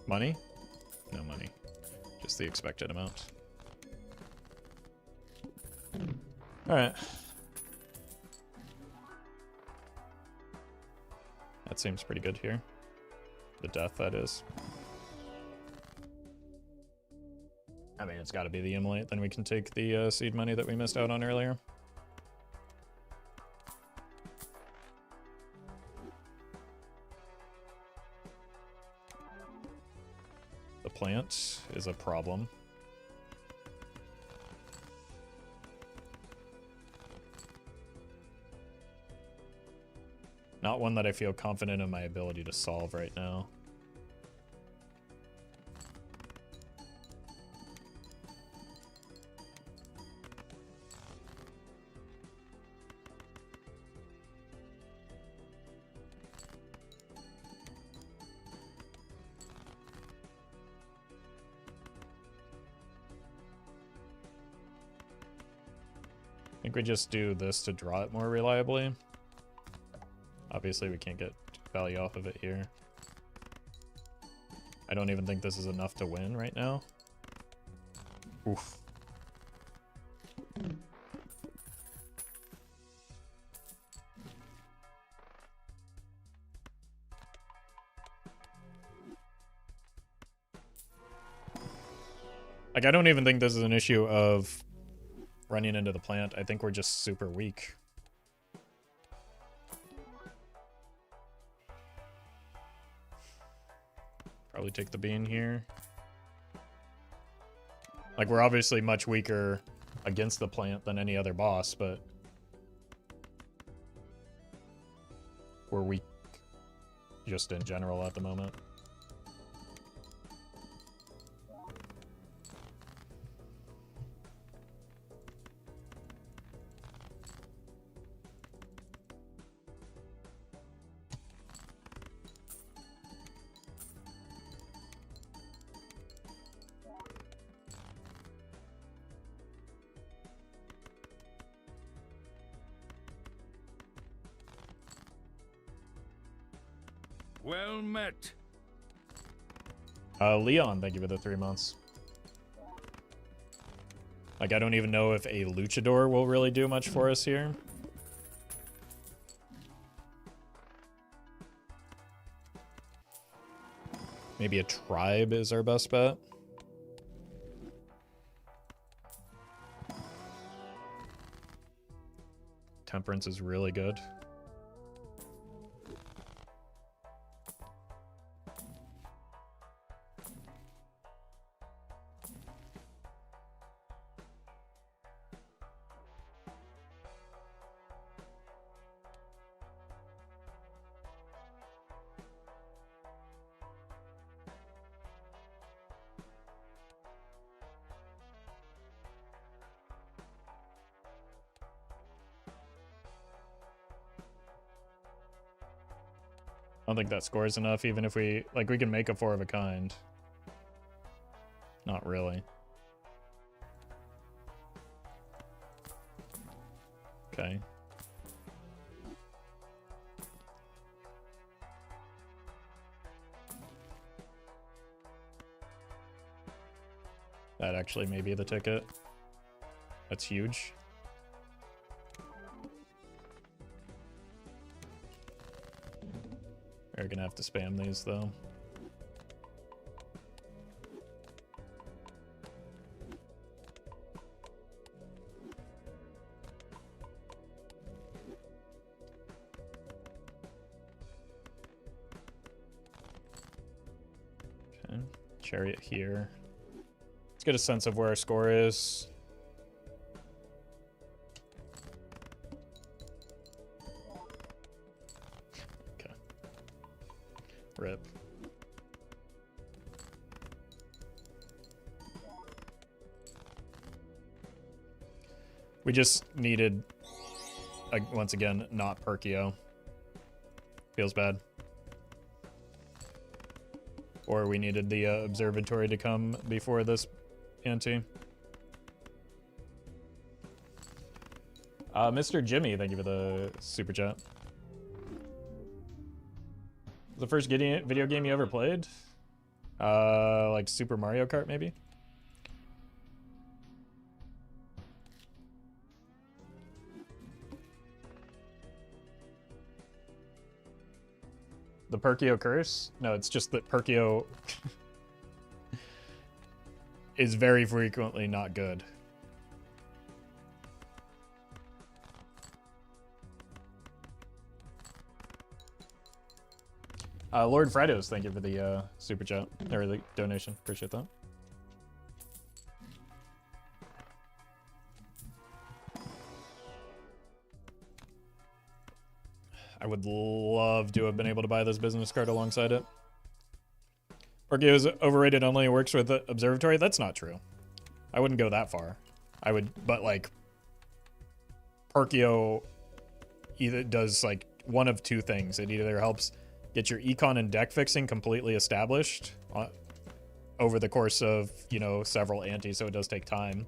Money? No money. Just the expected amount. Alright. That seems pretty good here. The death, that is. I mean, it's got to be the immolate. Then we can take the seed money that we missed out on earlier. The plant is a problem. Not one that I feel confident in my ability to solve right now. I think we just do this to draw it more reliably. Obviously, we can't get value off of it here. I don't even think this is enough to win right now. Oof. Like, I don't even think this is an issue of running into the plant. I think we're just super weak. Probably take the bean here. Like, we're obviously much weaker against the plant than any other boss, but we're weak just in general at the moment. Well met. Leon, thank you for the 3 months. Like, I don't even know if a luchador will really do much for us here. Maybe a tribe is our best bet. Temperance is really good. I don't think that scores enough, even if we can make a 4 of a kind. Not really. Okay. That actually may be the ticket. That's huge. We're gonna have to spam these though. Okay, chariot here. Let's get a sense of where our score is. Rip. We just needed, once again, not Perkeo. Feels bad. Or we needed the observatory to come before this ante. Mr. Jimmy, thank you for the super chat. The first video game you ever played? Like Super Mario Kart, maybe? The Perkeo curse? No, it's just that Perkeo is very frequently not good. Lord Fridos, thank you for the super chat, or the donation. Appreciate that. I would love to have been able to buy this business card alongside it. Perkeo is overrated, only works with the observatory. That's not true. I wouldn't go that far. I would, but like, Perkeo either does like one of two things. It either helps get your econ and deck fixing completely established over the course of, you know, several antes, so it does take time.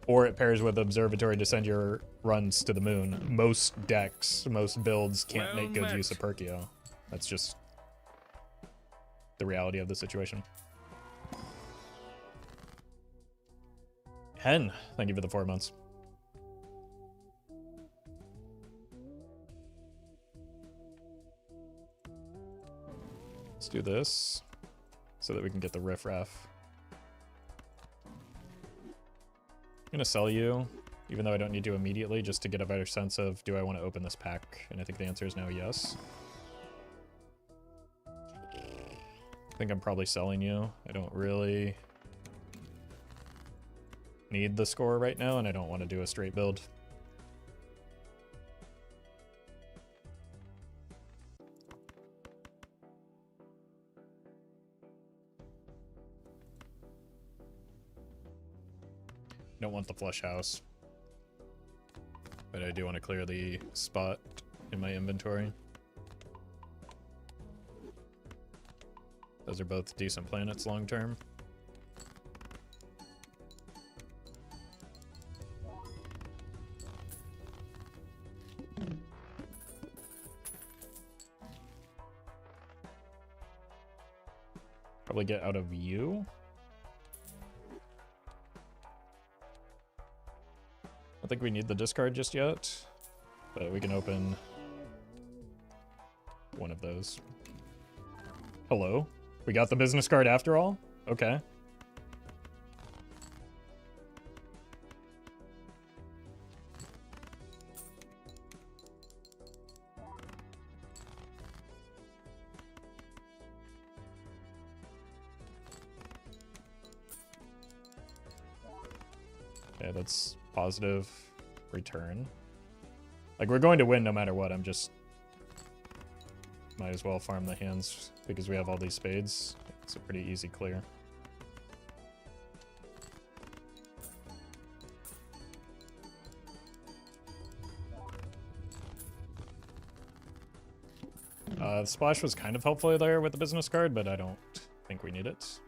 Or it pairs with Observatory to send your runs to the moon. Most decks, most builds can't make good use of Perkeo. That's just the reality of the situation. Hen, thank you for the 4 months. Let's do this so that we can get the riffraff. I'm gonna sell you, even though I don't need to immediately, just to get a better sense of, do I want to open this pack? And I think the answer is now yes. I think I'm probably selling you. I don't really need the score right now, and I don't want to do a straight build. Don't want the flush house, but I do want to clear the spot in my inventory. Those are both decent planets long term. Probably get out of you. I don't think we need the discard just yet, but we can open one of those. Hello? We got the business card after all? Okay. Okay, that's positive return. Like, we're going to win no matter what. I'm just... Might as well farm the hands because we have all these spades. It's a pretty easy clear. The splash was kind of helpful there with the business card, but I don't think we need it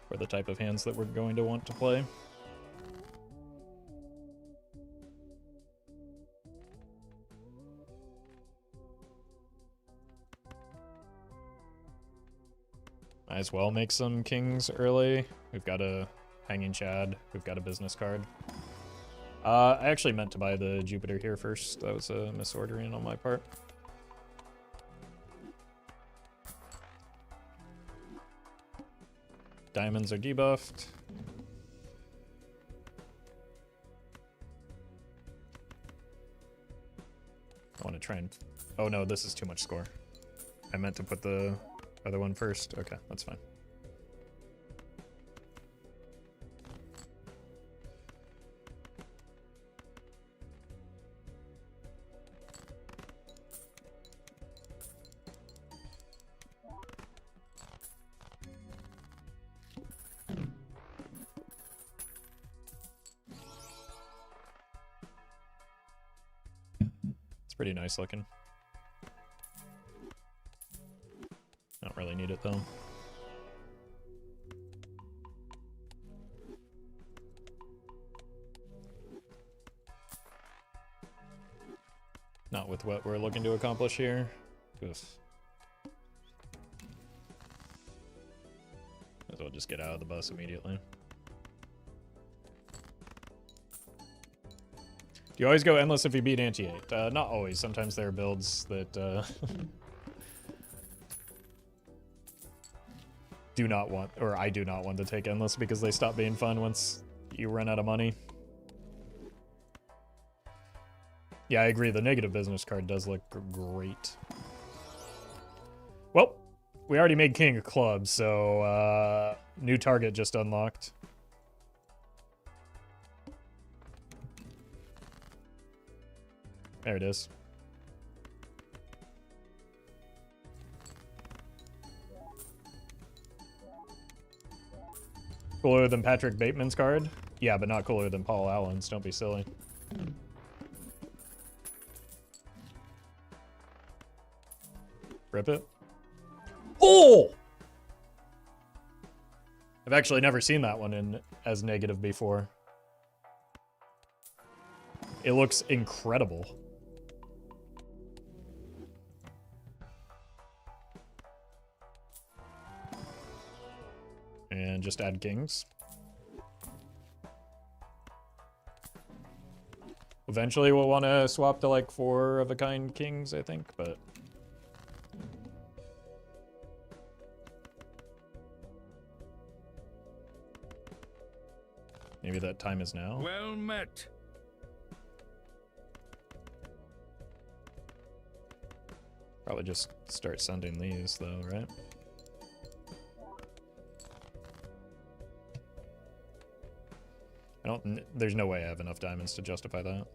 for the type of hands that we're going to want to play. Might as well make some kings early. We've got a hanging chad. We've got a business card. I actually meant to buy the Jupiter here first. That was a misordering on my part. Diamonds are debuffed. I want to try and... Oh no, this is too much score. I meant to put the other one first. Okay, that's fine. It's pretty nice looking. Don't really need it though. Not with what we're looking to accomplish here. Oof. Might as well just get out of the bus immediately. Do you always go endless if you beat anti-8? Not always. Sometimes there are builds that do not want, or I do not want to take endless because they stop being fun once you run out of money. Yeah, I agree. The negative business card does look great. Well, we already made king of clubs, so new target just unlocked. There it is. Cooler than Patrick Bateman's card? Yeah, but not cooler than Paul Allen's. Don't be silly. Rip it. Oh! I've actually never seen that one in as negative before. It looks incredible. And just add kings. Eventually we'll want to swap to like 4 of a kind kings, I think, but... Maybe that time is now? Well met. Probably just start sending these though, right? There's no way I have enough diamonds to justify that.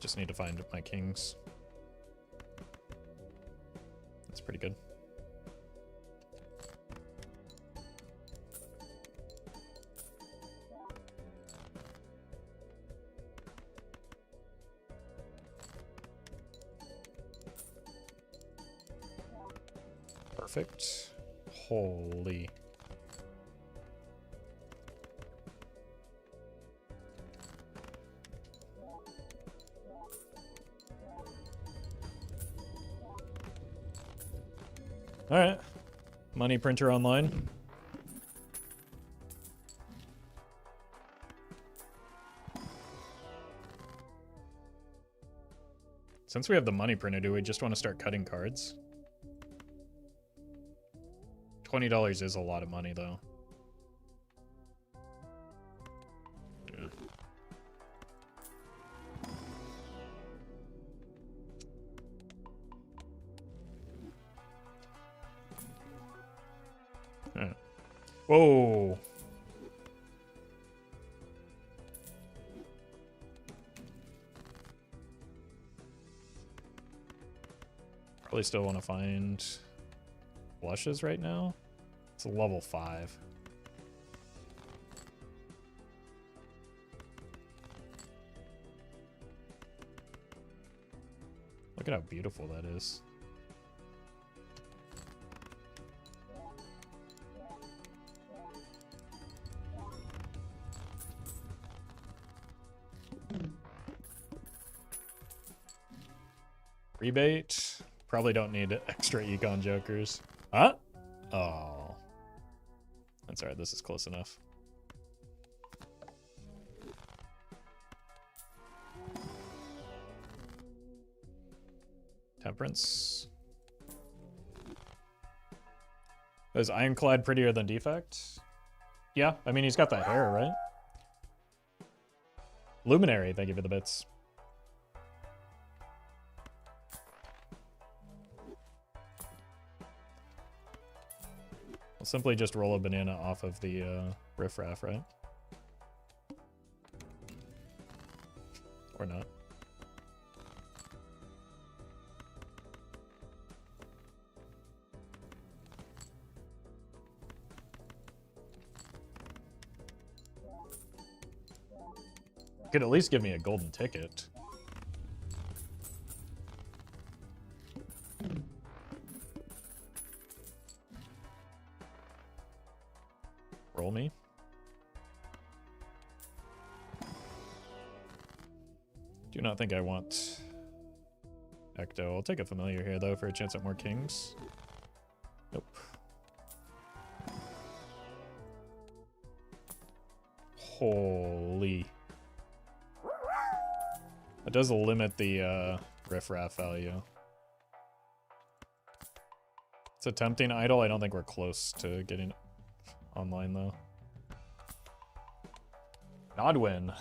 Just need to find my kings. That's pretty good. Perfect. Holy. Alright. Money printer online. Since we have the money printer, do we just want to start cutting cards? $20 is a lot of money, though. Whoa. Probably still want to find blushes right now. It's a level 5. Look at how beautiful that is. Rebate. Probably don't need extra econ jokers. Huh? Oh. That's alright, this is close enough. Temperance. Is Ironclad prettier than Defect? Yeah, I mean, he's got that hair, right? Luminary, thank you for the bits. We'll simply just roll a banana off of the riffraff, right? Or not. Could at least give me a golden ticket. Roll me. Do not think I want Ecto. I'll take a familiar here, though, for a chance at more kings. Nope. Holy. That does limit the riffraff value. It's a tempting idol. I don't think we're close to getting online, though. Nodwin.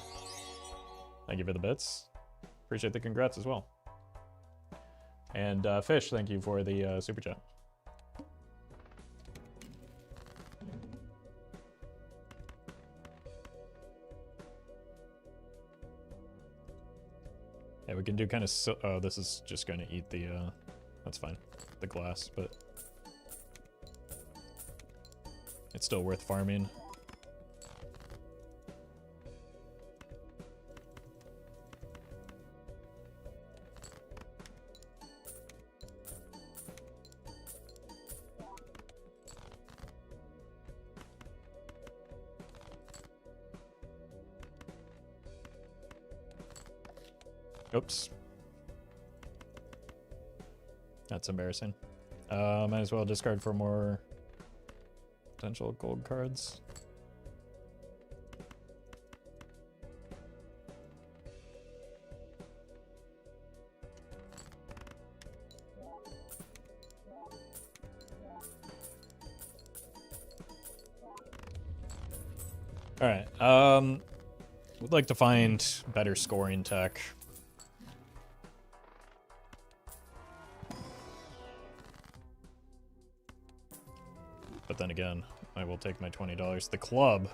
Thank you for the bits. Appreciate the congrats as well. And Fish, thank you for the super chat. Yeah, we can do kind of oh, this is just going to eat the that's fine, the glass, but it's still worth farming. Oops. That's embarrassing. Might as well discard for more potential gold cards. All right. Would like to find better scoring tech. But then again, I will take my $20. The club.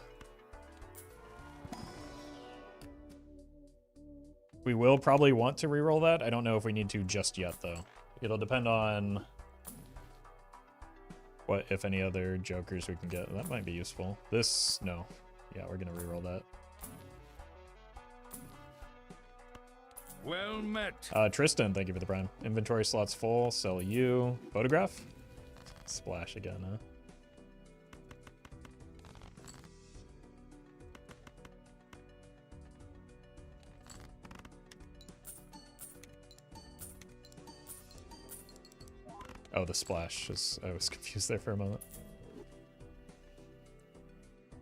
We will probably want to reroll that. I don't know if we need to just yet, though. It'll depend on what, if any other jokers we can get. That might be useful. This, no. Yeah, we're gonna reroll that. Well met. Tristan, thank you for the prime. Inventory slots full. Sell you. Photograph? Splash again, huh? Oh, the splash. I was confused there for a moment.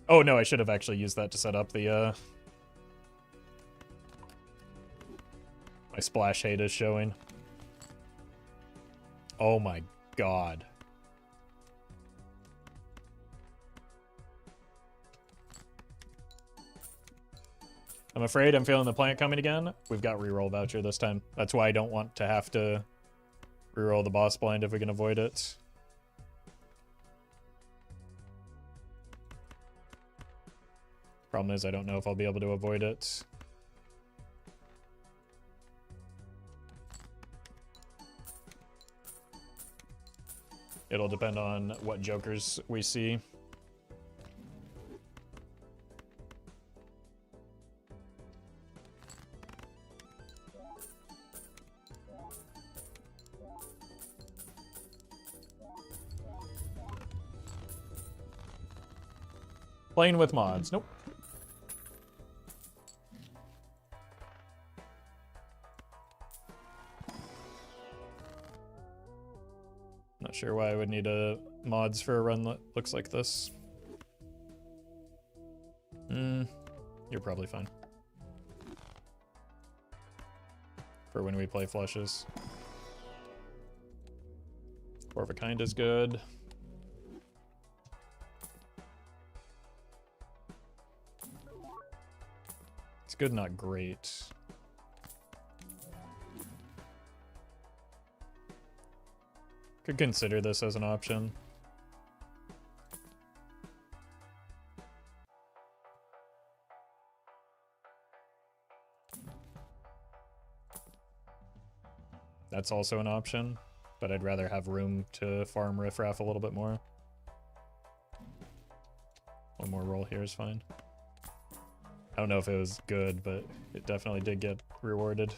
Oh, no, I should have actually used that to set up the, my splash hate is showing. Oh my god. I'm afraid I'm feeling the plant coming again. We've got reroll voucher this time. That's why I don't want to have to reroll the boss blind if we can avoid it. Problem is I don't know if I'll be able to avoid it. It'll depend on what jokers we see. Playing with mods. Nope. Not sure why I would need mods for a run that looks like this. You're probably fine. For when we play flushes. Four of a kind is good. It's good, not great. Could consider this as an option. That's also an option, but I'd rather have room to farm riffraff a little bit more. One more roll here is fine. I don't know if it was good, but it definitely did get rewarded.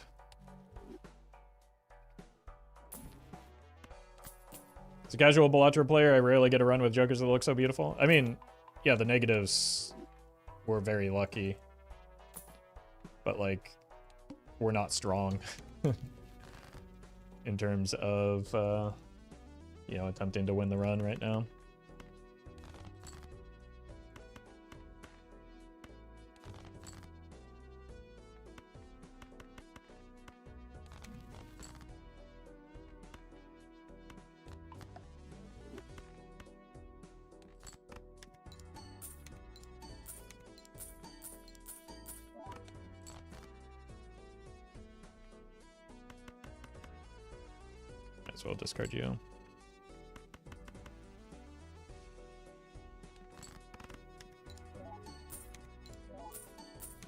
As a casual Balatro player, I rarely get a run with jokers that look so beautiful. I mean, yeah, the negatives were very lucky. But, like, we're not strong. In terms of, you know, attempting to win the run right now. Might as well discard you.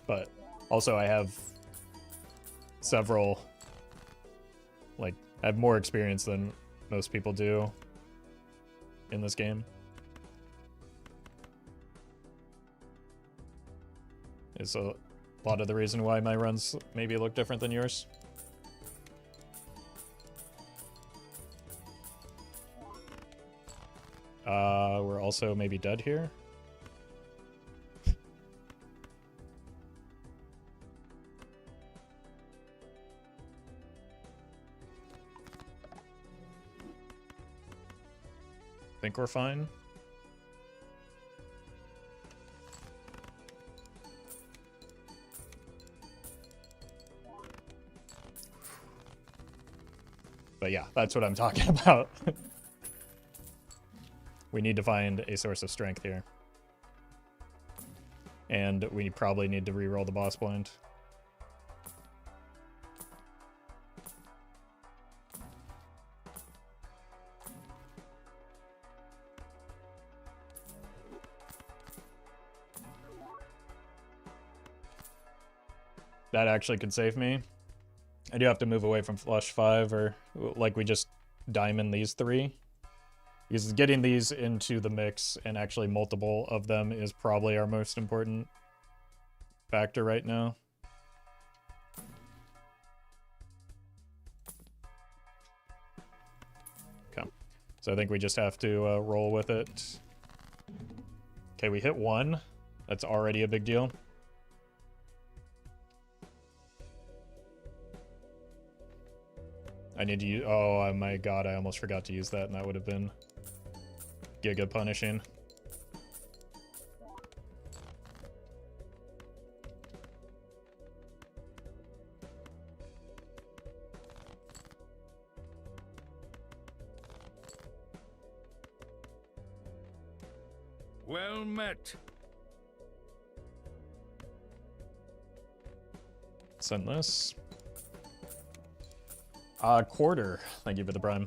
But also I have several, like, I have more experience than most people do in this game. Is a lot of the reason why my runs maybe look different than yours. We're also maybe dead here. Think we're fine. But yeah, that's what I'm talking about. We need to find a source of strength here. And we probably need to re-roll the boss blind. That actually could save me. I do have to move away from flush 5, or like we just diamond these 3. Because getting these into the mix and actually multiple of them is probably our most important factor right now. Okay. So I think we just have to roll with it. Okay, we hit 1. That's already a big deal. I need to use... Oh my god, I almost forgot to use that, and that would have been giga punishing. Well met. Send this. Quarter. Thank you for the prime.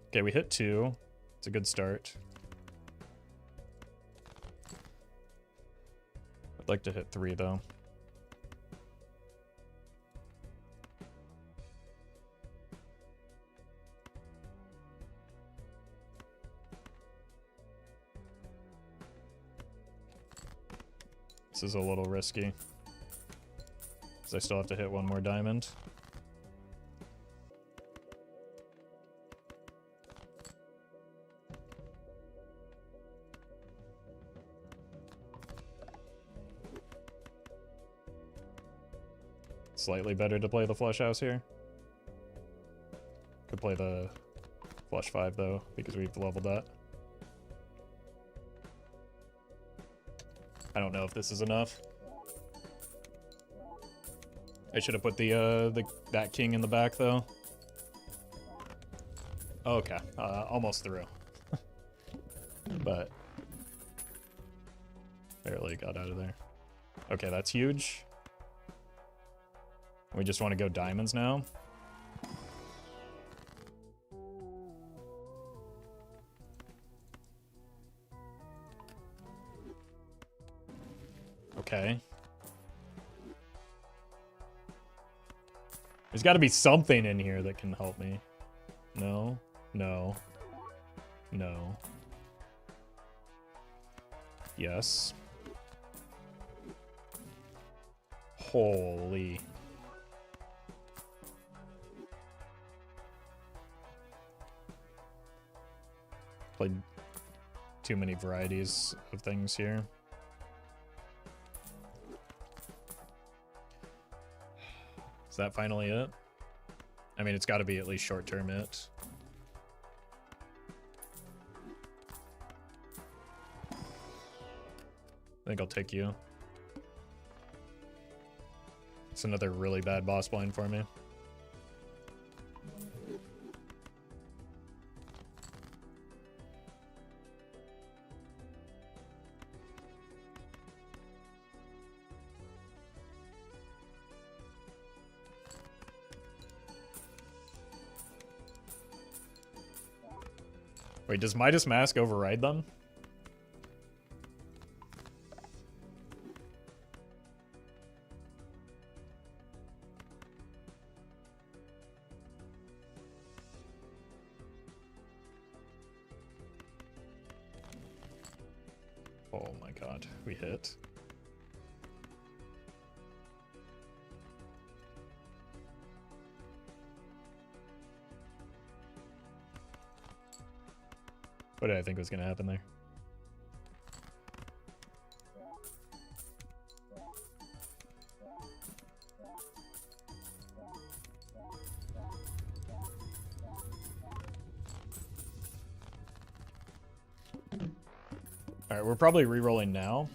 Okay, we hit 2. It's a good start. I'd like to hit 3 though. This is a little risky, because I still have to hit 1 more diamond. Slightly better to play the flush house here. Could play the flush 5 though, because we've leveled that. I don't know if this is enough. I should have put that king in the back though. Okay, almost through. But barely got out of there. Okay, that's huge. We just want to go diamonds now. Okay. There's got to be something in here that can help me. No, no, no. Yes. Holy. Played too many varieties of things here. Is that finally it? I mean, it's got to be at least short-term it. I think I'll take you. It's another really bad boss blind for me. Wait, does Midas Mask override them? Oh my god, we hit. What did I think was going to happen there? Alright, we're probably re-rolling now.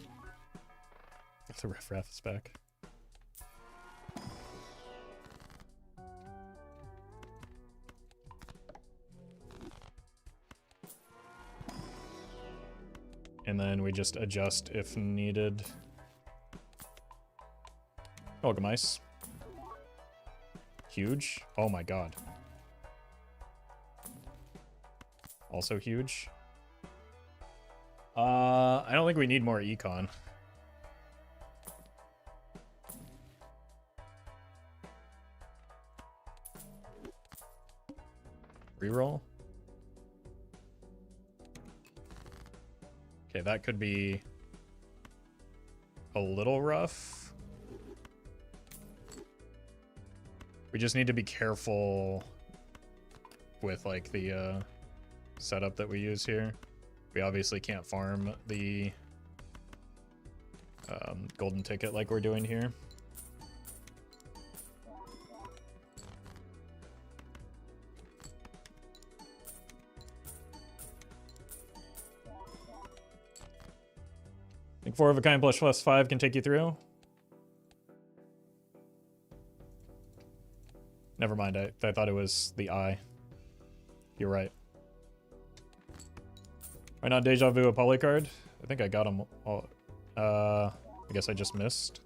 If the riff raff is back. And then we just adjust if needed. Welcome, ice. Huge. Oh my god. Also huge. I don't think we need more econ. Reroll. Okay, that could be a little rough. We just need to be careful with like the setup that we use here. We obviously can't farm the golden ticket like we're doing here. Think 4 of a kind plus 5 can take you through. Never mind, I thought it was the eye. You're right. Why not Deja Vu a poly card? I think I got them all. I guess I just missed.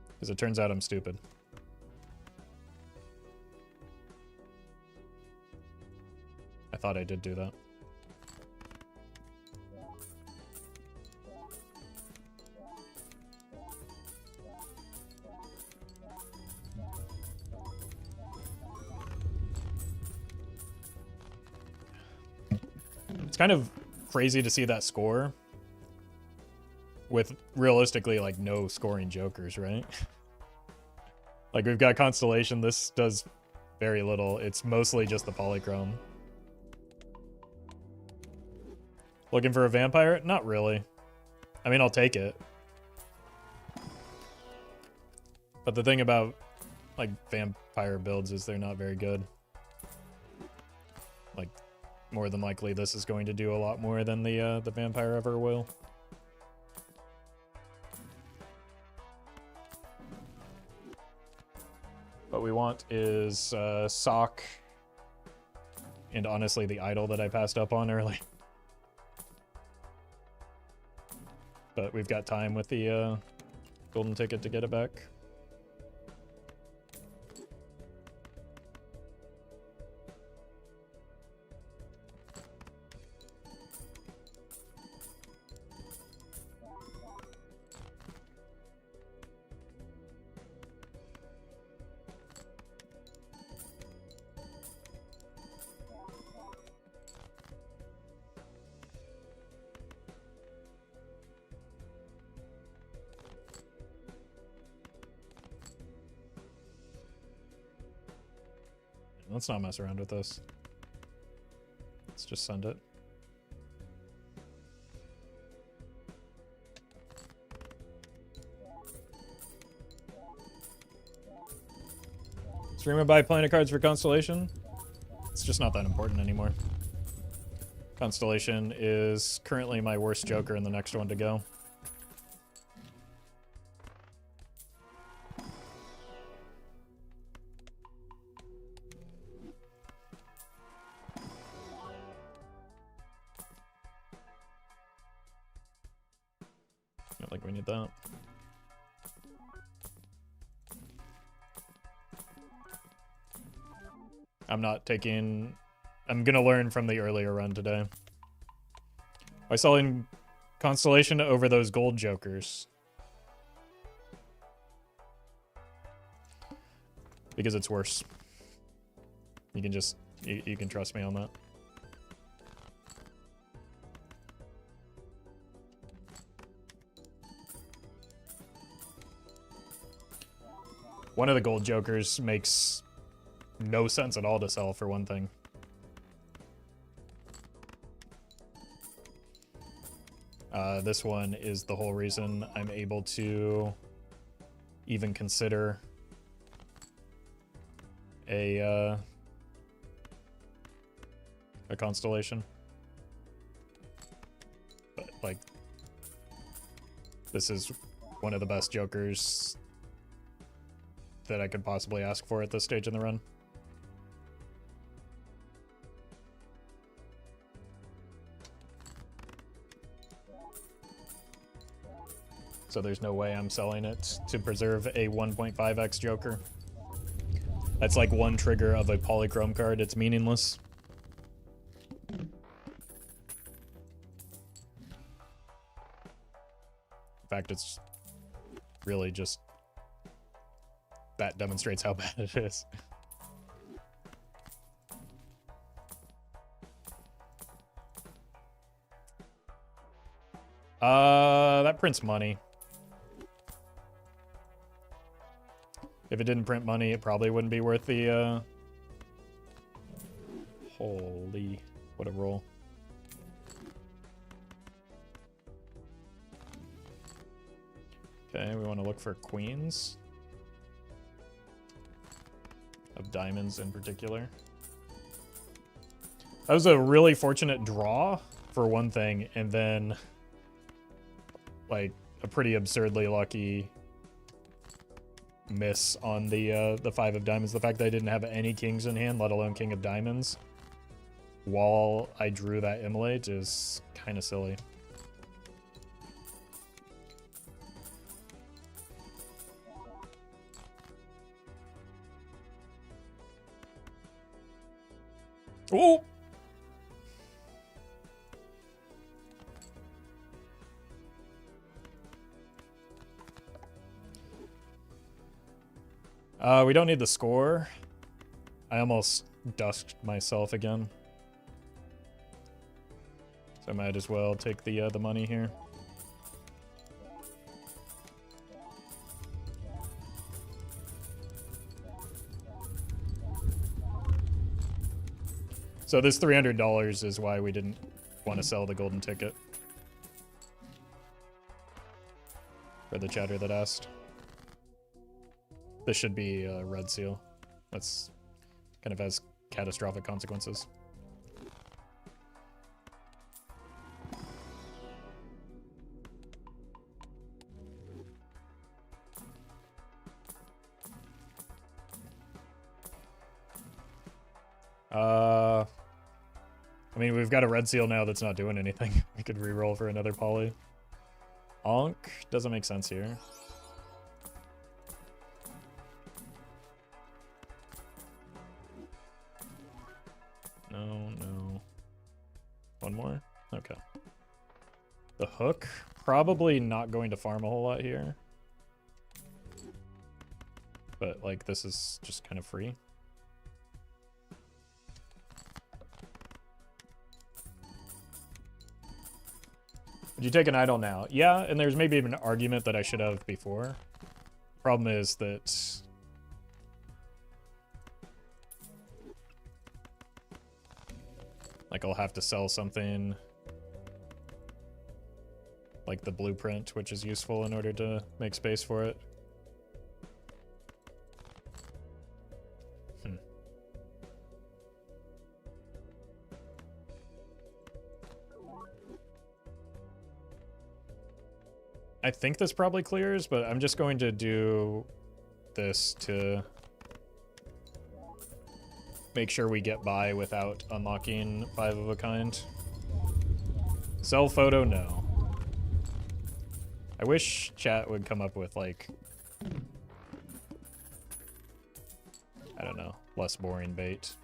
Because it turns out I'm stupid. I thought I did do that. It's kind of crazy to see that score with realistically like no scoring jokers, right? Like we've got Constellation. This does very little. It's mostly just the polychrome. Looking for a vampire? Not really. I mean, I'll take it. But the thing about like vampire builds is they're not very good. Like, more than likely this is going to do a lot more than the vampire ever will. What we want is Sock, and honestly the idol that I passed up on early. But we've got time with the golden ticket to get it back. Let's not mess around with this. Let's just send it. Stream and buy planet cards for Constellation. It's just not that important anymore. Constellation is currently my worst joker and the next one to go. I don't think we need that. I'm not taking... I'm gonna learn from the earlier run today. By selling Constellation over those gold jokers. Because it's worse. You can just... You can trust me on that. One of the gold jokers makes no sense at all to sell, for one thing. This one is the whole reason I'm able to even consider a Constellation. But, like, this is one of the best jokers that I could possibly ask for at this stage in the run. So there's no way I'm selling it to preserve a 1.5x Joker. That's like one trigger of a polychrome card. It's meaningless. In fact, it's really just... That demonstrates how bad it is. That prints money. If it didn't print money, it probably wouldn't be worth the, Holy, what a roll. Okay, we want to look for queens. Of diamonds in particular. That was a really fortunate draw for one thing, and then like a pretty absurdly lucky miss on the 5 of diamonds. The fact that I didn't have any kings in hand, let alone king of diamonds, while I drew that immolate is kind of silly. Oh! We don't need the score. I almost dusked myself again. So I might as well take the money here. So this $300 is why we didn't want to sell the golden ticket. For the chatter that asked. This should be a red seal. That's kind of has catastrophic consequences. I mean, we've got a red seal now that's not doing anything. We could re-roll for another poly. Onk doesn't make sense here. No. One more? Okay. The hook, probably not going to farm a whole lot here. But, like, this is just kind of free. Would you take an idol now? Yeah, and there's maybe even an argument that I should have before. Problem is that like I'll have to sell something like the blueprint, which is useful in order to make space for it. I think this probably clears, but I'm just going to do this to make sure we get by without unlocking 5 of a kind. Sell photo, no. I wish chat would come up with, like, I don't know, less boring bait.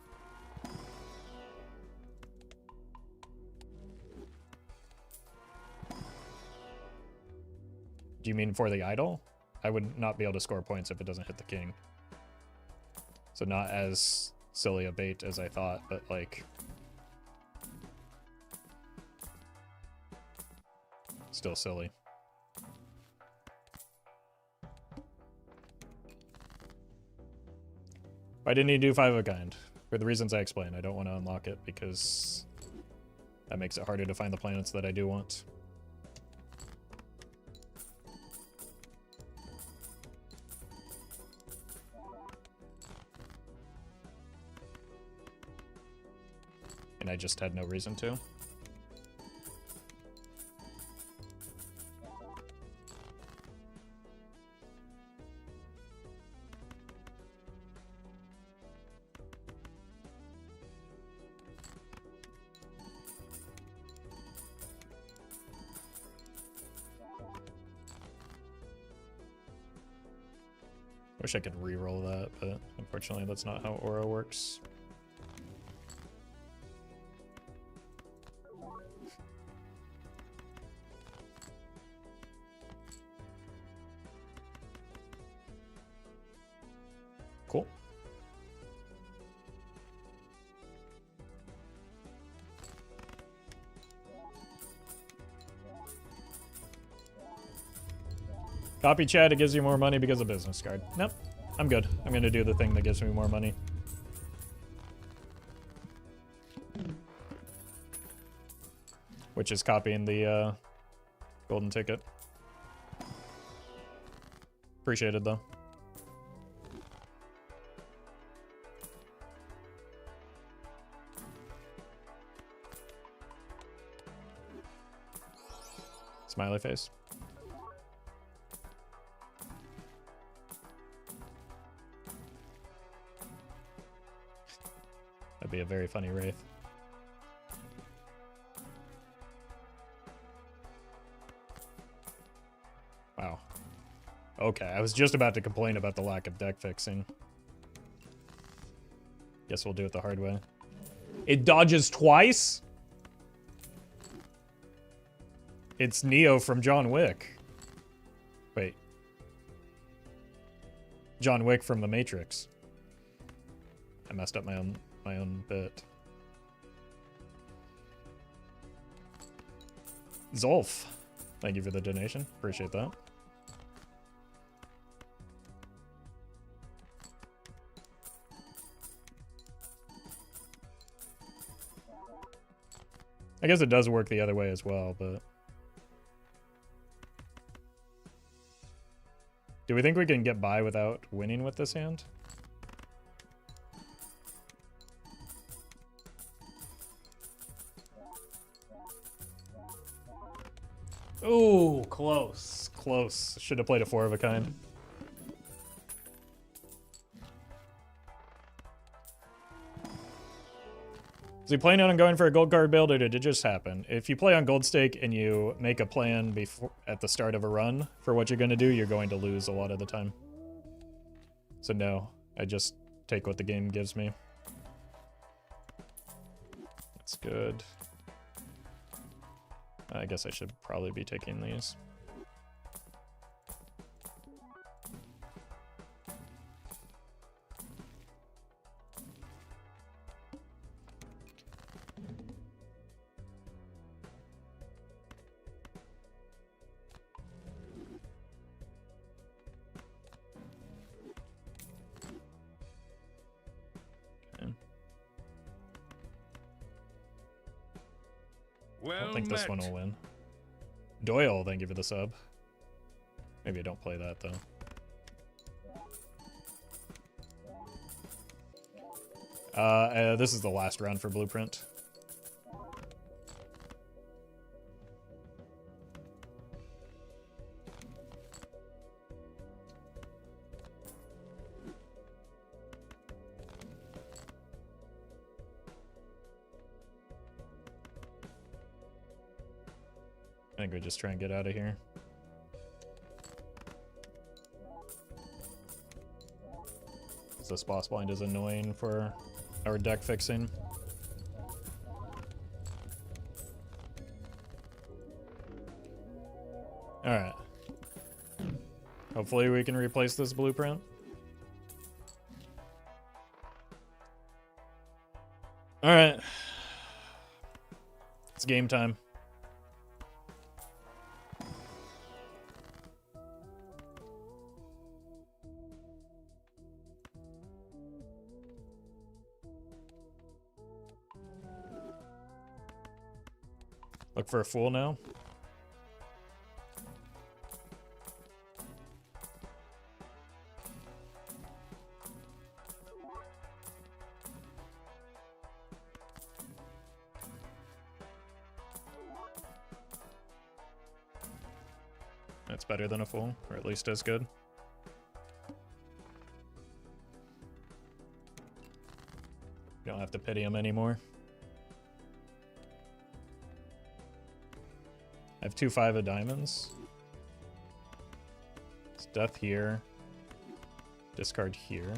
Do you mean for the idol? I would not be able to score points if it doesn't hit the king. So not as silly a bait as I thought, but like still silly. Why didn't he do 5 of a kind? For the reasons I explained. I don't want to unlock it because that makes it harder to find the planets that I do want. And I just had no reason to. Wish I could re-roll that, but unfortunately that's not how Aura works. Cool. Copy chat, it gives you more money because of business card. Nope, I'm good. I'm gonna do the thing that gives me more money. Which is copying the golden ticket. Appreciated though. Smiley face. That'd be a very funny Wraith. Wow. Okay, I was just about to complain about the lack of deck fixing. Guess we'll do it the hard way. It dodges twice? It's Neo from John Wick. Wait. John Wick from The Matrix. I messed up my own bit. Zolf. Thank you for the donation. Appreciate that. I guess it does work the other way as well, but... Do we think we can get by without winning with this hand? Ooh, close. Close. Should have played a 4 of a kind. Is he planning on going for a gold card build, or did it just happen? If you play on gold stake and you make a plan before at the start of a run for what you're going to do, you're going to lose a lot of the time. So no, I just take what the game gives me. That's good. I guess I should probably be taking these. I don't think this one will win. Doyle, thank you for the sub. Maybe I don't play that, though. This is the last round for Blueprint. I think we just try and get out of here. This boss blind is annoying for our deck fixing. Alright. Hopefully we can replace this Blueprint. Alright. It's game time. Look for a fool now. That's better than a fool, or at least as good. You don't have to pity him anymore. I have 2/5 of diamonds. It's death here. Discard here.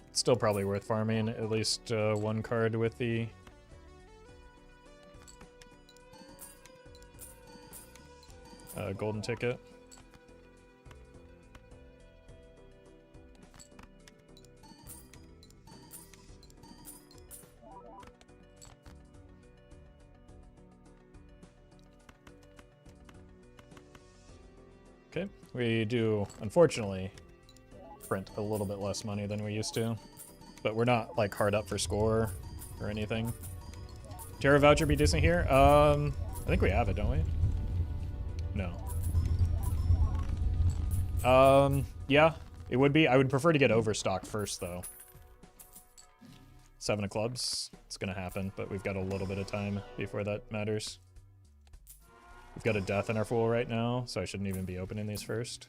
It's still probably worth farming at least one card with the golden ticket. Okay, we do, unfortunately, print a little bit less money than we used to, but we're not, like, hard up for score or anything. Terra voucher be decent here? I think we have it, don't we? No. Yeah, it would be. I would prefer to get Overstock first, though. 7 of clubs. It's gonna happen, but we've got a little bit of time before that matters. We've got a death in our pool right now, so I shouldn't even be opening these first.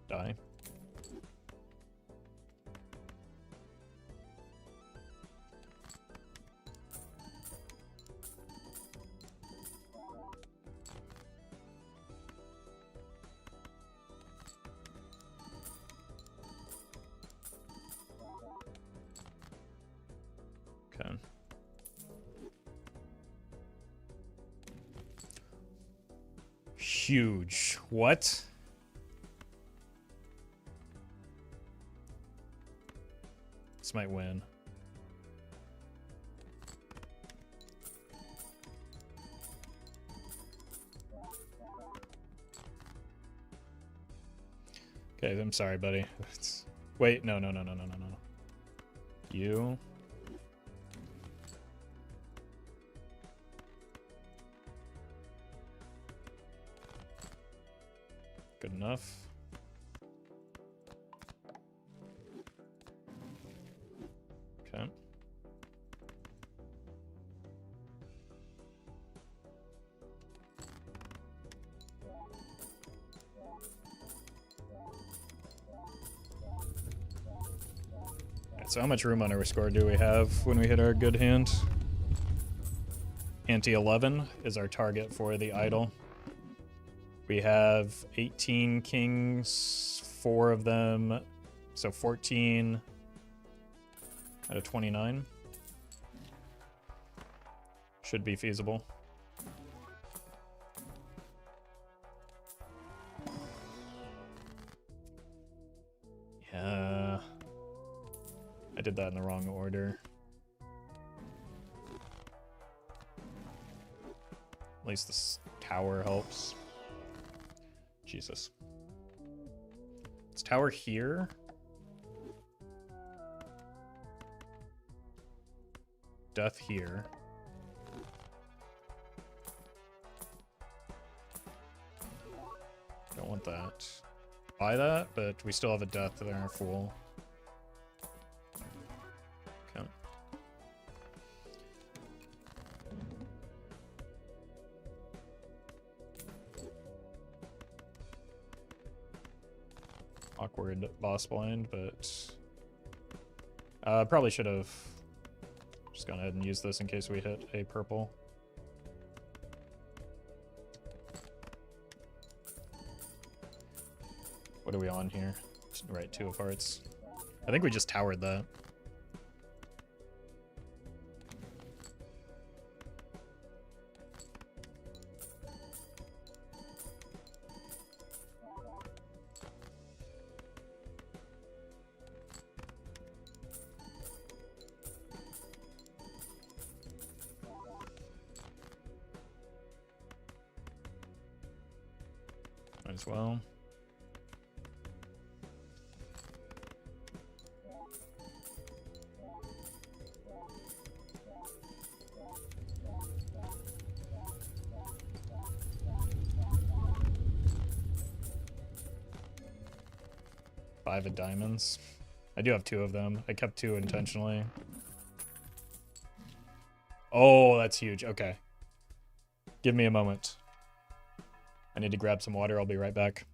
Die. Okay. Huge. What? This might win. Okay, I'm sorry, buddy. Wait, no. You. Good enough. Okay. Alright, so how much room on our score do we have when we hit our good hand? Ante 11 is our target for the idol. We have 18 kings, 4 of them, so 14 out of 29. Should be feasible. Yeah. I did that in the wrong order. At least this tower helps. Jesus. Is tower here? Death here. Don't want that. Buy that, but we still have a death in our fool. Okay. Awkward boss blind, but probably should have just gone ahead and used this in case we hit a purple. What are we on here? Right, 2 of hearts. I think we just towered that. Might as well. Five of diamonds. I do have 2 of them. I kept 2 intentionally. Oh, that's huge. Okay. Give me a moment. I need to grab some water. I'll be right back.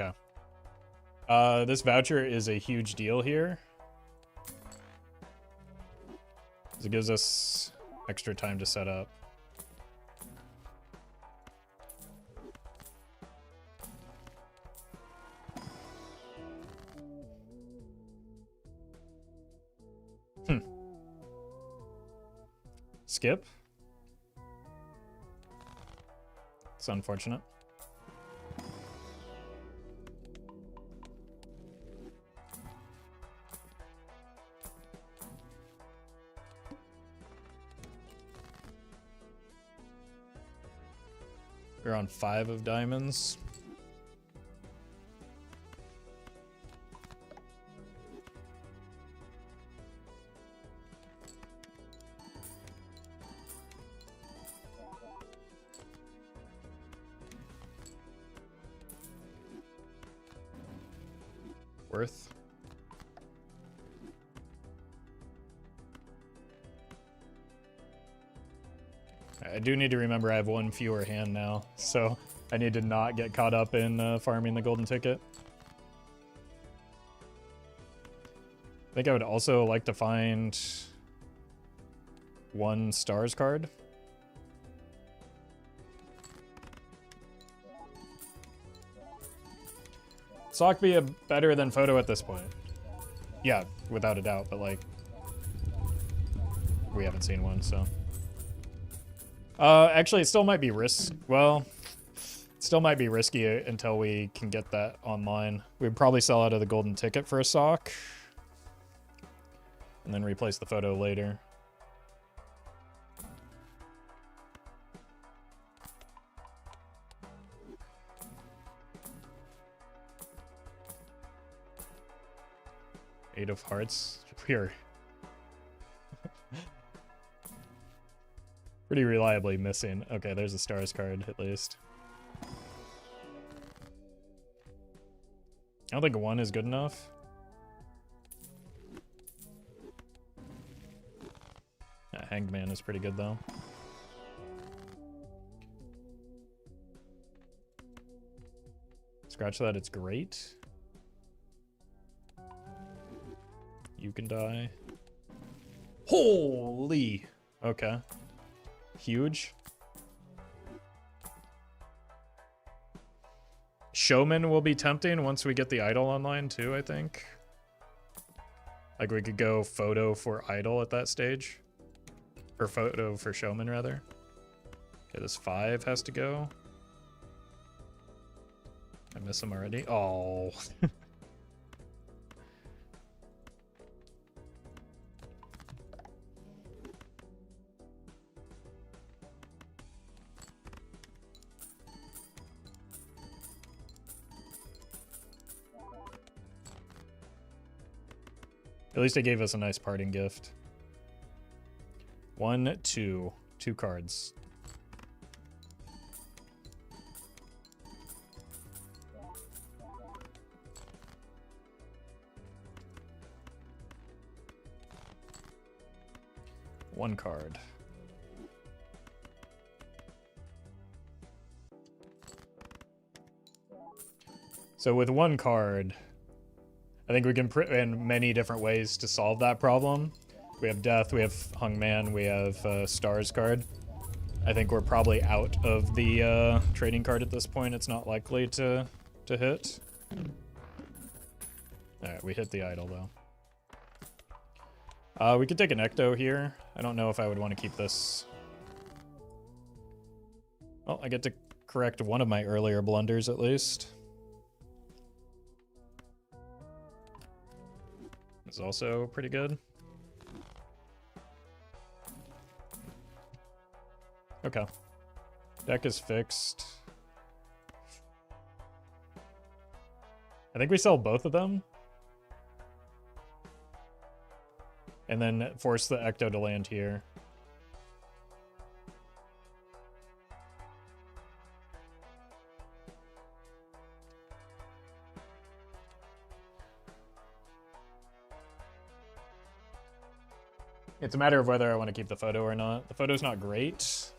Okay. This voucher is a huge deal here. It gives us extra time to set up. Skip. It's unfortunate. We're on 5 of diamonds. Worth. I do need to remember I have 1 fewer hand now, so I need to not get caught up in farming the golden ticket. I think I would also like to find 1 stars card. Sock be a better than photo at this point. Yeah, without a doubt, but like we haven't seen one, so. Actually, it still might be well, it still might be risky until we can get that online. We'd probably sell out of the golden ticket for a sock and then replace the photo later. Eight of hearts. We're pretty reliably missing. Okay, there's a stars card at least. I don't think 1 is good enough. Hanged Man is pretty good though. Scratch that, it's great. You can die. Holy! Okay. Huge. Showman will be tempting once we get the idol online too, I think. Like we could go photo for idol at that stage. Or photo for showman rather. Okay, this 5 has to go. I miss him already. Oh. At least it gave us a nice parting gift. 1, 2. 2 cards. One card. So with 1 card, I think we can put in many different ways to solve that problem. We have Death, we have Hung Man, we have Stars card. I think we're probably out of the trading card at this point. It's not likely to hit. Alright, we hit the idol though. We could take an Ecto here. I don't know if I would want to keep this. Well, I get to correct one of my earlier blunders at least. It's also pretty good. Okay. Deck is fixed. I think we sell both of them. And then force the Ecto to land here. It's a matter of whether I want to keep the photo or not. The photo's not great.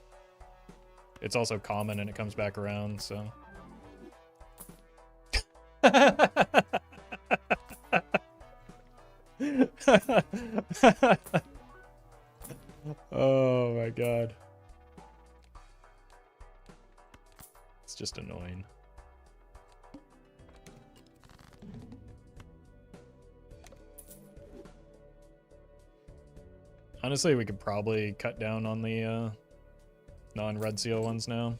It's also common and it comes back around, so. Oh my god. It's just annoying. Honestly, we could probably cut down on the non-red seal ones now.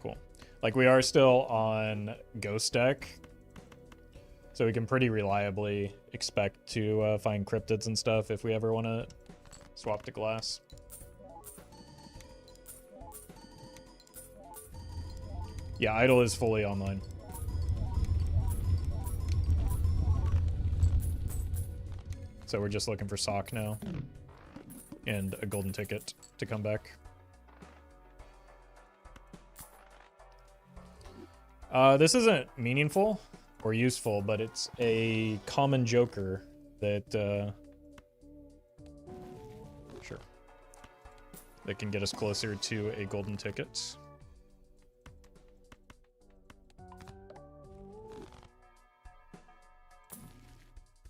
Cool. Like, we are still on Ghost deck, so we can pretty reliably expect to find cryptids and stuff if we ever want to swap to glass. Yeah, Idol is fully online. So we're just looking for Sock now. And a golden ticket to come back. This isn't meaningful or useful, but it's a common joker that, sure, that can get us closer to a golden ticket.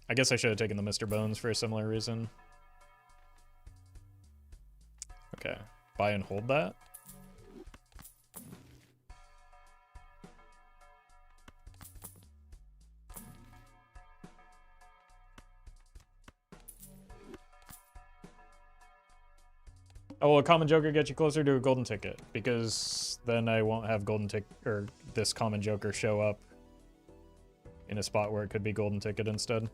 I guess I should have taken the Mr. Bones for a similar reason. Okay, buy and hold that. Oh, well, a common joker gets you closer to a golden ticket, because then I won't have golden ticket, or this common joker show up in a spot where it could be golden ticket instead.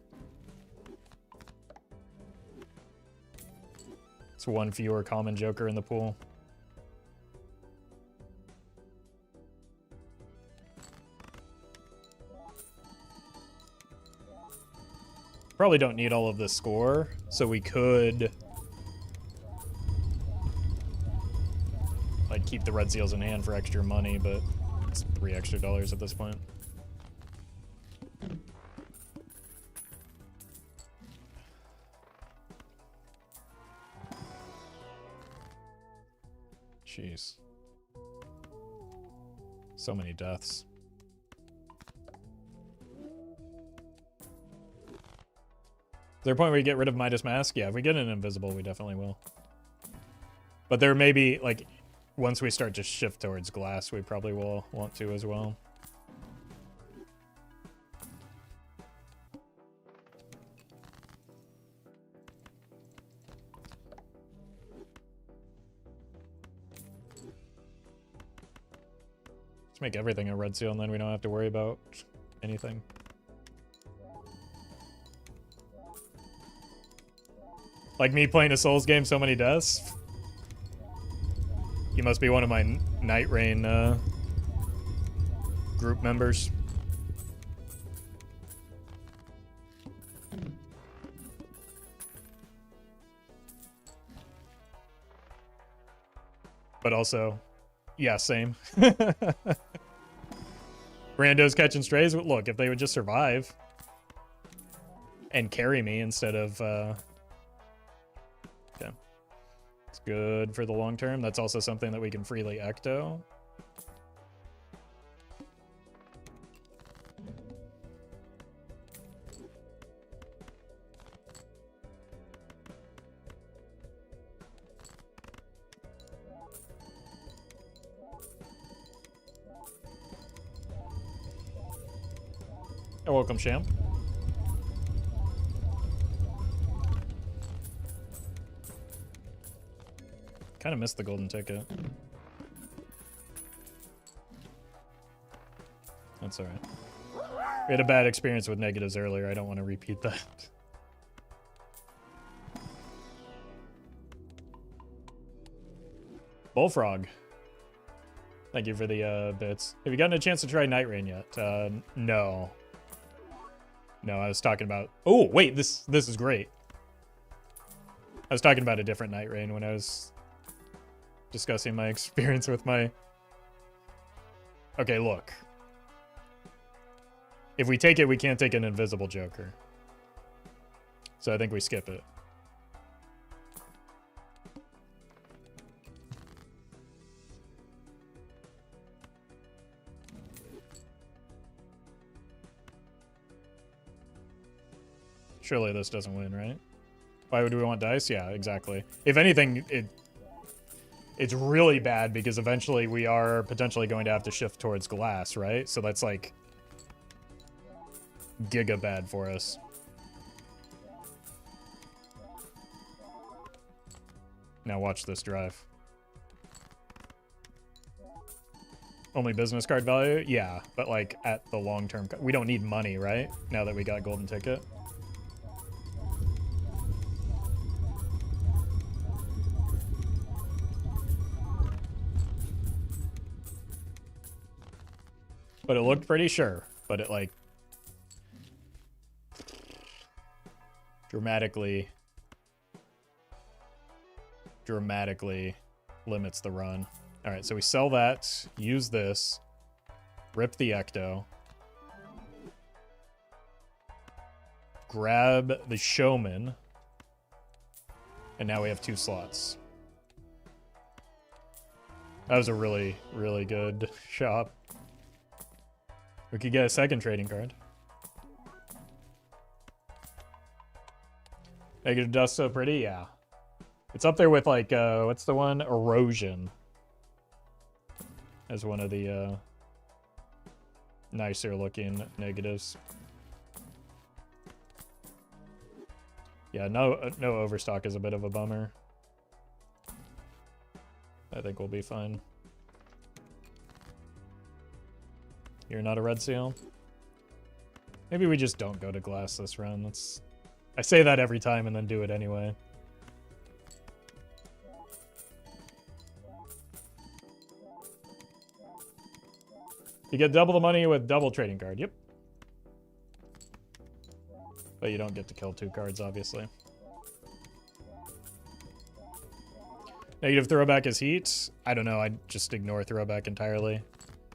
It's one fewer common joker in the pool. Probably don't need all of the score, so we could like keep the red seals in hand for extra money, but it's $3 extra at this point. Jeez. So many deaths. Is there a point where you get rid of Midas Mask? Yeah, if we get an invisible, we definitely will. But there may be, like, once we start to shift towards glass, we probably will want to as well. Let's make everything a red seal, and then we don't have to worry about anything. Like me playing a Souls game, so many deaths? You must be one of my Night Rain group members. But also, yeah, same. Randos catching strays. Look, if they would just survive and carry me instead of... Okay. It's good for the long term. That's also something that we can freely ecto. Oh, welcome, Champ. Kind of missed the golden ticket. That's all right. We had a bad experience with negatives earlier. I don't want to repeat that. Bullfrog. Thank you for the bits. Have you gotten a chance to try Night Rain yet? No. No, I was talking about... Oh, wait, this is great. I was talking about a different Night Rain when I was discussing my experience with my... Okay, look. If we take it, we can't take an invisible Joker. So I think we skip it. Surely this doesn't win, right? Why would we want dice? Yeah, exactly. If anything, it's really bad because eventually we are potentially going to have to shift towards glass, right? So that's like giga bad for us. Now watch this drive. Only business card value? Yeah, but like at the long term. We don't need money, right? Now that we got golden ticket. But it looked pretty sure. But it like dramatically limits the run. All right, so we sell that, use this, rip the Ecto, grab the Showman, and now we have 2 slots. That was a really, really good shop. We could get a second trading card. Negative Dust so pretty? Yeah. It's up there with like, what's the one? Erosion. As one of the nicer looking negatives. Yeah, no overstock is a bit of a bummer. I think we'll be fine. You're not a red seal? Maybe we just don't go to glass this round. I say that every time and then do it anyway. You get double the money with double trading card. Yep. But you don't get to kill 2 cards, obviously. Negative throwback is heat. I don't know. I just ignore throwback entirely.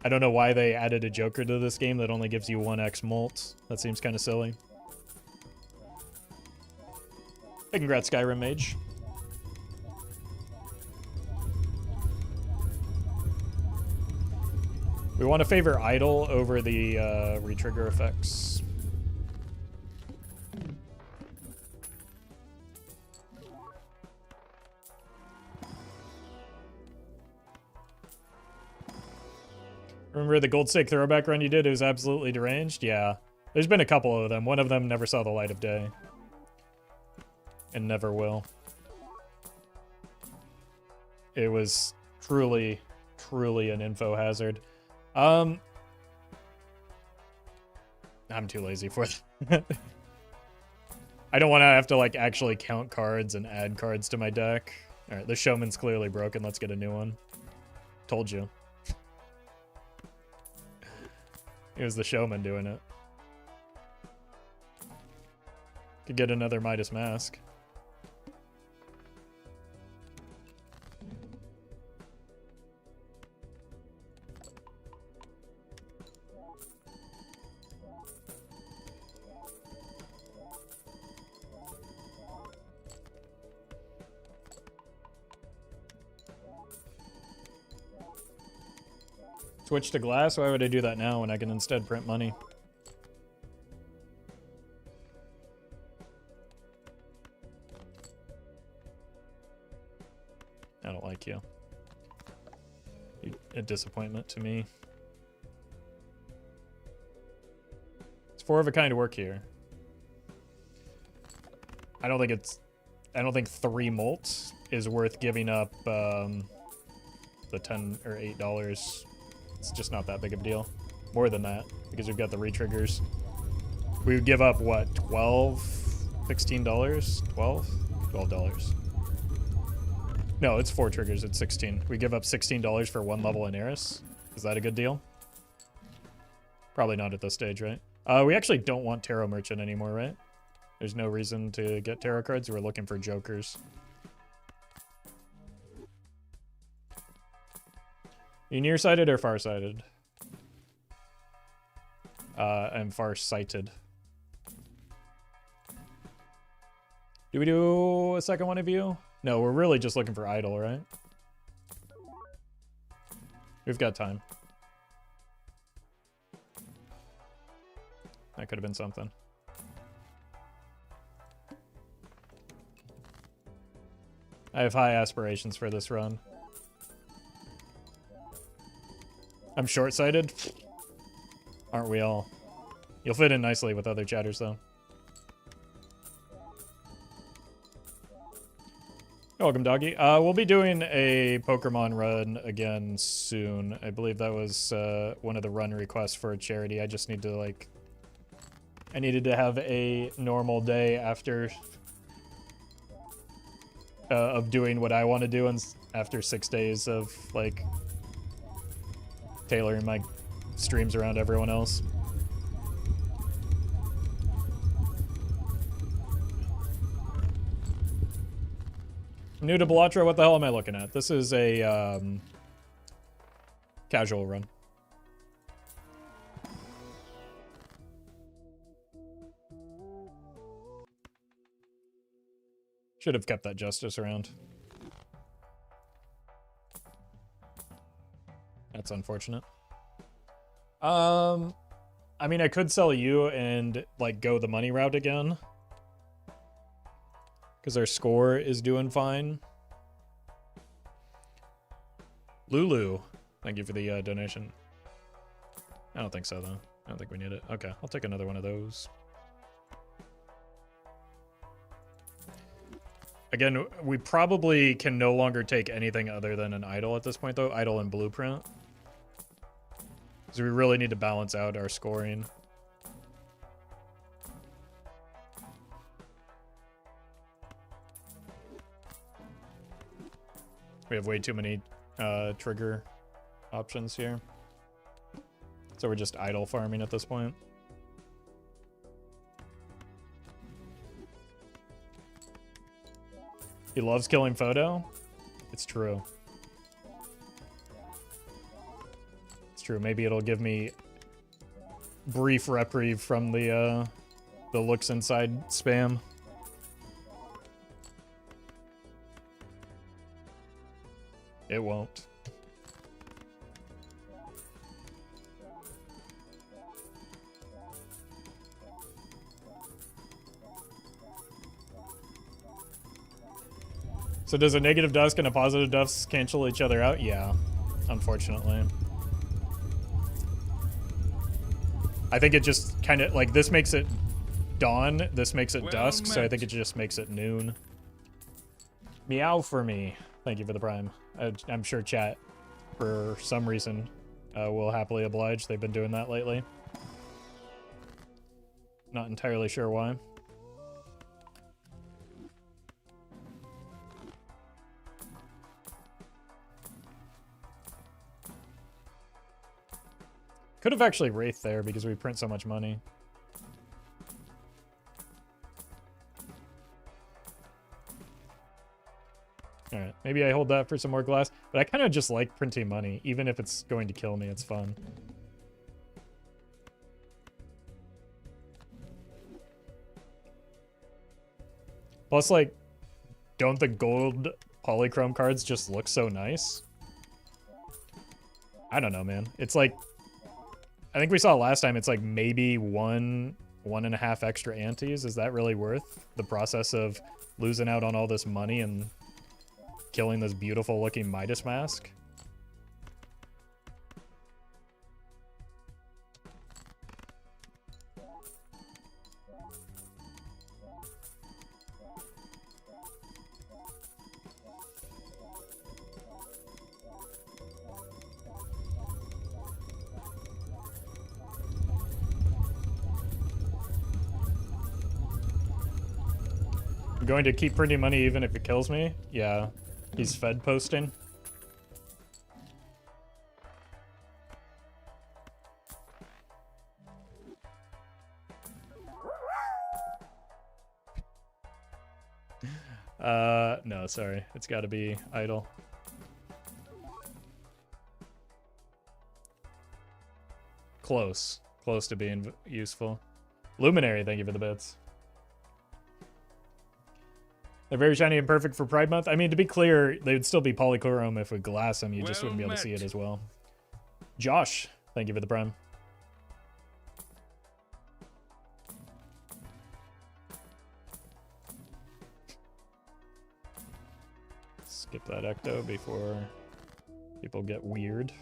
I don't know why they added a Joker to this game that only gives you 1x molt. That seems kind of silly. Hey, congrats, Skyrim Mage. We want to favor idle over the retrigger effects. Remember the gold stake throwback run you did? It was absolutely deranged? Yeah. There's been a couple of them. One of them never saw the light of day. And never will. It was truly, truly an info hazard. I'm too lazy for it. I don't want to have to like actually count cards and add cards to my deck. All right, the Showman's clearly broken. Let's get a new one. Told you. It was the Showman doing it. Could get another Midas Mask. Switch to glass? Why would I do that now when I can instead print money? I don't like you. You're a disappointment to me. It's 4 of a kind work here. I don't think 3 molt is worth giving up the $10 or $8. It's just not that big of a deal. More than that, because we've got the retriggers. We would give up, what, $12? $16? 12? $12. No, it's 4 triggers, it's 16. We give up $16 for 1 level in Eris. Is that a good deal? Probably not at this stage, right? We actually don't want Tarot Merchant anymore, right? There's no reason to get tarot cards. We're looking for jokers. You nearsighted or farsighted? I'm farsighted. Do we do a second one of you? No, we're really just looking for idle, right? We've got time. That could have been something. I have high aspirations for this run. I'm short-sighted. Aren't we all? You'll fit in nicely with other chatters, though. Welcome, doggy. We'll be doing a Pokemon run again soon. I believe that was one of the run requests for a charity. I just need to, like... I needed to have a normal day after... of doing what I want to do, and after 6 days of, like... tailoring my streams around everyone else. New to Belatra, what the hell am I looking at? This is a casual run. Should have kept that Justice around. That's unfortunate. I mean, I could sell you and, like, go the money route again. Because our score is doing fine. Lulu, thank you for the donation. I don't think so, though. I don't think we need it. Okay, I'll take another one of those. Again, we probably can no longer take anything other than an idol at this point, though. Idol and blueprint. Because we really need to balance out our scoring. We have way too many trigger options here. So we're just idle farming at this point. He loves killing Photo. It's true. It's true. Maybe it'll give me brief reprieve from the looks inside spam. It won't. So does a negative dusk and a positive dusk cancel each other out? Yeah, unfortunately. I think it just kind of, like, this makes it dawn, this makes it dusk, so I think it just makes it noon. Meow for me. Thank you for the prime. I'm sure chat, for some reason, will happily oblige. They've been doing that lately. Not entirely sure why. Could have actually Wraith there because we print so much money. Alright, maybe I hold that for some more glass. But I kind of just like printing money. Even if it's going to kill me, it's fun. Plus, like, don't the gold polychrome cards just look so nice? I don't know, man. It's like... I think we saw last time, it's like maybe one and a half extra antes. Is that really worth the process of losing out on all this money and killing this beautiful looking Midas mask? Going to keep printing money even if it kills me? Yeah. He's fed posting. No, sorry. It's gotta be idle. Close. Close to being useful. Luminary, thank you for the bits. They're very shiny and perfect for Pride Month. I mean, to be clear, they would still be polychrome if we glass them. You just wouldn't be able to see it as well. Josh, thank you for the prime. Skip that ecto before people get weird.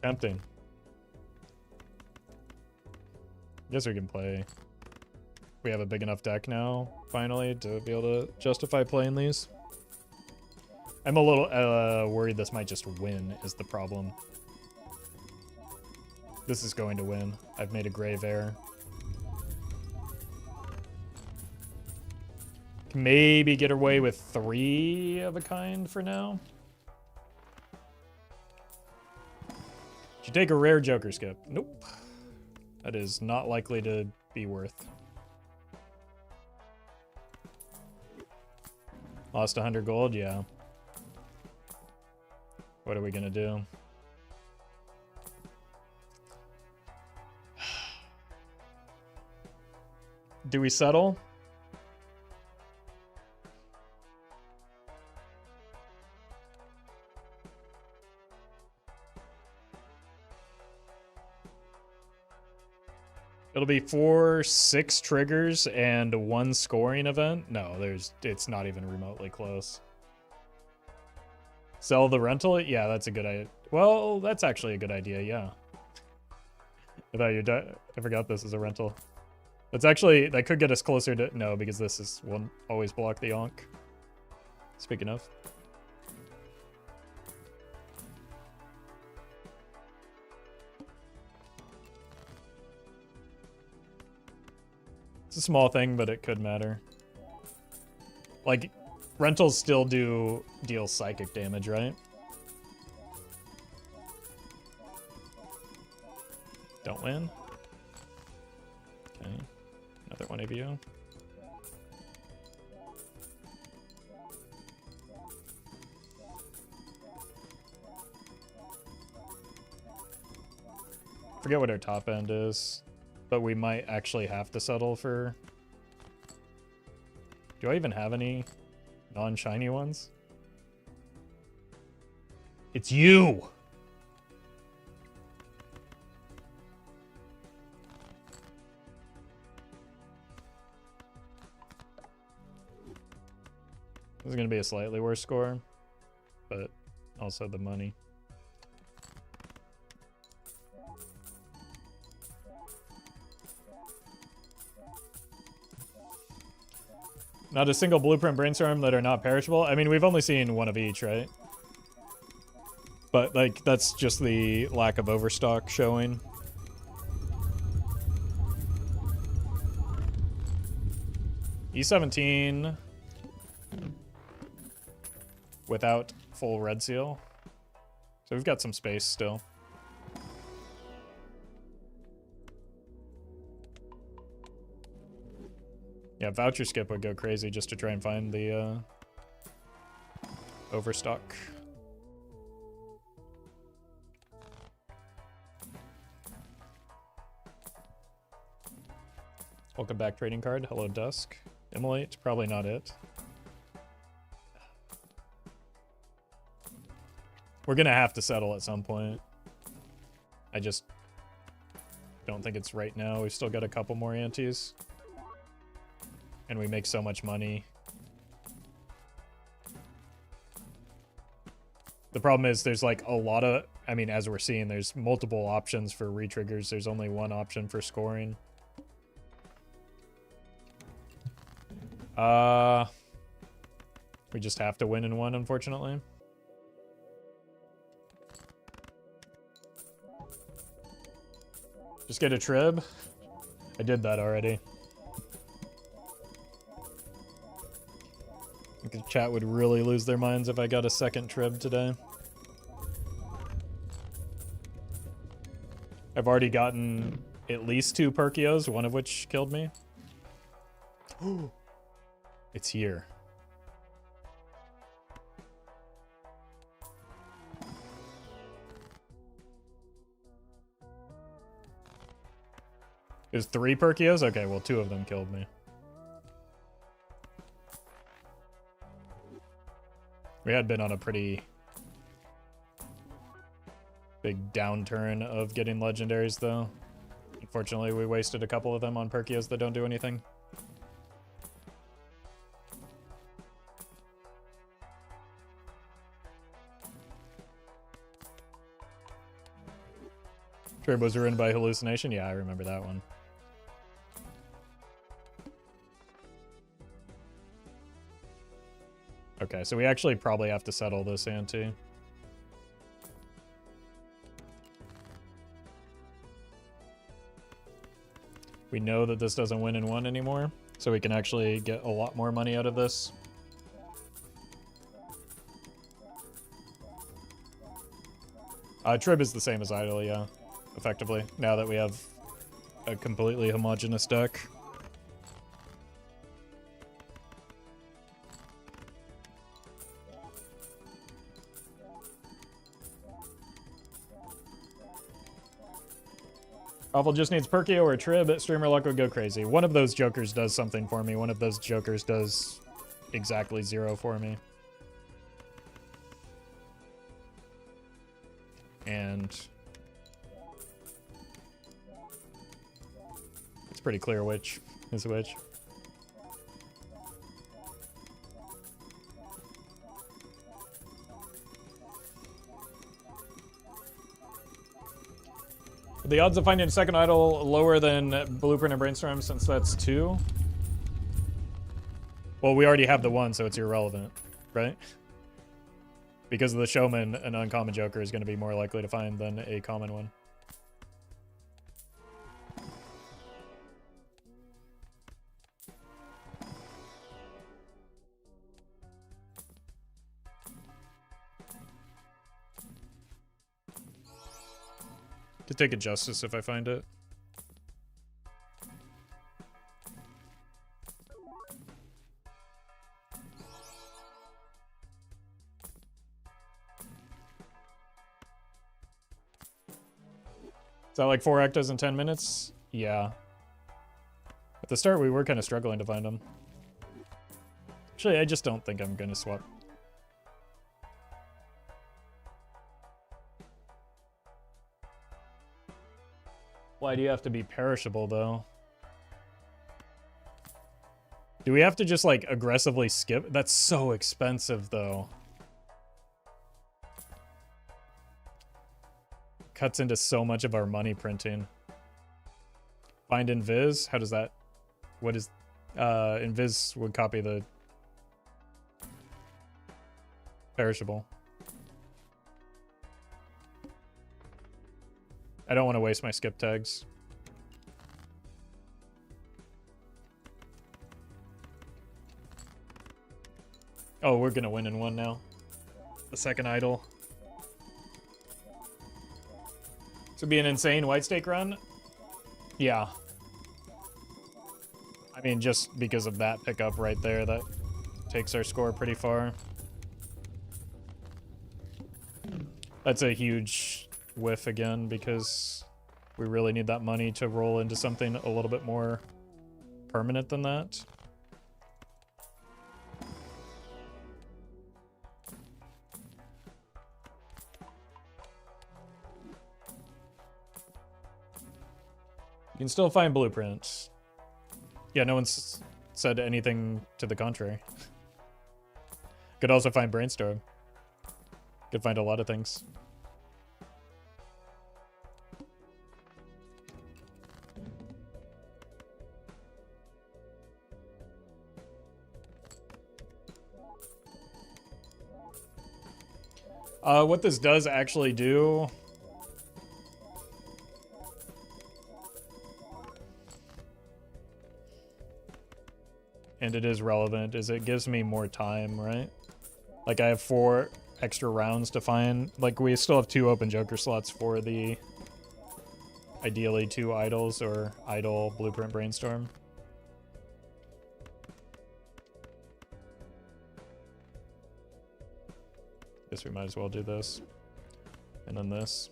Tempting. Guess we can play. We have a big enough deck now, finally, to be able to justify playing these. I'm a little worried this might just win, is the problem. This is going to win. I've made a grave error. Can maybe get away with 3 of a kind for now. Did you take a rare Joker skip? Nope. That is not likely to be worth. Lost 100 gold? Yeah. What are we gonna do? Do we settle? It'll be 6 triggers and 1 scoring event? No, it's not even remotely close. Sell the rental? Yeah, that's a good idea. Well, that's actually a good idea, yeah. I forgot this is a rental. That's actually, that could get us closer to, no, because this will always block the Onk. Speaking of. It's a small thing, but it could matter. Like, rentals still deal psychic damage, right? Don't win. Okay. Another one of you. Forget what our top end is, but we might actually have to settle for... Do I even have any non-shiny ones? It's you! This is going to be a slightly worse score, but also the money. Not a single blueprint brainstorm that are not perishable. I mean, we've only seen one of each, right? But, like, that's just the lack of overstock showing. E17 without full red seal. So we've got some space still. Yeah, voucher skip would go crazy just to try and find the overstock. Welcome back, trading card. Hello, Dusk. Immolate, probably not it. We're gonna have to settle at some point. I just don't think it's right now. We've still got a couple more antes. And we make so much money. The problem is there's like a lot of, I mean, as we're seeing, there's multiple options for retriggers. There's only one option for scoring. We just have to win in one, unfortunately. Just get a trib. I did that already. I think the chat would really lose their minds if I got a second trib today. I've already gotten at least 2 Perkeos, one of which killed me. It's here. It was 3 Perkeos? Okay, well 2 of them killed me. We had been on a pretty Big downturn of getting legendaries, though. Unfortunately, we wasted a couple of them on Perkeos that don't do anything. Turbo's ruined by hallucination? Yeah, I remember that one. Okay, so we actually probably have to settle this ante. We know that this doesn't win in one anymore, so we can actually get a lot more money out of this. Trib is the same as Idol, yeah, effectively, now that we have a completely homogenous deck. Roffle just needs Perkeo or Trib. Streamer luck would go crazy. One of those jokers does something for me. One of those jokers does exactly 0 for me. And it's pretty clear which is which. The odds of finding a second idol lower than Blueprint and Brainstorm, since that's 2. Well, we already have the 1, so it's irrelevant, right? Because of the Showman, an uncommon joker is going to be more likely to find than a common one. To take a justice if I find it. Is that like 4 ectos in 10 minutes? Yeah. At the start, we were kind of struggling to find them. Actually, I just don't think I'm going to swap. Why do you have to be perishable, though? Do we have to just, like, aggressively skip? That's so expensive, though. Cuts into so much of our money printing. Find Invis? How does that... What is... Invis would copy the... perishable. I don't want to waste my skip tags. Oh, we're gonna win in 1 now. The second idol. This would be an insane white stake run. Yeah. I mean, just because of that pickup right there, that takes our score pretty far. That's a huge whiff again, because we really need that money to roll into something a little bit more permanent than that. You can still find blueprints. Yeah, no one's said anything to the contrary. Could also find Brainstorm. Could find a lot of things. What this does actually do... and it is relevant, is it gives me more time, right? Like, I have 4 extra rounds to find. Like, we still have 2 open Joker slots for the... ideally 2 idols, or idol, Blueprint, Brainstorm. Guess we might as well do this. And then this.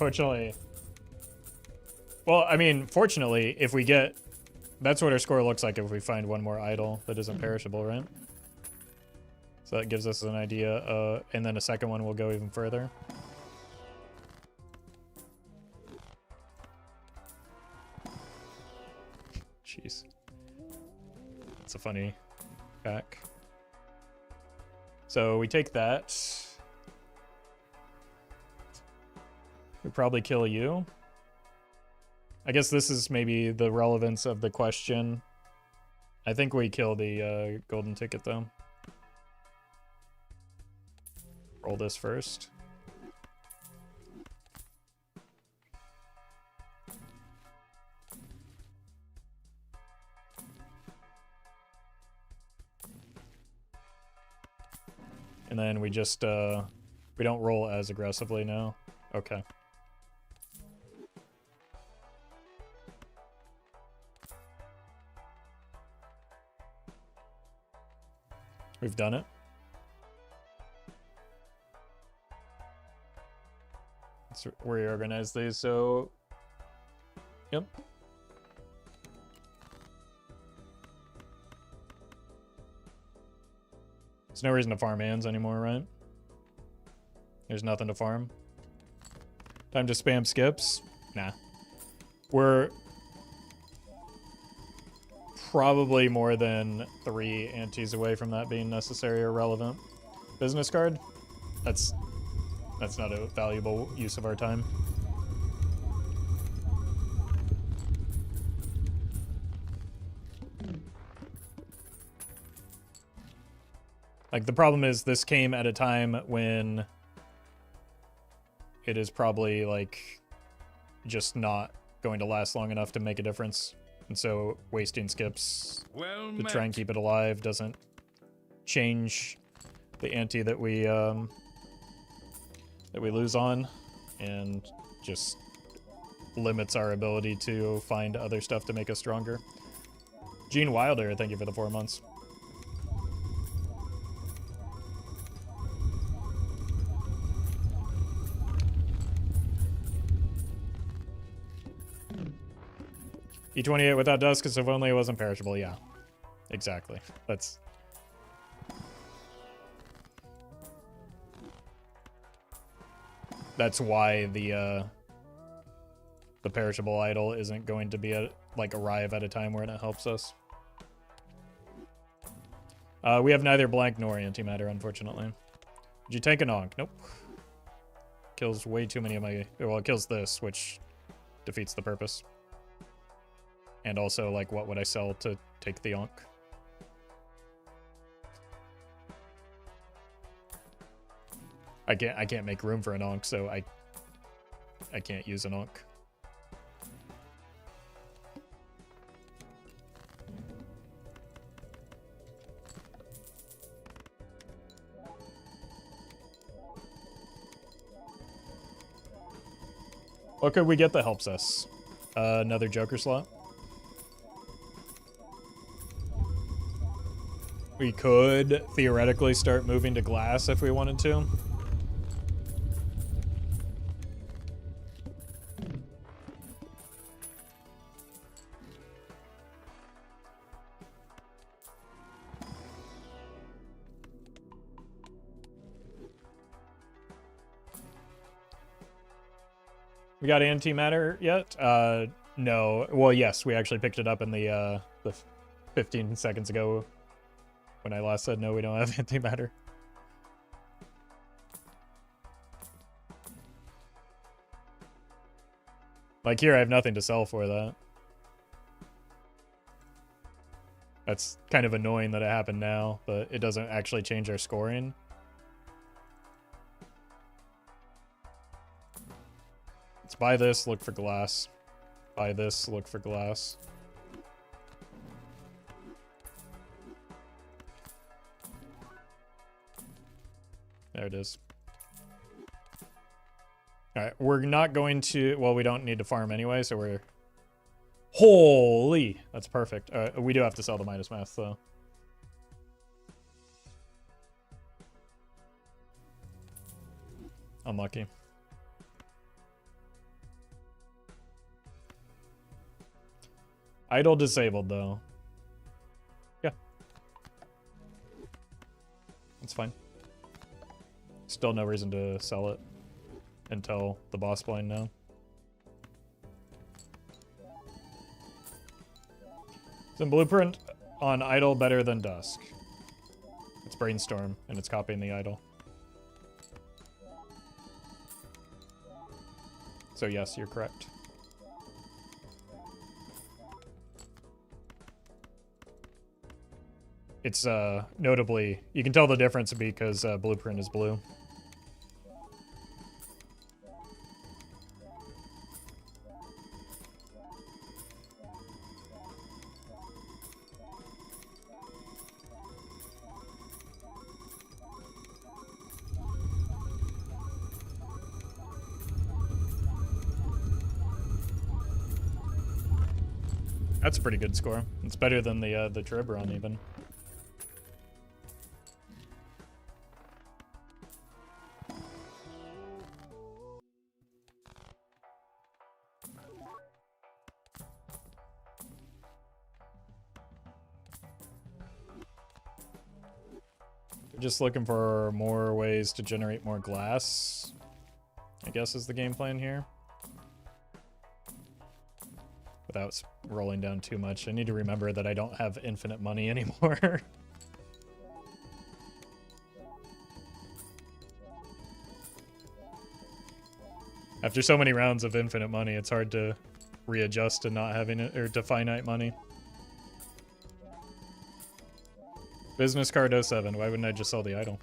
unfortunately. Well, I mean, fortunately, if we get... That's what our score looks like if we find one more idol that isn't perishable, right? So that gives us an idea, and then a second one will go even further. Jeez. It's a funny pack. So we take that. We probably kill you. I guess this is maybe the relevance of the question. I think we kill the golden ticket though. Roll this first. And then we just, we don't roll as aggressively now. Okay. We've done it. Let's reorganize these, so... Yep. There's no reason to farm hands anymore, right? There's nothing to farm. Time to spam skips? Nah. We're probably more than 3 antes away from that being necessary or relevant. Business card? That's not a valuable use of our time. Like, the problem is this came at a time when it is probably, like, just not going to last long enough to make a difference. And so wasting skips to try and keep it alive doesn't change the ante that we lose on, and just limits our ability to find other stuff to make us stronger. Gene Wilder, thank you for the 4 months. E28 without dust, because if only it wasn't perishable. Yeah, exactly. That's why the perishable idol isn't going to be arrive at a time where it helps us. We have neither blank nor antimatter, unfortunately. Did you take an onk? Nope. Kills way too many of my... Well, it kills this, which defeats the purpose. And also, like, what would I sell to take the onk? I can't make room for an onk, so I can't use an onk. What could we get that helps us? Another Joker slot. We could theoretically start moving to glass if we wanted to. We got antimatter yet? No. Well, yes, we actually picked it up in the 15 seconds ago when I last said no, we don't have antimatter. Like here, I have nothing to sell for that. That's kind of annoying that it happened now, but it doesn't actually change our scoring. Let's buy this, look for glass. Buy this, look for glass. There it is. Alright, we're not going to... Well, we don't need to farm anyway, so we're... Holy! That's perfect. We do have to sell the minus math, though. Unlucky. Idle disabled, though. Yeah. That's fine. Still no reason to sell it until the boss blind now. Some blueprint on idle better than dusk. It's brainstorm, and it's copying the idle. So yes, you're correct. It's notably, you can tell the difference because blueprint is blue. That's a pretty good score. It's better than the Trib run even. Just looking for more ways to generate more glass, I guess is the game plan here. Without rolling down too much. I need to remember that I don't have infinite money anymore. After so many rounds of infinite money, it's hard to readjust to not having it, or to finite money. Business card 07, why wouldn't I just sell the idol?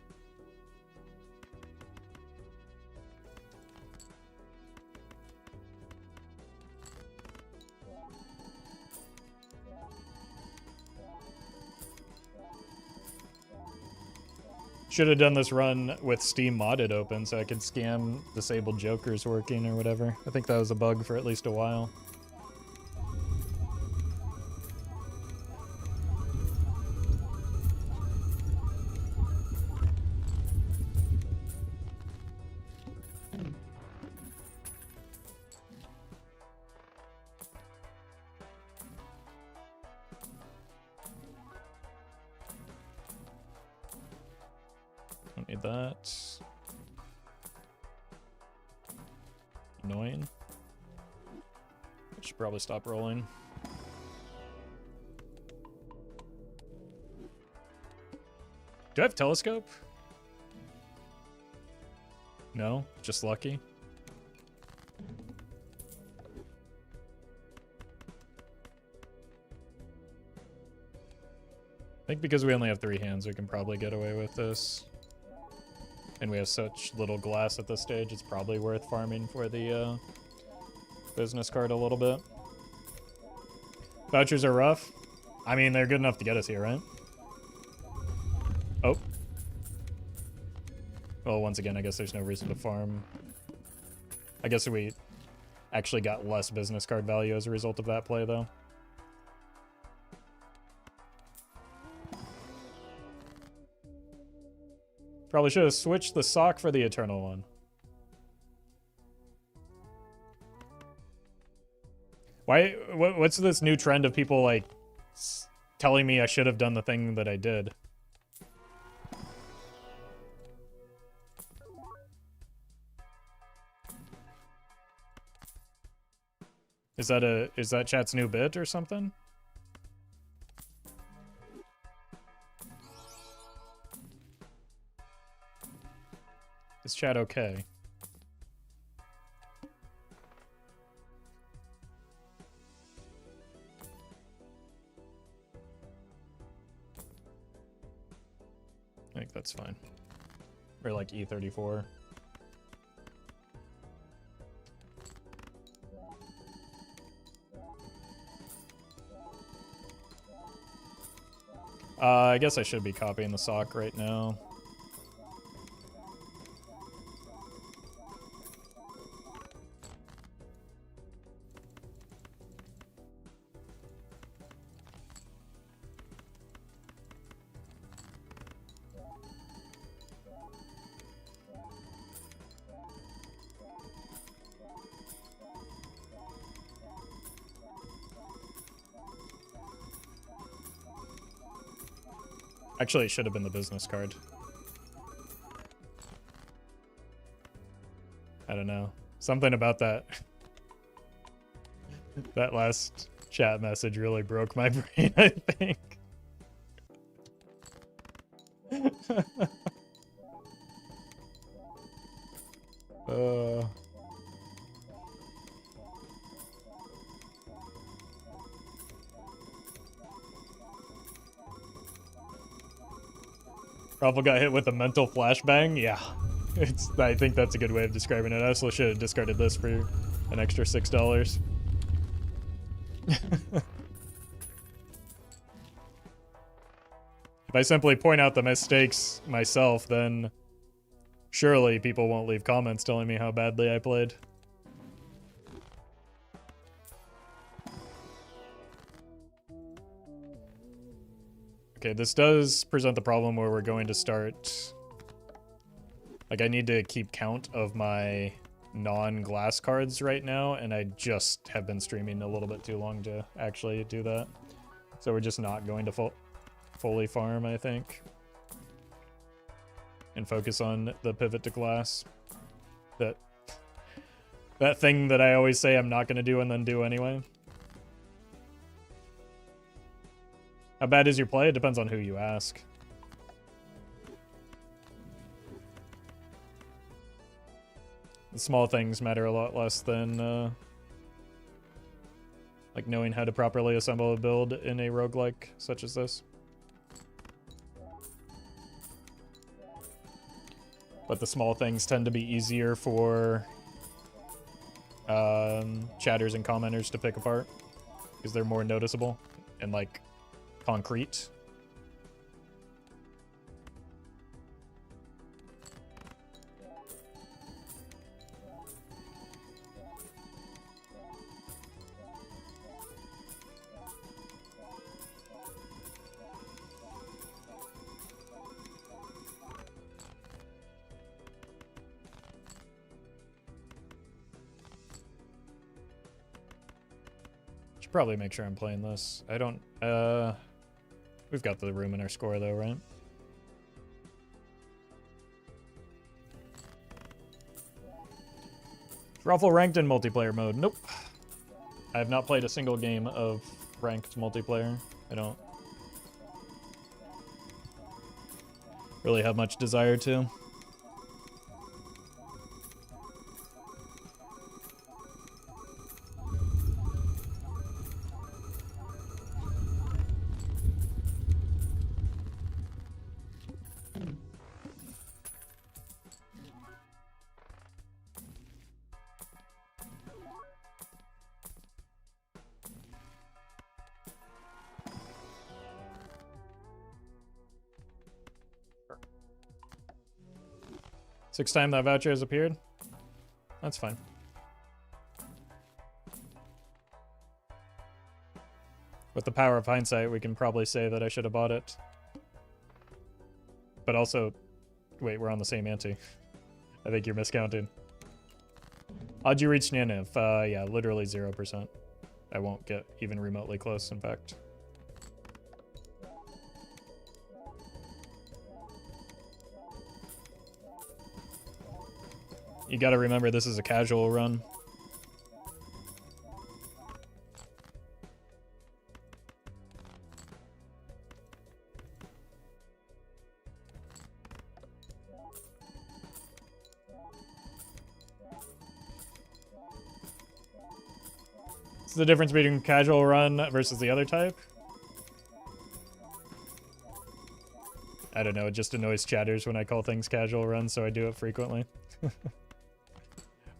Should have done this run with Steam modded open so I could scam disabled jokers working or whatever. I think that was a bug for at least a while. Don't need that. Annoying. I should probably stop rolling. Do I have telescope? No, just lucky. I think because we only have 3 hands, we can probably get away with this. And we have such little glass at this stage, it's probably worth farming for the business card a little bit. Vouchers are rough. I mean, they're good enough to get us here, right? Oh. Well, once again, I guess there's no reason to farm. I guess we actually got less business card value as a result of that play, though. Probably should have switched the sock for the eternal one. Why? What's this new trend of people like telling me I should have done the thing that I did? Is that chat's new bit or something? Is chat okay? I think that's fine. Or like E34. I guess I should be copying the sock right now. Actually, it should have been the business card. I don't know. Something about that. That last chat message really broke my brain, I think. Roffle got hit with a mental flashbang? Yeah. I think that's a good way of describing it. I also should have discarded this for an extra $6. If I simply point out the mistakes myself, then surely people won't leave comments telling me how badly I played. Okay, this does present the problem where we're going to start... Like, I need to keep count of my non-glass cards right now, and I just have been streaming a little bit too long to actually do that. So we're just not going to fully farm, I think. And focus on the pivot to glass. That thing that I always say I'm not going to do and then do anyway. How bad is your play? It depends on who you ask. The small things matter a lot less than like knowing how to properly assemble a build in a roguelike such as this. But the small things tend to be easier for chatters and commenters to pick apart because they're more noticeable and like concrete. Should probably make sure I'm playing this. I don't, we've got the room in our score though, right? Roffle ranked in multiplayer mode. Nope. I have not played a single game of ranked multiplayer. I don't really have much desire to. Sixth time that voucher has appeared? That's fine. With the power of hindsight, we can probably say that I should have bought it. But also, wait, we're on the same ante. I think you're miscounting. How'd you reach Nyanif? Yeah, literally 0%. I won't get even remotely close, in fact. You gotta remember this is a casual run. What's the difference between casual run versus the other type? I don't know, it just annoys chatters when I call things casual run, so I do it frequently.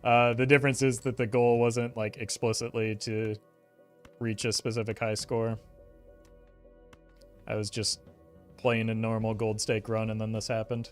The difference is that the goal wasn't like explicitly to reach a specific high score. I was just playing a normal gold stake run and then this happened.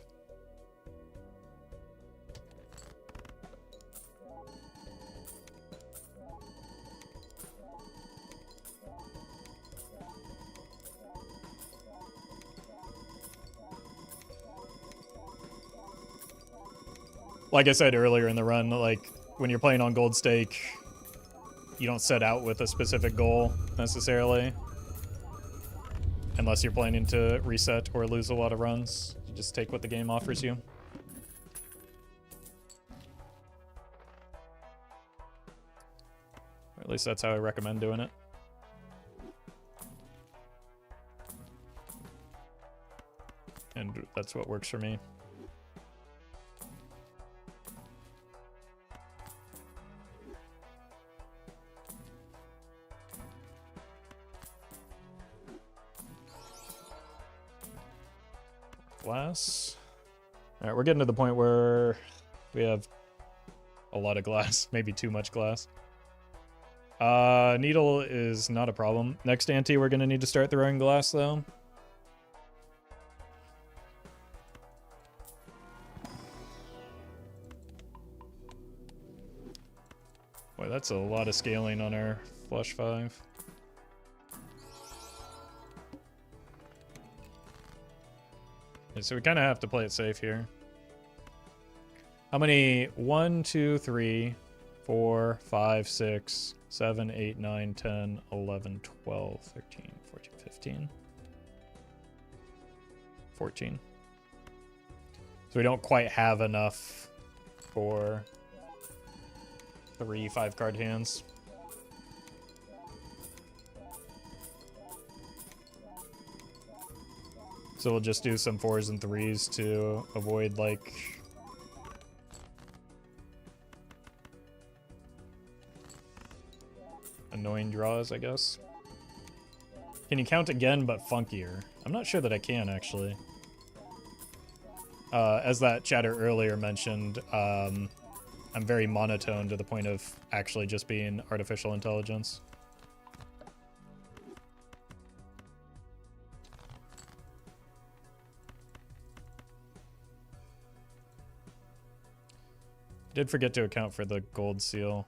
Like I said earlier in the run, like when you're playing on gold stake, you don't set out with a specific goal necessarily. Unless you're planning to reset or lose a lot of runs. You just take what the game offers you. Or at least that's how I recommend doing it. And that's what works for me. Glass. All right, we're getting to the point where we have a lot of glass, maybe too much glass. Needle is not a problem. Next ante, we're gonna need to start throwing glass though. Boy, that's a lot of scaling on our flush 5. So we kind of have to play it safe here. How many? 1, 2, 3, 4, 5, 6, 7, 8, 9, 10, 11, 12, 13, 14, 15. 14. So we don't quite have enough for 3 5-card hands. So we'll just do some 4s and 3s to avoid, like, annoying draws, I guess. Can you count again, but funkier? I'm not sure that I can, actually. As that chatter earlier mentioned, I'm very monotone to the point of actually just being artificial intelligence. Did forget to account for the gold seal.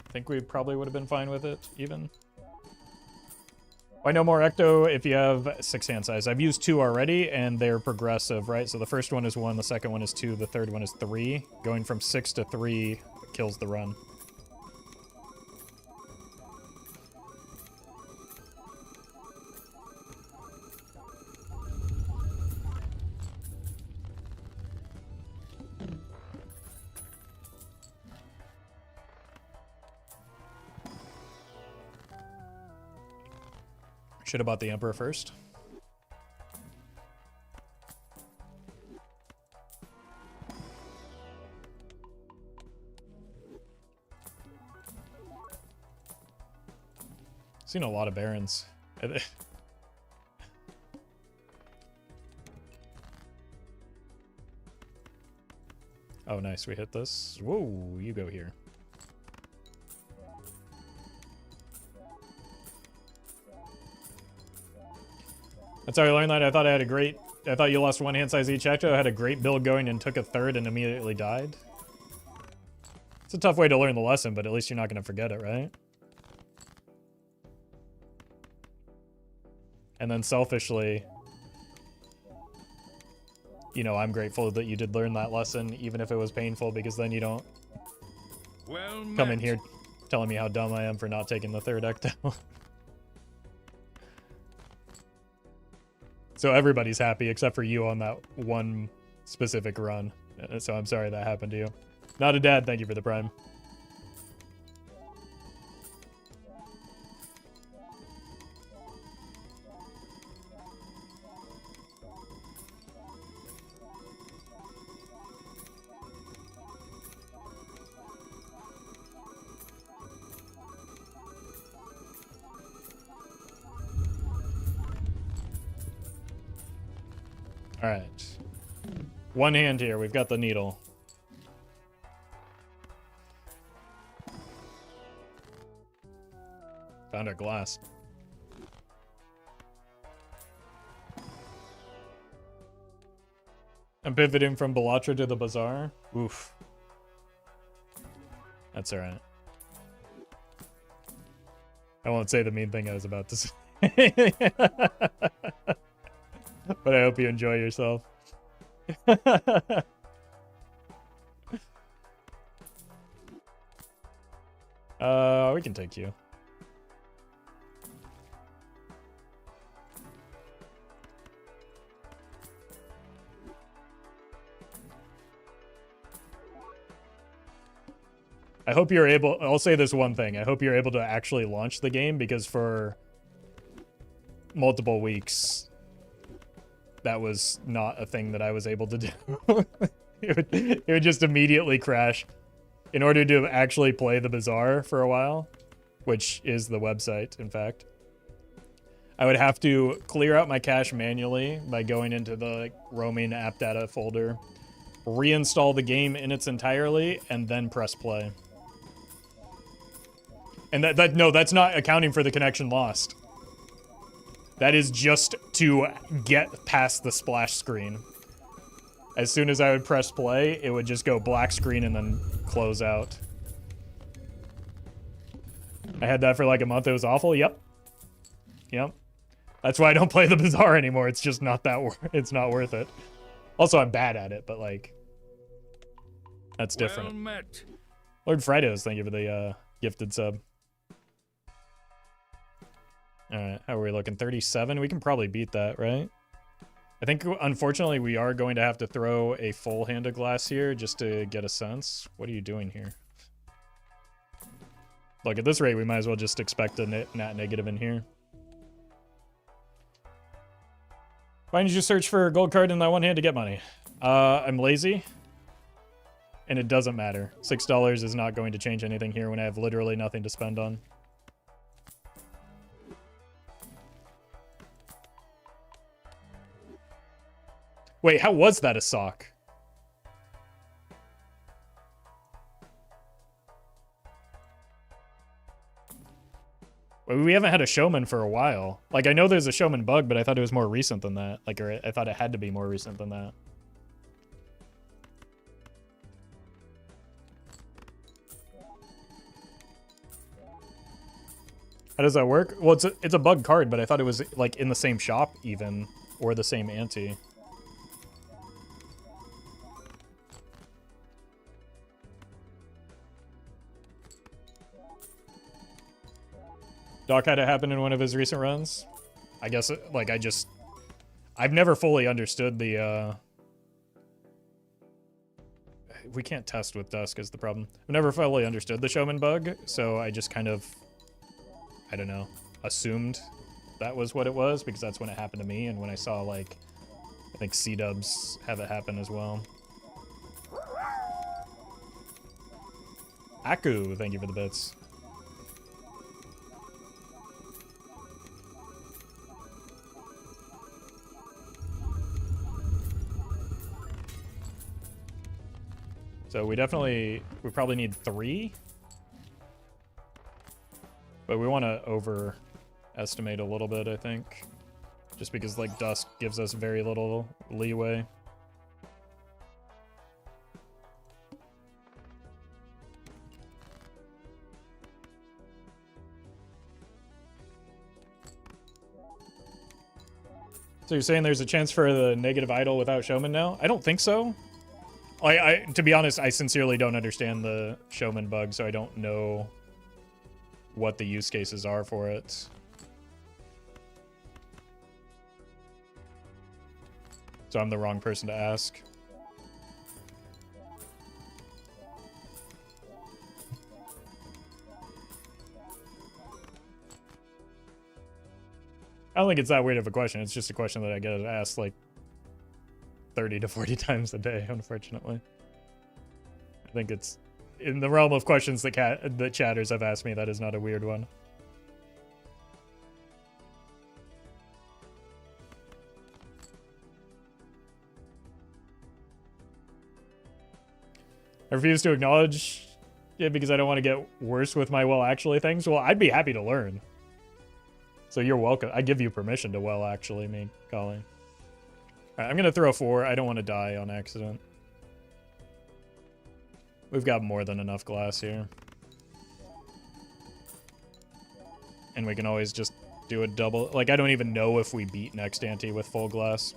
I think we probably would have been fine with it, even. Why no more Ecto if you have 6 hand size? I've used 2 already, and they're progressive, right? So the first one is 1, the second one is 2, the third one is 3. Going from 6 to 3 kills the run. Should have bought the Emperor first. Seen a lot of Barons. Oh, nice. We hit this. Whoa, you go here. That's how I learned that. I thought you lost 1 hand size each Ecto, had a great build going and took a 3rd and immediately died. It's a tough way to learn the lesson, but at least you're not going to forget it, right? And then selfishly, you know, I'm grateful that you did learn that lesson, even if it was painful, because then you don't come in here telling me how dumb I am for not taking the 3rd Ecto. So everybody's happy except for you on that one specific run. So I'm sorry that happened to you. Not a dad, thank you for the prime. All right. One hand here. We've got the needle. Found our glass. I'm pivoting from Bellatra to the Bazaar. Oof. That's all right. I won't say the mean thing I was about to say. But I hope you enjoy yourself. We can take you. I hope you're able, I'll say this one thing. I hope you're able to actually launch the game, because for multiple weeks, that was not a thing that I was able to do. it would just immediately crash. In order to actually play the Bazaar for a while, which is the website, in fact, I would have to clear out my cache manually by going into the roaming app data folder, reinstall the game in its entirety, and then press play. And no, that's not accounting for the connection lost. That is just to get past the splash screen. As soon as I would press play, it would just go black screen and then close out. I had that for like a month. It was awful. Yep. Yep. That's why I don't play the Bazaar anymore. It's just not that it's not worth it. Also, I'm bad at it, but like, that's different. Well met. Lord Fridos, thank you for the gifted sub. Alright, how are we looking? 37? We can probably beat that, right? I think, unfortunately, we are going to have to throw a full hand of glass here just to get a sense. What are you doing here? Look, at this rate, we might as well just expect a nat negative in here. Why didn't you search for a gold card in that one hand to get money? I'm lazy. And it doesn't matter. $6 is not going to change anything here when I have literally nothing to spend on. Wait, how was that a sock? Well, we haven't had a showman for a while. Like, I know there's a showman bug, but I thought it was more recent than that. Like, or I thought it had to be more recent than that. How does that work? Well, it's a bug card, but I thought it was, like, in the same shop, even. Or the same ante. Doc had it happen in one of his recent runs. I guess, like, I've never fully understood the, we can't test with Dusk is the problem. I've never fully understood the showman bug, so I just kind of, I don't know, assumed that was what it was, because that's when it happened to me, and when I saw, like, I think C-dubs have it happen as well. Aku, thank you for the bits. So we probably need 3. But we want to overestimate a little bit, I think. Just because, like, Dusk gives us very little leeway. So you're saying there's a chance for the negative idol without showman now? I don't think so. To be honest, I sincerely don't understand the showman bug, so I don't know what the use cases are for it. So I'm the wrong person to ask. I don't think it's that weird of a question. It's just a question that I get asked like 30 to 40 times a day, unfortunately. I think it's in the realm of questions that chatters have asked me. That is not a weird one. I refuse to acknowledge it because I don't want to get worse with my well actually things. Well, I'd be happy to learn. So you're welcome. I give you permission to well actually me, Colleen. Alright, I'm gonna throw 4. I don't want to die on accident. We've got more than enough glass here. And we can always just do a double. Like, I don't even know if we beat next ante with full glass.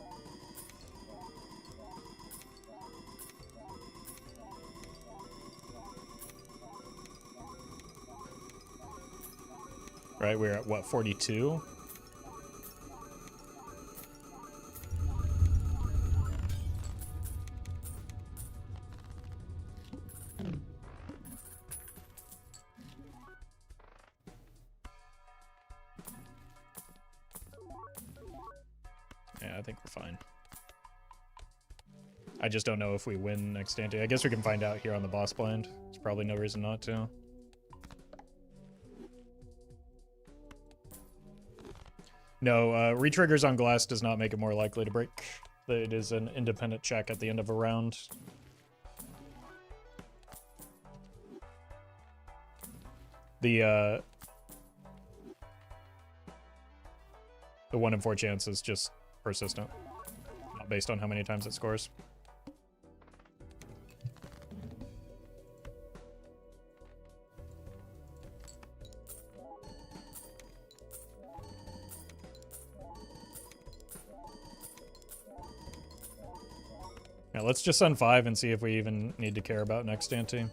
Right, we're at what, 42? Yeah, I think we're fine. I just don't know if we win next ante. I guess we can find out here on the boss blind. There's probably no reason not to. No, retriggers on glass does not make it more likely to break. It is an independent check at the end of a round. The 1 in 4 chance is just persistent, not based on how many times it scores. Yeah, let's just send 5 and see if we even need to care about next ante.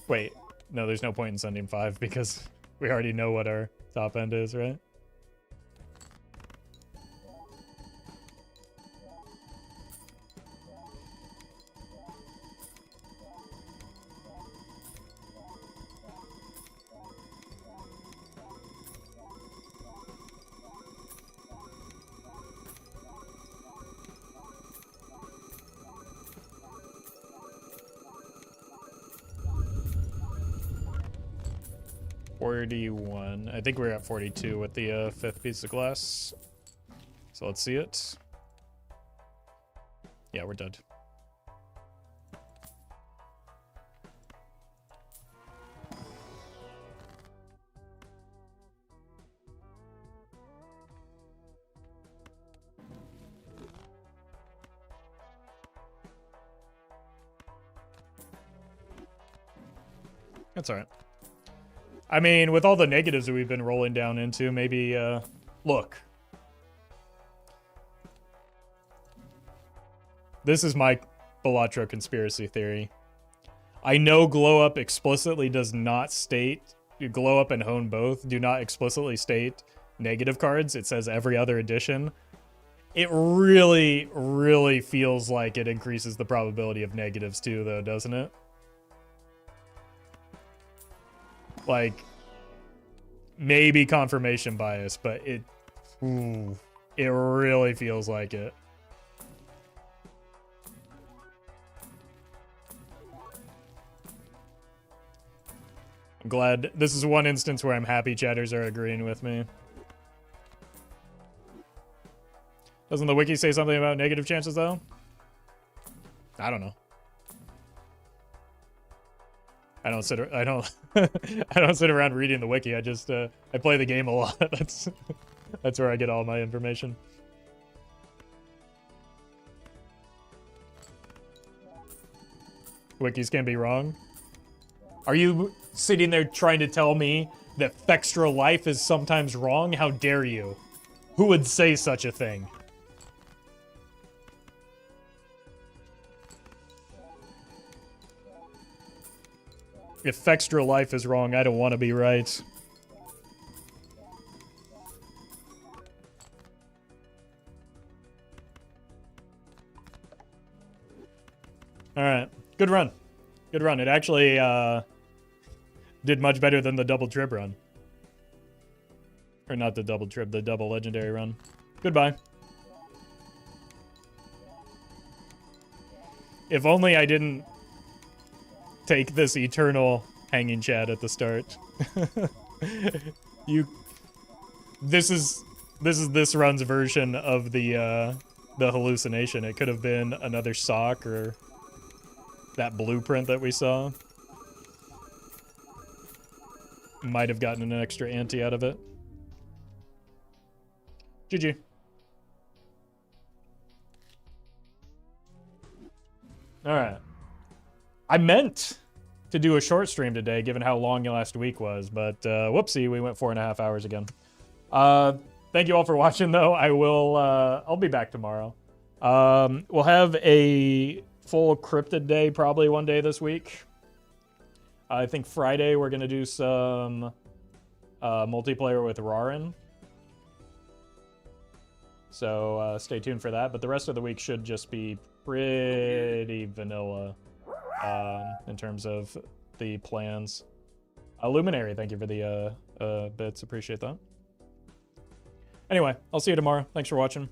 Wait, no, there's no point in sending 5 because we already know what our top end is, right? I think we're at 42 with the 5th piece of glass. So let's see it. Yeah, we're dead. That's all right. I mean, with all the negatives that we've been rolling down into, maybe, look. This is my Balatro conspiracy theory. I know Glow Up explicitly does not state, Glow Up and Hone both do not explicitly state negative cards. It says every other edition. It really, really feels like it increases the probability of negatives too, though, doesn't it? Like, maybe confirmation bias, but it really feels like it. I'm glad this is one instance where I'm happy chatters are agreeing with me. Doesn't the wiki say something about negative chances though? I don't know. I don't I don't sit around reading the wiki. I just I play the game a lot. That's where I get all my information. Wikis can be wrong. Are you sitting there trying to tell me that Fextra Life is sometimes wrong? How dare you? Who would say such a thing? If Fextra Life is wrong, I don't want to be right. Alright. Good run. Good run. It actually did much better than the double trib run. Or not the double trib, the double legendary run. Goodbye. If only I didn't take this eternal hanging chat at the start. This is this run's version of the hallucination. It could have been another sock or that blueprint that we saw. Might have gotten an extra ante out of it. GG. Alright. I meant to do a short stream today, given how long last week was, but whoopsie, we went 4.5 hours again. Thank you all for watching, though. I'll be back tomorrow. We'll have a full cryptid day probably one day this week. I think Friday we're gonna do some multiplayer with Rarin. So stay tuned for that. But the rest of the week should just be pretty vanilla in terms of the plans. Luminary, thank you for the bits. Appreciate that. Anyway, I'll see you tomorrow. Thanks for watching.